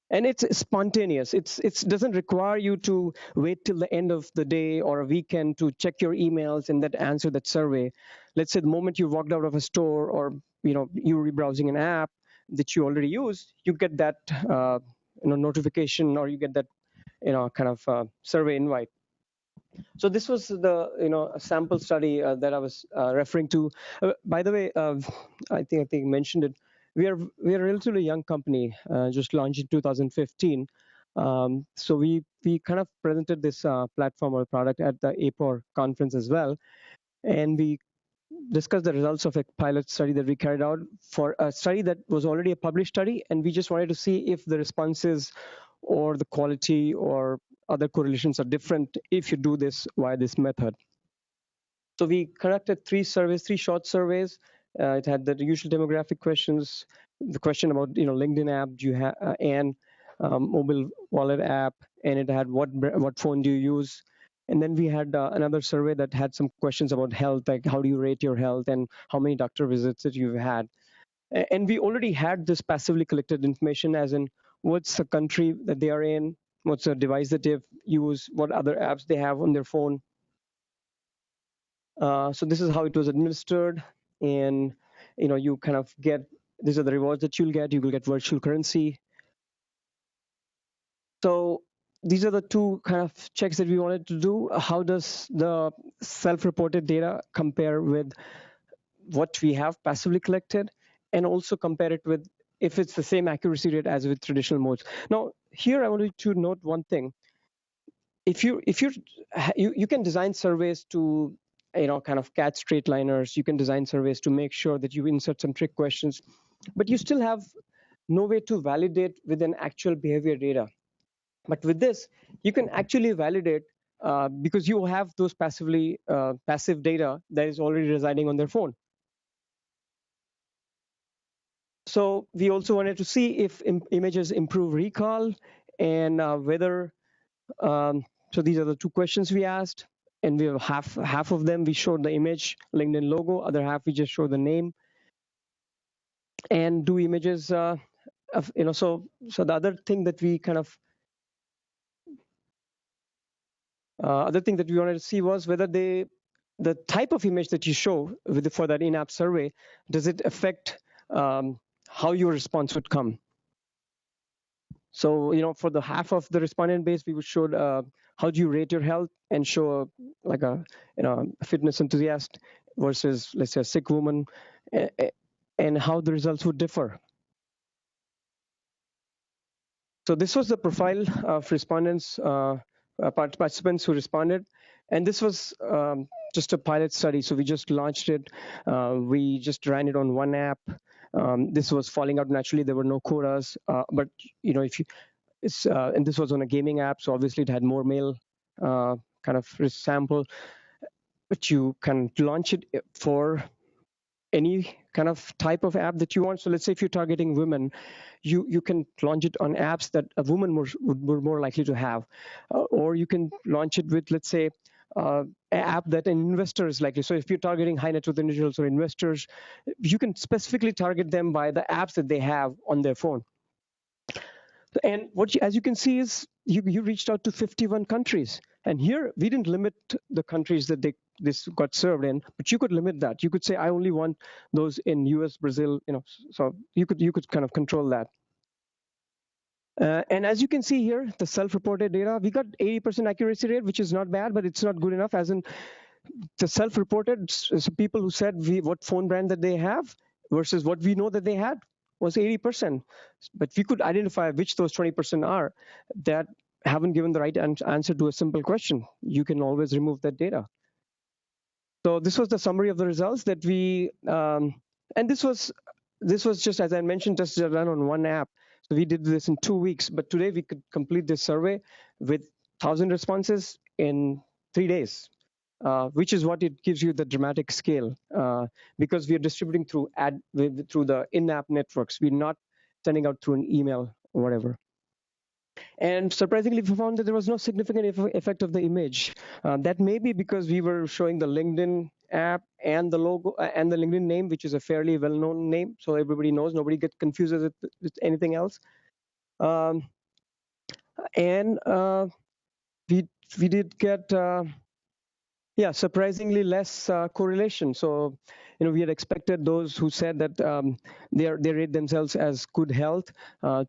And it's spontaneous. It doesn't require you to wait till the end of the day or a weekend to check your emails and then answer that survey. Let's say the moment you walked out of a store, or you were browsing an app that you already use, you get that notification, or you get that kind of survey invite. So this was the a sample study that I was referring to. By the way, I think I mentioned it. We are a relatively young company, just launched in 2015. So we kind of presented this platform or product at the APOR conference as well, and we discussed the results of a pilot study that we carried out for a study that was already a published study, and we just wanted to see if the responses or the quality or other correlations are different if you do this via this method. So we conducted 3 short surveys. It had the usual demographic questions, the question about LinkedIn app do you have, and mobile wallet app, and it had what phone do you use. And then we had another survey that had some questions about health, like how do you rate your health and how many doctor visits that you've had. And we already had this passively collected information, as in what's the country that they are in, what's the device that they use, what other apps they have on their phone. So this is how it was administered, and you kind of get, these are the rewards that you'll get. You will get virtual currency. So these are the 2 kind of checks that we wanted to do. How does the self-reported data compare with what we have passively collected, and also compare it with if it's the same accuracy rate as with traditional modes. Now, here I wanted to note one thing. If you can design surveys to kind of catch straight liners. You can design surveys to make sure that you insert some trick questions, but you still have no way to validate with an actual behavior data. But with this, you can actually validate because you have those passive data that is already residing on their phone. So we also wanted to see if images improve recall, and whether. So these are the 2 questions we asked, and we have half of them we showed the image, LinkedIn logo. Other half we just show the name. And do images, so the other thing that we kind of other thing that we wanted to see was whether the type of image that you show for that in-app survey, does it affect how your response would come? So, for the half of the respondent base, we would show how do you rate your health, and show like a fitness enthusiast versus, let's say, a sick woman, and how the results would differ. So this was the profile of respondents, participants who responded. And this was just a pilot study. So we just launched it. We just ran it on one app. This was falling out naturally. There were no quotas. But if you, and this was on a gaming app. So obviously it had more male kind of sample. But you can launch it for any kind of type of app that you want. So let's say if you're targeting women, you can launch it on apps that a woman would more likely to have. Or you can launch it with, let's say, an app that an investor is likely. So if you're targeting high net worth individuals or investors, you can specifically target them by the apps that they have on their phone. And as you can see is you reached out to 51 countries. And here we didn't limit the countries that this got served in, but you could limit that. You could say, I only want those in US, Brazil, so you could kind of control that. And as you can see here, the self-reported data, we got 80% accuracy rate, which is not bad, but it's not good enough. As in the self-reported, so people who said what phone brand that they have versus what we know that they had was 80%. But we could identify which those 20% are that haven't given the right answer to a simple question. You can always remove that data. So this was the summary of the results that we, and this was just, as I mentioned, just run on one app. So we did this in 2 weeks, but today we could complete this survey with 1,000 responses in 3 days, which is what it gives you the dramatic scale, because we are distributing through the in-app networks. We're not sending out through an email or whatever. And surprisingly, we found that there was no significant effect of the image. That may be because we were showing the LinkedIn app and the logo and the LinkedIn name, which is a fairly well-known name, so everybody knows. Nobody gets confused with anything else. And we did get surprisingly less correlation. So we had expected those who said that they rate themselves as good health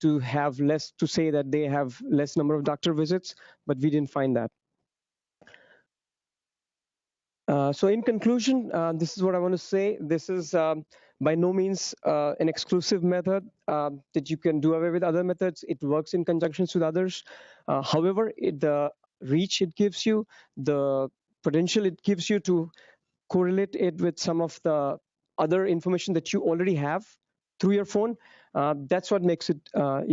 to have less, to say that they have less number of doctor visits, but we didn't find that. So in conclusion, this is what I want to say. This is by no means an exclusive method that you can do away with other methods. It works in conjunction with others. However, the reach it gives you, the potential it gives you to correlate it with some of the other information that you already have through your phone, that's what makes it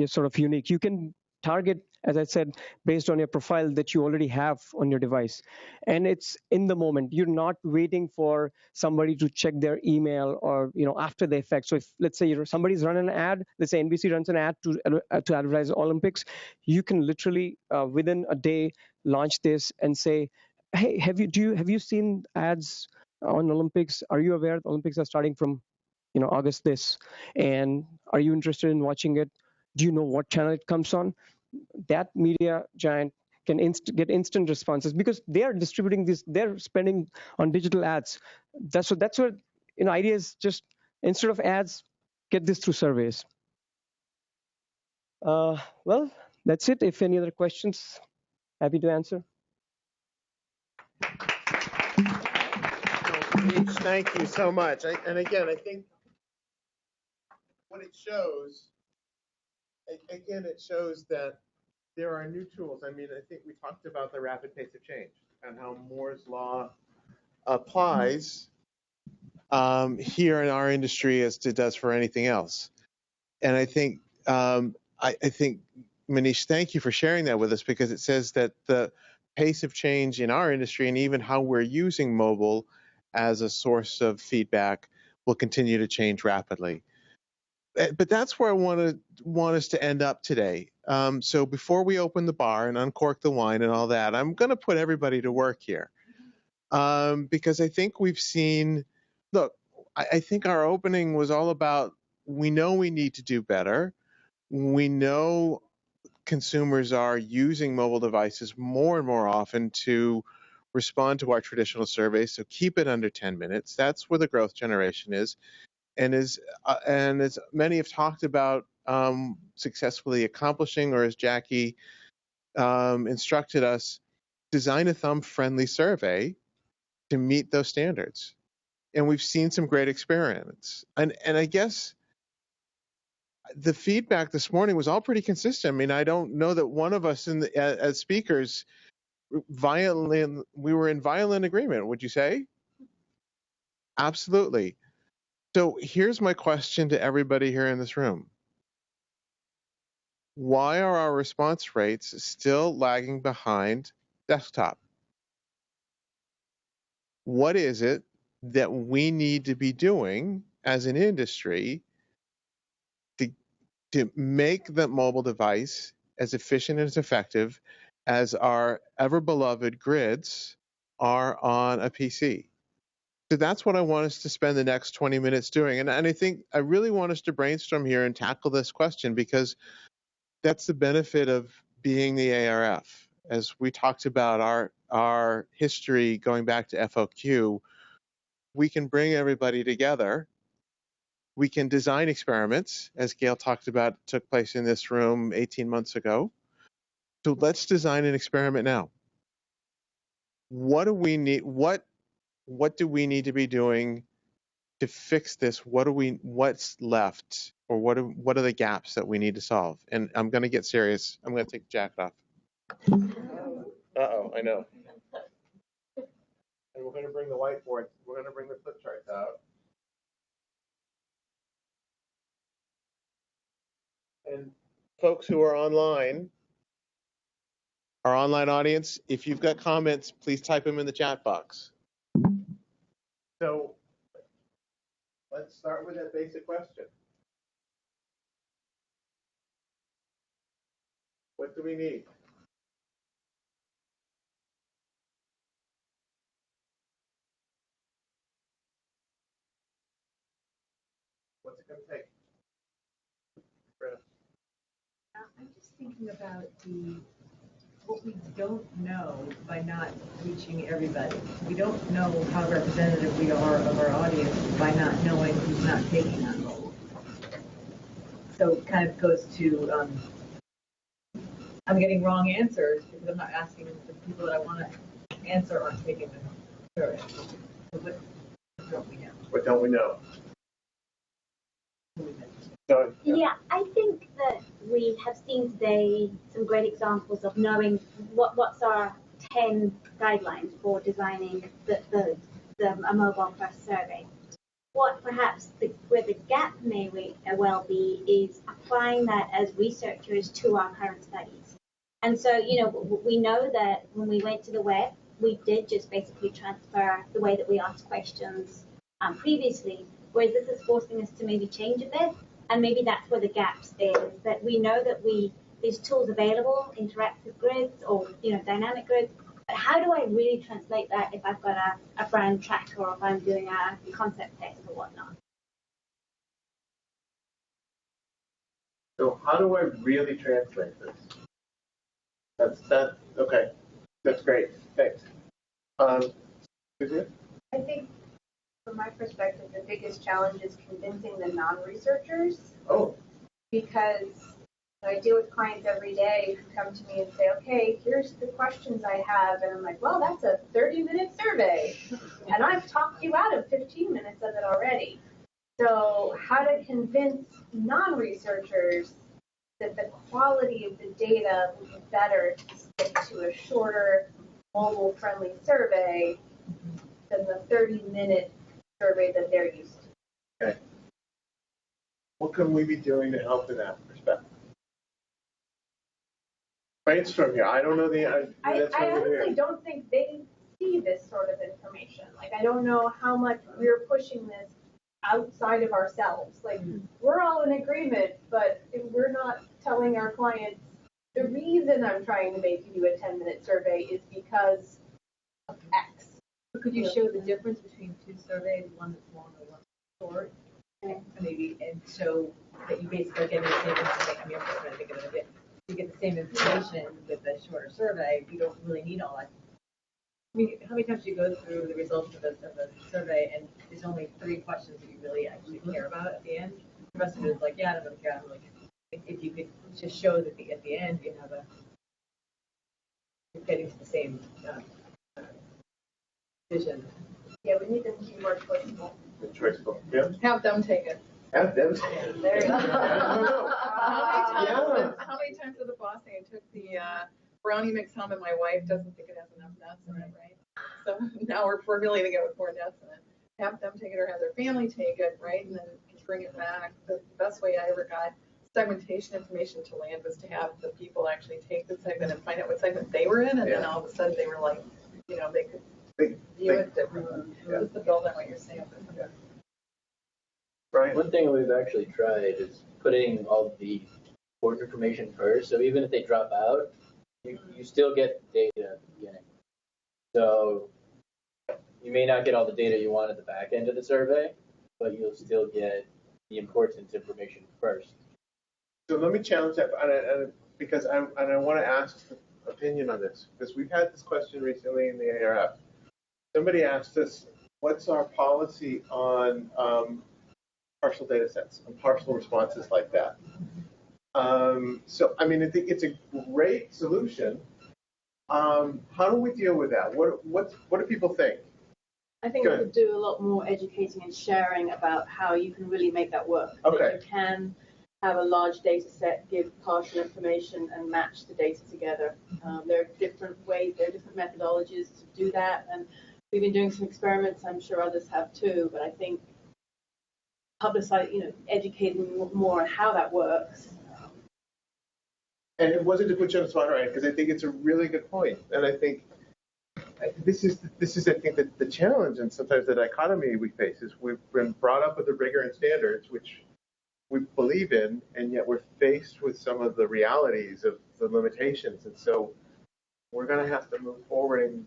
sort of unique. You can target, as I said, based on your profile that you already have on your device. And it's in the moment. You're not waiting for somebody to check their email or after the effect. So if, let's say, somebody's running an ad, let's say NBC runs an ad to advertise Olympics, you can literally within a day launch this and say, hey, have you seen ads on Olympics? Are you aware the Olympics are starting from August this, and are you interested in watching it? Do you know what channel it comes on? That media giant can get instant responses because they are distributing this. They're spending on digital ads. That's what idea is. Just instead of ads, get this through surveys. Well, that's it. If any other questions, happy to answer. Thank you so much. And again, I think what it shows, it shows that there are new tools. I mean, I think we talked about the rapid pace of change and how Moore's law applies here in our industry as it does for anything else. And I think, I think, Manish, thank you for sharing that with us, because it says that the pace of change in our industry and even how we're using mobile as a source of feedback will continue to change rapidly. But that's where I want us to end up today. So before we open the bar and uncork the wine and all that, I'm going to put everybody to work here, because I think we've seen. Look, I think our opening was all about, we know we need to do better. We know consumers are using mobile devices more and more often to respond to our traditional surveys, so keep it under 10 minutes. That's where the growth generation is. And as many have talked about successfully accomplishing, or as Jackie instructed us, design a thumb-friendly survey to meet those standards. And we've seen some great experiments. And I guess the feedback this morning was all pretty consistent. I mean, I don't know that one of us as speakers we were in violent agreement. Would you say? Absolutely. So here's my question to everybody here in this room. Why are our response rates still lagging behind desktop? What is it that we need to be doing as an industry to make the mobile device as efficient and as effective as our ever-beloved grids are on a PC? So that's what I want us to spend the next 20 minutes doing. And I think I really want us to brainstorm here and tackle this question, because that's the benefit of being the ARF. As we talked about our history going back to FOQ, we can bring everybody together. We can design experiments, as Gail talked about, took place in this room 18 months ago. So let's design an experiment now. What do we need? What do we need to be doing to fix this? What's left, or what are the gaps that we need to solve? And I'm going to get serious. I'm going to take the jacket off. Uh-oh, I know. And we're going to bring the whiteboard. We're going to bring the flip charts out. And folks who are online, our online audience, if you've got comments, please type them in the chat box. So let's start with that basic question. What do we need? What's it going to take? Britta. I'm just thinking about what we don't know by not reaching everybody. We don't know how representative we are of our audience by not knowing who's not taking on mobile. So it kind of goes to, I'm getting wrong answers because I'm not asking the people that I want to answer aren't taking the survey. So what don't we know? What don't we know? So, yeah, I think that we have seen today some great examples of knowing what's our 10 guidelines for designing a mobile first survey. What perhaps where the gap may well be is applying that as researchers to our current studies. And so, we know that when we went to the web, we did just basically transfer the way that we asked questions previously, whereas this is forcing us to maybe change a bit. And maybe that's where the gaps is, that we know that there's tools available, interactive grids or dynamic grids, but how do I really translate that if I've got a brand tracker or if I'm doing a concept test or whatnot? So how do I really translate this? That's okay. That's great. Thanks. Susan? I think from my perspective, the biggest challenge is convincing the non-researchers. Oh. Because I deal with clients every day who come to me and say, okay, here's the questions I have. And I'm like, well, that's a 30-minute survey. And I've talked you out of 15 minutes of it already. So how to convince non-researchers that the quality of the data would be better to stick to a shorter, mobile-friendly survey than the 30-minute survey that they're used to. Okay. What can we be doing to help in that perspective? Brainstorm here. I don't know the answer. I honestly don't think they see this sort of information. Like, I don't know how much we're pushing this outside of ourselves. Like, we're all in agreement, but if we're not telling our clients, the reason I'm trying to make you do a 10-minute survey is because of X. Could you show the difference between two surveys, one that's long and one that's short? Maybe, and show that you basically get the same information. I mean, of course, I think of it. You get the same information with a shorter survey. You don't really need all that. I mean, how many times do you go through the results of a survey and there's only 3 questions that you really actually care about at the end? The rest of it is like, yeah, I don't care. I'm like, if you could just show that at the end you have you're getting to the same vision. Yeah, we need them to be more choiceful. Choiceful, yeah. Have them take it. Have them take it. There you go. I don't know. brownie mix home and my wife doesn't think it has enough nuts in it, right? So now we're formulating it with more nuts in it. Have them take it or have their family take it, right? And then bring it back. The best way I ever got segmentation information to land was to have the people actually take the segment and find out what segment they were in, and then all of a sudden they were like, you know, they could view it differently. Just to build on what you're saying. Right. One thing we've actually tried is putting all the important information first. So even if they drop out, you still get the data at the beginning. So you may not get all the data you want at the back end of the survey, but you'll still get the important information first. So let me challenge that, because I want to ask opinion on this, because we've had this question recently in the ARF. Somebody asked us, what's our policy on partial data sets and partial responses like that? So, I mean, I think it's a great solution. How do we deal with that? What do people think? I think we could do a lot more educating and sharing about how you can really make that work. Okay. That you can have a large data set, give partial information, and match the data together. There are different ways, there are different methodologies to do that, and we've been doing some experiments. I'm sure others have too, but I think publicize, educating more on how that works. And it wasn't to put you on the spot, right? Because I think it's a really good point, and I think this is I think the challenge, and sometimes the dichotomy we face is we've been brought up with the rigor and standards, which we believe in, and yet we're faced with some of the realities of the limitations, and so we're going to have to move forward and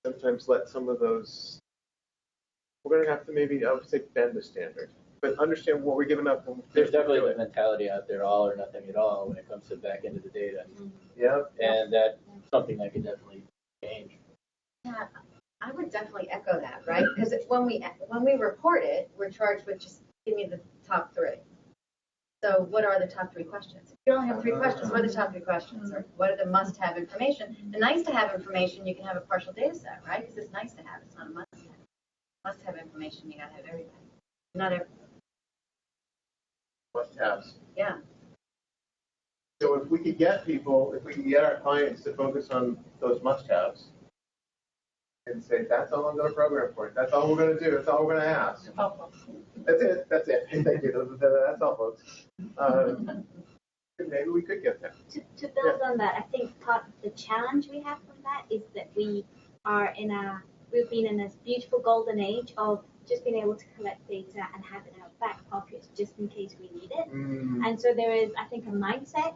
sometimes let some of those. We're going to have to maybe, I would say, bend the standard, but understand what we're giving up. There's definitely the mentality out there, all or nothing at all, when it comes to the back end of the data. Yeah. And that's something that could definitely change. Yeah, I would definitely echo that, right? Because when we report it, we're charged with just give me the top three. So what are the top three questions? If you only have three questions, what are the top three questions? Or what are the must-have information? The nice-to-have information, you can have a partial data set, right? Because it's nice to have, it's not a must-have. Must-have information, you got to have everything. Not everything. Must-haves. Yeah. So if we could get our clients to focus on those must-haves, and say, that's all I'm going to program for you. That's all we're going to do. That's all we're going to ask. That's it. That's it. Thank you. That's all, folks. Maybe we could get there. To build on that, I think part of the challenge we have from that is that we've been in this beautiful golden age of just being able to collect data and have it in our back pockets just in case we need it. And so there is, I think, a mindset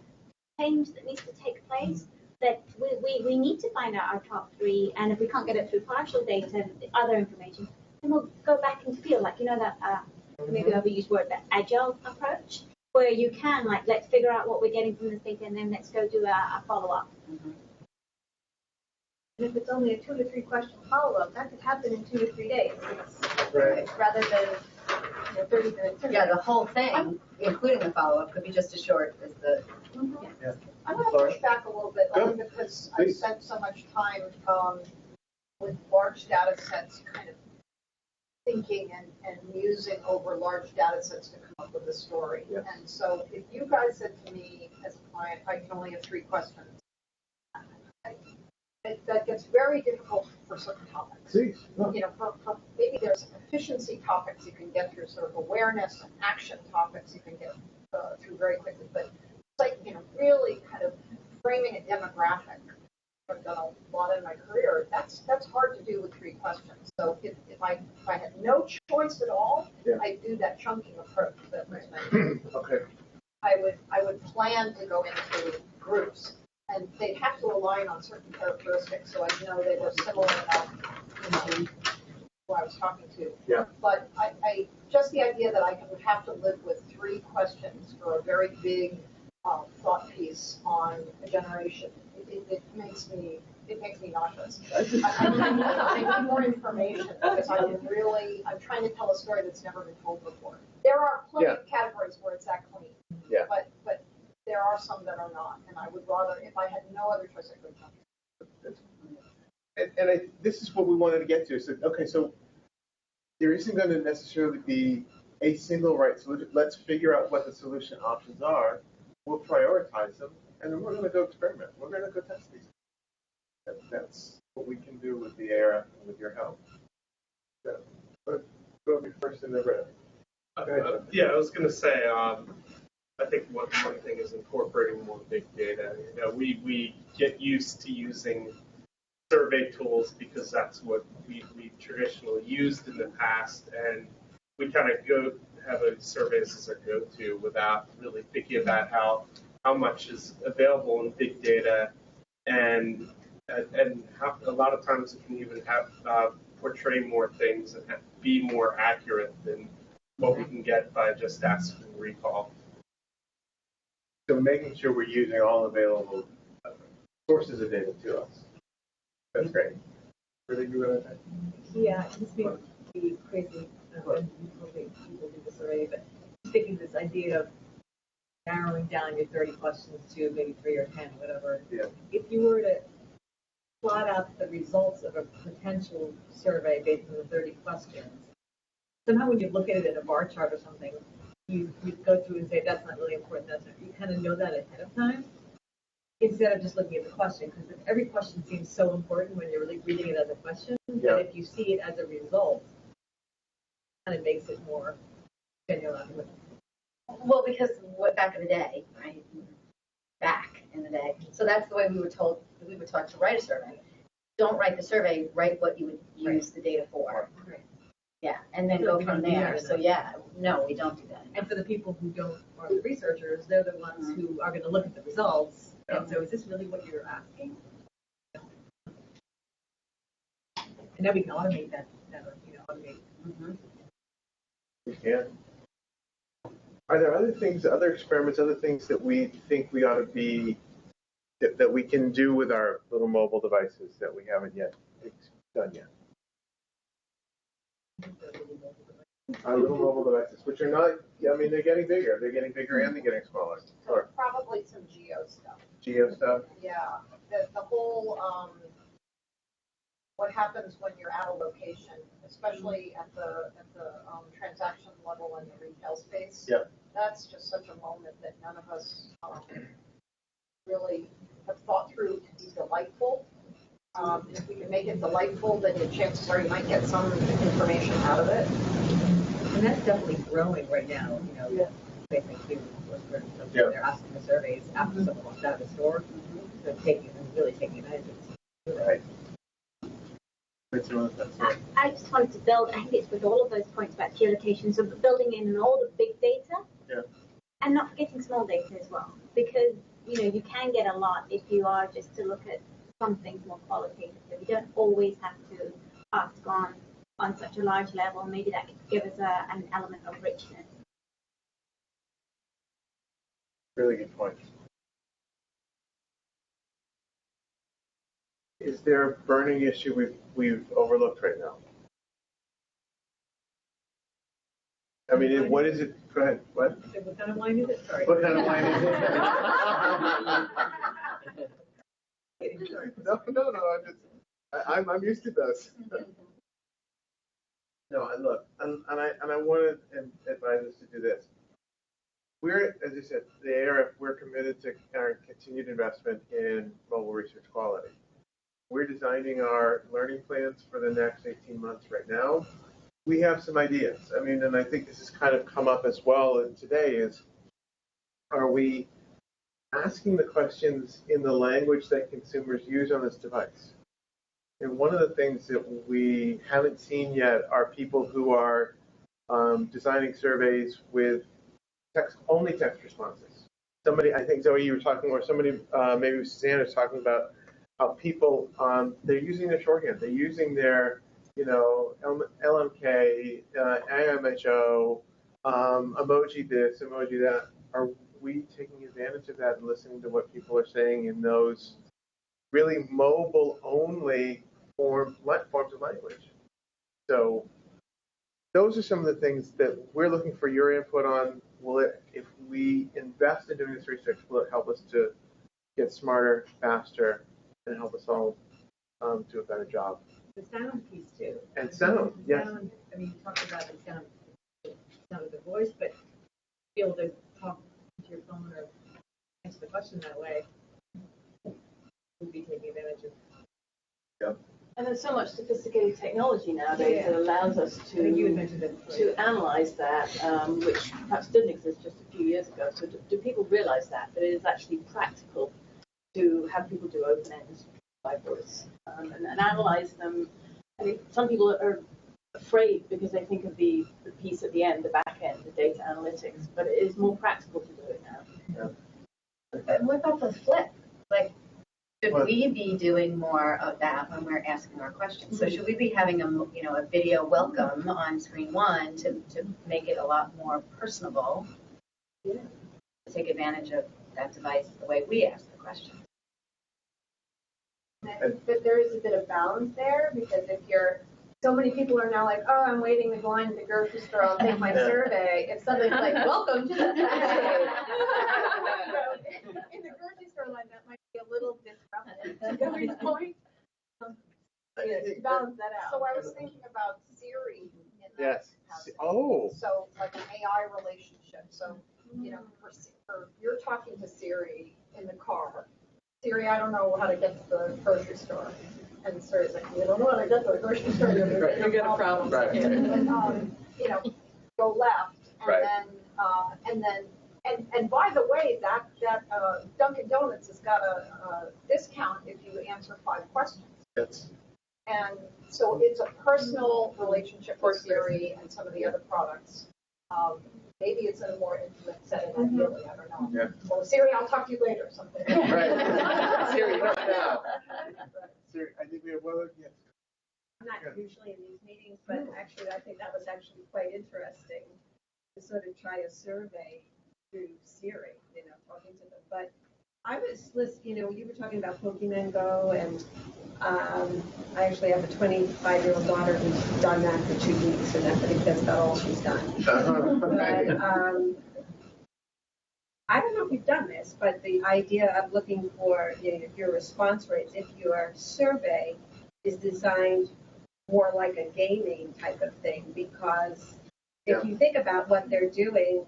change that needs to take place. That we need to find out our top three, and if we can't get it through partial data, other information, then we'll go back and feel like, that maybe overused word, that agile approach, where you can, like, let's figure out what we're getting from this data, and then let's go do a follow-up. And if it's only a 2 to 3 question follow-up, that could happen in 2 to 3 days. Right. Rather than 30 minutes. Yeah, the whole thing, including the follow-up, could be just as short as the. Yeah. I'm going to push back a little bit, only because I've spent so much time with large data sets, kind of thinking and musing over large data sets to come up with a story. Yes. And so if you guys said to me as a client, I can only have 3 questions, that gets very difficult for certain topics. For maybe there's efficiency topics you can get through, sort of awareness and action topics you can get through very quickly, but like, really kind of framing a demographic. I've done a lot in my career. That's hard to do with 3 questions. So if I had no choice at all, I'd do that chunking approach that was mentioned. Okay. I would plan to go into groups, and they'd have to align on certain characteristics, so I'd know they were similar enough to who I was talking to. Yeah. But I just the idea that I would have to live with 3 questions for a very big thought piece on a generation. It makes me nauseous. I need more information because I'm trying to tell a story that's never been told before. There are plenty of categories where it's that clean. Yeah. But there are some that are not, and I would rather, if I had no other choice, I could not. And this is what we wanted to get to. So there isn't going to necessarily be a single right solution. Let's figure out what the solution options are. we'll prioritize them, and then we're going to go experiment. We're going to go test these. That's what we can do with the ARF and with your help. So, but go be first in the room. Yeah, I was going to say, I think one thing is incorporating more big data. You know, we get used to using survey tools because that's what we've traditionally used in the past, and we kind of have a surveys as a go-to without really thinking about how much is available in big data, and how a lot of times it can even have portray more things and be more accurate than what we can get by just asking recall. So making sure we're using all available sources of data to us. That's great. Really good at that. Yeah, this may be crazy. People do this already, but I'm thinking this idea of narrowing down your 30 questions to maybe 3 or 10, whatever. Yeah. If you were to plot out the results of a potential survey based on the 30 questions, somehow when you look at it in a bar chart or something, you go through and say, that's not really important, that's not, you kind of know that ahead of time, instead of just looking at the question, because every question seems so important when you're really reading it as a question, Yeah. but if you see it as a result, it kind of makes it more genuine. Well, because back in the day, right? Back in the day. So that's the way we were taught to write a survey. Don't write the survey, write what you would use the data for. Right. Yeah, and then So go we from don't do there. that So enough. yeah, no, we don't do that. And for the people who are the researchers, they're the ones who are going to look at the results. Yeah. And so is this really what you're asking? And then we can automate that, automate. Mm-hmm. We can. Are there other things, other experiments, other things that we think we ought to be, that we can do with our little mobile devices that we haven't yet done yet? Our little mobile devices, which are not, I mean, they're getting bigger. They're getting bigger and they're getting smaller. Or Probably some geo stuff. geo stuff. Yeah, the whole, what happens when you're at a location, especially at the transaction level in the retail space. Yeah. That's just such a moment that none of us really have thought through to be delightful. If we can make it delightful, then the chances are you might get some information out of it. And that's definitely growing right now, Yeah. Basically, Yeah. they're asking the surveys after someone walks out of the store. So really taking advantage of it. Right. I just wanted to build, I think it's with all of those points about geolocation, so building in all the big data, Yeah. and not forgetting small data as well, because you can get a lot if you are just to look at some things more qualitatively. You don't always have to ask on such a large level. Maybe that could give us an element of richness. Really good point. Is there a burning issue we've overlooked right now? I mean, what is it? Go ahead. What? What kind of wine is it? Sorry. What kind of wine is it? No. I'm used to those. No, look, and I want to advise us to do this. We're, as I said, the ARF, we're committed to our continued investment in mobile research quality. We're designing our learning plans for the next 18 months right now. We have some ideas. I mean, and I think this has kind of come up as well today is, are we asking the questions in the language that consumers use on this device? And one of the things that we haven't seen yet are people who are designing surveys with only text responses. Somebody, I think Zoe, you were talking, or somebody, maybe Suzanne was talking about how people, they're using their shorthand. They're using their, LMK, IMHO, emoji this, emoji that. Are we taking advantage of that and listening to what people are saying in those really mobile-only forms of language? So those are some of the things that we're looking for your input on. If we invest in doing this research, will it help us to get smarter, faster, and help us all do a better job? The sound piece too. And sound, yes. Sound, I mean, you talked about the sound of the voice, but be able to talk to your phone or question that way, we'd be taking advantage of. Yep. And there's so much sophisticated technology nowadays that allows us I think you had mentioned it before. to analyze that, which perhaps didn't exist just a few years ago. So do people realize that it is actually practical to have people do open-end whiteboards and analyze them? I think some people are afraid because they think of the piece at the end, the back end, the data analytics, but it is more practical to do it now. But what about the flip? Like, should we be doing more of that when we're asking our questions? So should we be having a video welcome on screen one to make it a lot more personable? Yeah. To take advantage of that device the way we ask the questions. And I think that there is a bit of balance there, because if so many people are now like, oh, I'm waiting in line at the grocery store, I'll take my survey. If something's like, welcome to the survey. In the grocery store line, that might be a little disruptive to every point. To balance that out. So I was thinking about Siri. In that Yes. capacity. Oh. So like an AI relationship. So, you're talking to Siri in the car. Siri, I don't know how to get to the grocery store. And Siri's like, you don't know how to get to the grocery store. You'll get a problem. Right. And, go left. And and by the way, that Dunkin' Donuts has got a discount if you answer 5 questions. Yes. And so it's a personal relationship with Siri and some of the other products. Maybe it's in a more intimate setting, ideally, I don't know. Yeah. Well, Siri, I'll talk to you later or something. Right. Siri, not now. Siri, I think we have one. Yes. I'm not usually in these meetings, but actually, I think that was actually quite interesting to sort of try a survey through Siri, talking to them. But I was listening, you were talking about Pokemon Go, and I actually have a 25-year-old daughter who's done that for 2 weeks, and I think that's about all she's done. But I don't know if you've done this, but the idea of looking for your response rates, if your survey is designed more like a gaming type of thing, because if you think about what they're doing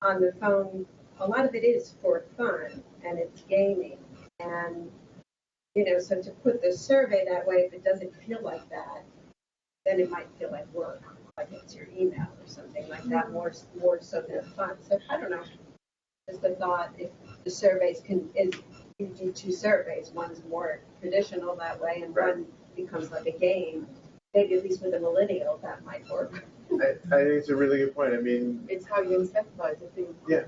on the phone, a lot of it is for fun and it's gaming. And, so to put the survey that way, if it doesn't feel like that, then it might feel like work, like it's your email or something like that, more so than fun. So I don't know. Just the thought, if the surveys you do 2 surveys, one's more traditional that way and one becomes like a game, maybe at least with a millennial that might work. I think it's a really good point. I mean, It's how you incentivize, I think. Yeah.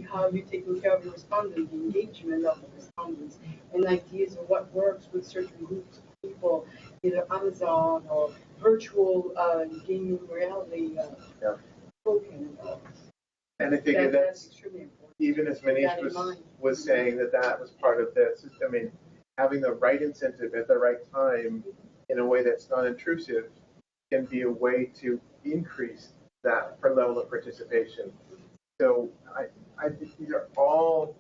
How you taking care of your respondent, the engagement of the respondents, and ideas of what works with certain groups of people, either Amazon or virtual gaming reality token. and I think That's extremely important. even as Keep that Manish in mind. was saying that was part of this. I mean, having the right incentive at the right time in a way that's not intrusive can be a way to increase that per level of participation. So I think these are all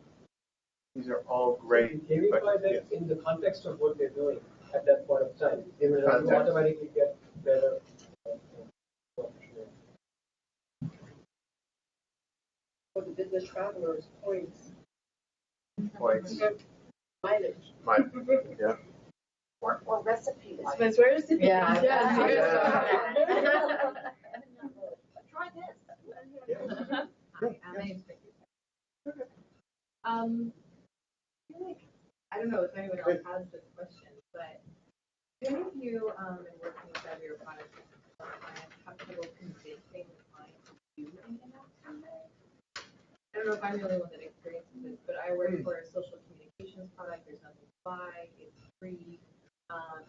great. Gamify that in the context of what they're doing at that point of time. They will Context. automatically get better. For the business travelers, points. Mileage. Yeah. Or recipes. Expense recipes. Yeah. Yeah. Try this. I don't know if anyone else has this question, but do any of you, in working with other your products, have trouble convincing clients to do an in-app survey? I don't know if I'm the only one that experiences this, but I work for a social communications product. There's nothing to buy. It's free.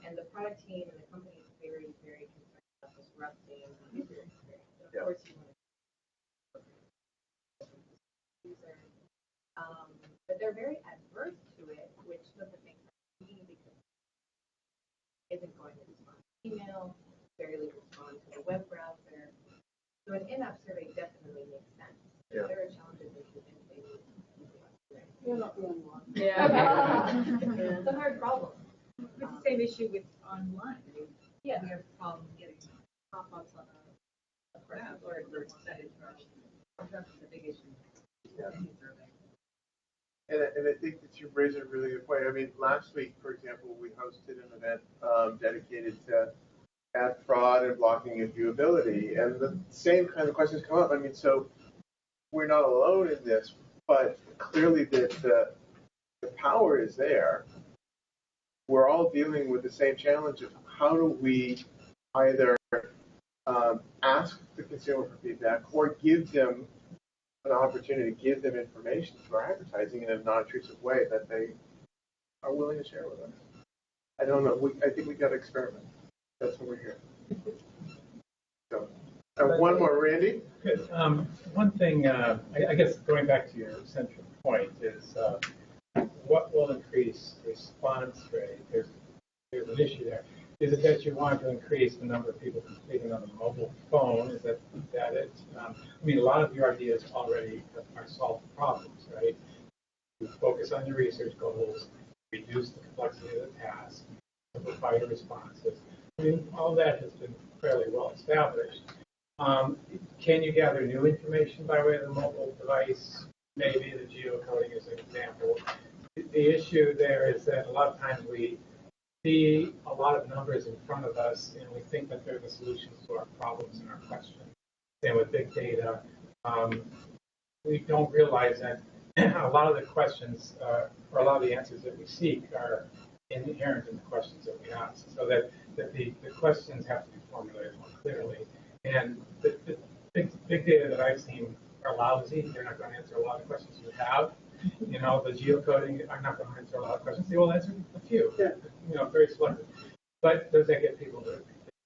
And the product team and the company is very, very concerned about disrupting the user experience. And of course, you want to user. But they're very adverse to it, which doesn't make sense to me because it isn't going to respond to email, very little respond to the web browser. So an in-app survey definitely makes sense. Yeah. There are challenges in convincing You're not the only one. Yeah. It's a hard problem. It's the same issue with online. I mean, Yeah. we have problems getting pop-ups on a graph or set into our. That's a big issue. Yeah. Any survey. And I think that you raised a really good point. I mean, last week, for example, we hosted an event dedicated to ad fraud and blocking and viewability, and the same kind of questions come up. I mean, so we're not alone in this, but clearly the power is there. We're all dealing with the same challenge of how do we either ask the consumer for feedback or give them an opportunity to give them information through our advertising in a non-intrusive way that they are willing to share with us. I don't know. I think we got to experiment. That's what we're here. So, one more, Randy. Good. One thing, I guess going back to your central point is what will increase response rate? There's an issue there. Is it that you want to increase the number of people completing on the mobile phone? Is that it? I mean, a lot of your ideas already are solving problems, right? You focus on your research goals, reduce the complexity of the task, simplify your responses. I mean, all that has been fairly well established. Can you gather new information by way of the mobile device? Maybe the geocoding is an example. The issue there is that a lot of times we see a lot of numbers in front of us and we think that they're the solutions to our problems and our questions. Same with big data. We don't realize that a lot of the questions or a lot of the answers that we seek are inherent in the questions that we ask, so that the questions have to be formulated more clearly. And the big data that I've seen are lousy. They're not going to answer a lot of questions you have. You know, the geocoding are not going to answer a lot of questions. They will answer a few. You know, very selective. But does that get people to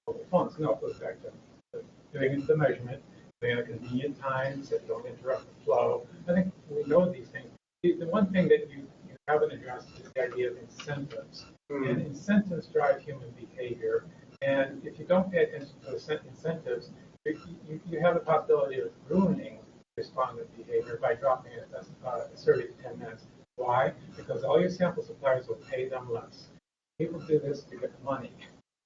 mobile phones? No, it goes back to doing the measurement, doing it at convenient times that don't interrupt the flow. I think we know these things. The one thing that you haven't addressed is the idea of incentives. And incentives drive human behavior. And if you don't pay attention to incentives, you have the possibility of ruining respondent behavior by dropping a survey to 10 minutes. Why? Because all your sample suppliers will pay them less. People do this to get money.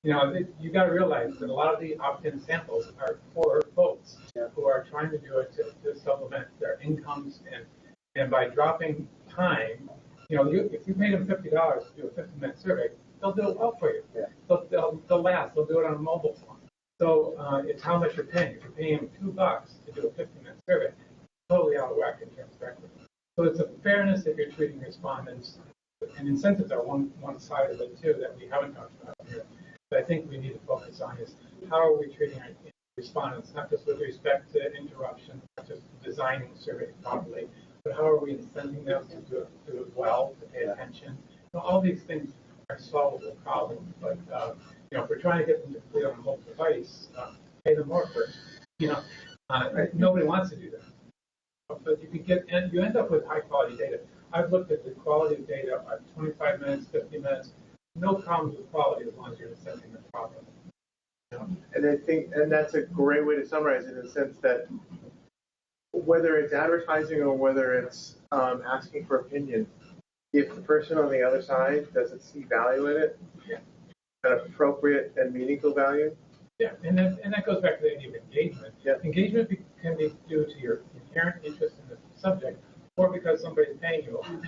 You know, you got to realize that a lot of the opt-in samples are poor folks who are trying to do it to supplement their incomes, and by dropping time, you know, if you paid them $50 to do a 50-minute survey, they'll do it well for you. They'll last. They'll do it on a mobile phone. So it's how much you're paying. If you're paying them $2 to do a 50-minute survey, totally out of whack in terms of equity. So it's a fairness if you're treating respondents, and incentives are one side of it too that we haven't talked about here. But I think we need to focus on is how are we treating our respondents, not just with respect to interruption, not just designing the survey properly, but how are we incenting them to do it well, to pay attention. You know, all these things are solvable problems, but you know, if we're trying to get them to complete on a mobile device, pay them more first. You know, nobody wants to do that. But you can get, and you end up with high quality data. I've looked at the quality of data at 25 minutes, 50 minutes, no problems with quality as long as you're incenting them properly. You know? And I think, and that's a great way to summarize it in the sense that whether it's advertising or whether it's asking for opinion, if the person on the other side doesn't see value in it, an appropriate and meaningful value. Yeah, and that goes back to the idea of engagement. Engagement can be due to your inherent interest in the subject, or because somebody's paying you a lot.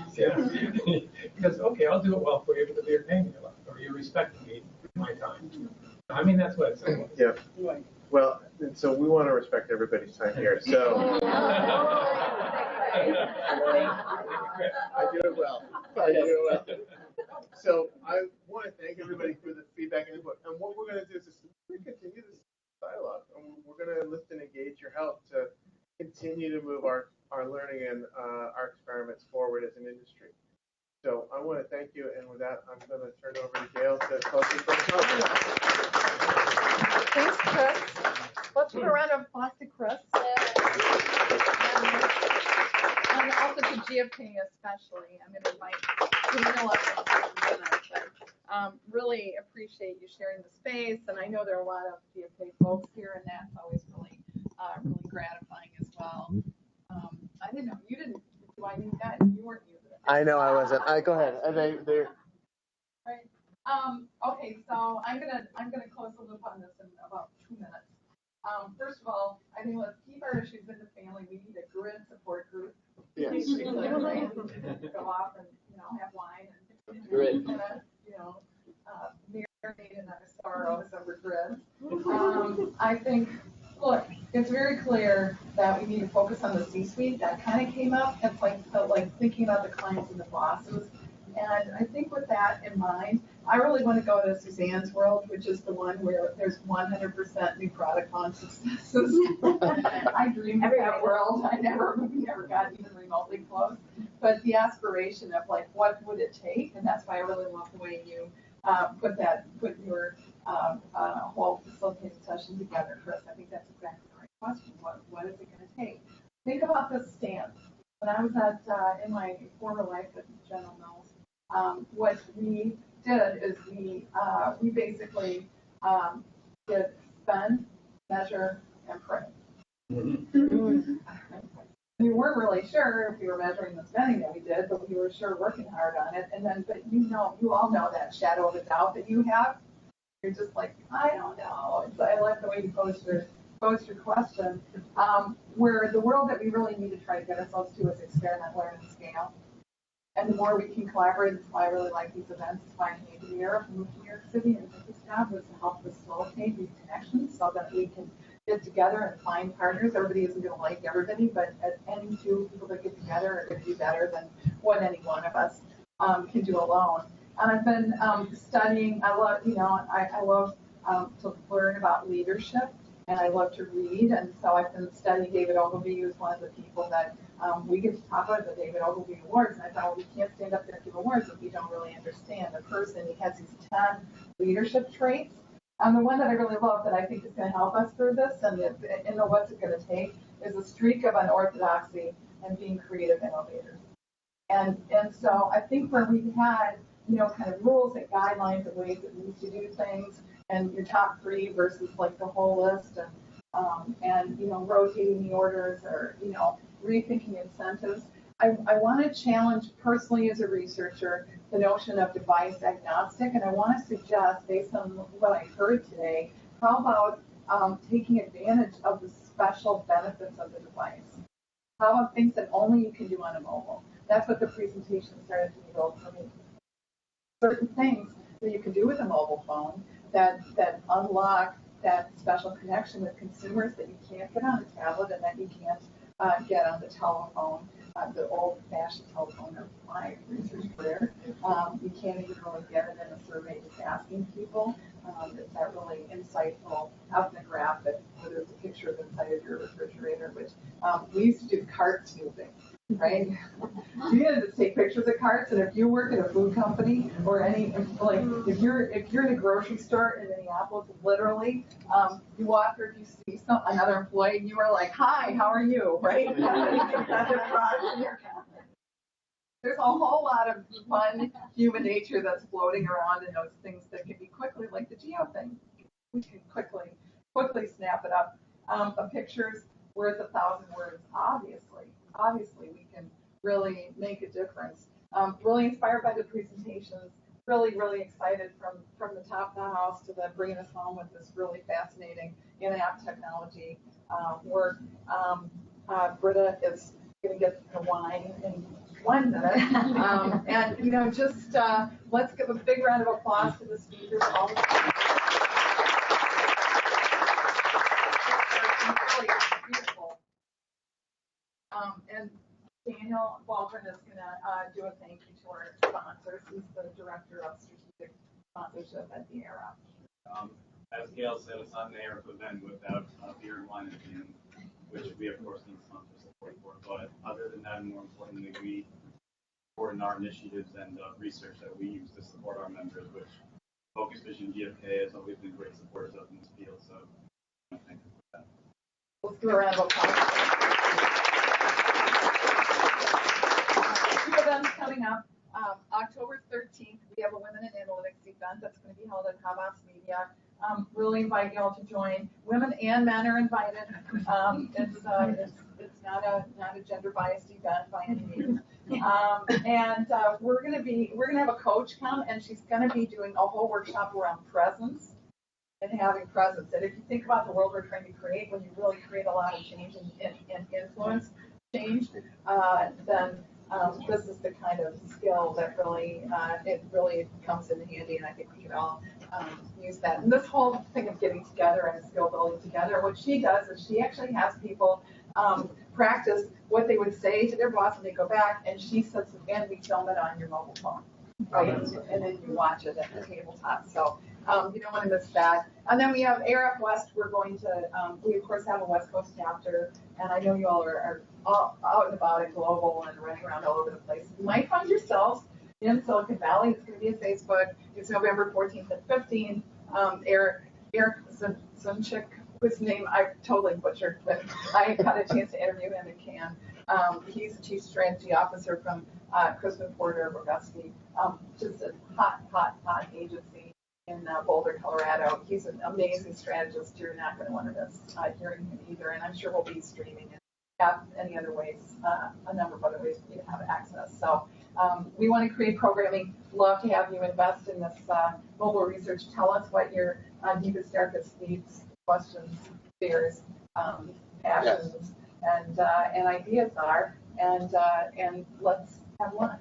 Because, okay, I'll do it well for you because you're paying me a lot, or you're respecting me, my time. I mean, that's what it's saying. Yeah. Well, and so we want to respect everybody's time here. So I do it well. I do it well. So I want to thank everybody for the feedback and input. And what we're going to do is we're going to continue this dialogue. And we're going to enlist and engage your help to continue to move our learning and our experiments forward as an industry. So I want to thank you. And with that, I'm going to turn it over to Gail to close this conference. Thanks, Chris. Let's put a round of applause to Chris. And also to GFK especially. I'm going to invite Camilla but really appreciate you sharing the space. And I know there are a lot of GFK folks here, and that's always really gratifying as well. I didn't know. You didn't. Do I need that? You weren't using it. I know I wasn't. Go ahead. They're Right. Okay, so I'm gonna close the loop on this in about 2 minutes. First of all, I think let's keep our issues in the family. We need a grid support group. Yes. Go off and have wine and Great. marinate in our sorrows over grids. I think, look, it's very clear that we need to focus on the C-suite. That kind of came up. It's like thinking about the clients and the bosses. And I think with that in mind, I really want to go to Suzanne's world, which is the one where there's 100% new product launch successes. I dreamed of that world. I never got even remotely close. But the aspiration of like, what would it take? And that's why I really love the way you put your whole facilitated session together, Chris. I think that's exactly the right question. What is it going to take? Think about this stance. When I was in my former life at General Mills, what we did is we basically did spend, measure, and pray. We weren't really sure if we were measuring the spending that we did, but we were sure working hard on it. And then, but you all know that shadow of a doubt that you have. You're just like, I don't know. So I like the way you posed your question. Where the world that we really need to try to get ourselves to is experiment, learn, and scale. And the more we can collaborate, that's why I really like these events. It's why I came to New York, moved to New York City, and this job was to help facilitate these connections so that we can get together and find partners. Everybody isn't going to like everybody, but any two people that get together are going to do better than what any one of us can do alone. And I've been studying. I love to learn about leadership, and I love to read. And so I've been studying David Ogilvy, who's one of the people that we get to talk about the David Ogilvy Awards. And I thought, well, we can't stand up there and give awards if we don't really understand the person. He has these 10 leadership traits. And the one that I really love that I think is going to help us through this, and what's it going to take, is a streak of unorthodoxy and being creative innovators. And so I think where we've had, kind of rules and guidelines and ways that we need to do things, and your top 3 versus like the whole list, and rotating the orders, or rethinking incentives. I want to challenge personally as a researcher the notion of device agnostic, and I want to suggest, based on what I heard today, how about taking advantage of the special benefits of the device? How about things that only you can do on a mobile? That's what the presentation started to build for me. Certain things that you can do with a mobile phone that unlock that special connection with consumers that you can't get on a tablet and that you can't get on the telephone, the old-fashioned telephone of my research career. You can't even really get it in a survey just asking people. It's that really insightful ethnographic, where there's a picture of inside of your refrigerator, which we used to do cart snooping. Right? You had to take pictures of carts, and if you work at a food company or if you're in a grocery store in Minneapolis, literally, you walk or if you see another employee, you are like, "Hi, how are you?" Right? There's a whole lot of fun human nature that's floating around in those things that can be quickly, like the geo thing. We can quickly snap it up. A picture's worth 1,000 words, obviously we can really make a difference. Really inspired by the presentations, really excited from the top of the house to the bringing us home with this really fascinating in-app technology work. Britta is going to get the wine in 1 minute. And just let's give a big round of applause to the speakers. All the really beautiful. And Daniel Waldron is going to do a thank you to our sponsors. He's the director of strategic sponsorship at the ARF. As Gail said, it's not an ARF event without beer and wine at the end, which we of course need sponsor support for. But other than that, and more importantly, we support in our initiatives and research that we use to support our members, which Focus Vision GFK has always been great supporters of in this field. So I thank you for that. Let's give a round of applause. Two events coming up. October 13th, we have a Women in Analytics event that's going to be held at Havas Media. Really invite you all to join. Women and men are invited. It's not a gender biased event by any means. And we're gonna have a coach come, and she's gonna be doing a whole workshop around presence and having presence. And if you think about the world we're trying to create, when you really create a lot of change and influence, changed, then this is the kind of skill that really it really comes in handy, and I think we can all use that. And this whole thing of getting together and skill building together, what she does is she actually has people practice what they would say to their boss when they go back, and she sets it, and we film it on your mobile phone, right? And then you watch it at the tabletop. So you don't want to miss that. And then we have ARF West. We're going to, we of course have a West Coast chapter, and I know you all are all out and about and global and running around all over the place. You might find yourselves in Silicon Valley. It's going to be at Facebook. It's November 14th and 15th. Eric Zunchik, whose name I totally butchered, but I got a chance to interview him in Cannes. He's the Chief Strategy Officer from Crispin Porter Boguski, just a hot agency in Boulder, Colorado. He's an amazing strategist. You're not going to want to miss hearing him either, and I'm sure we'll be streaming and have any other ways, a number of other ways for you to have access. So we want to create programming. Love to have you invest in this mobile research. Tell us what your deepest, darkest needs, questions, fears, passions, and ideas are, and let's have lunch.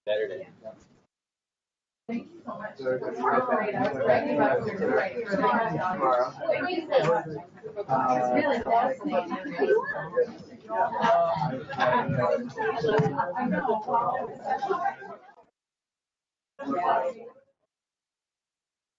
Saturday. Thank you so much. Great. I was bragging about your tomorrow. It's really fascinating. I know.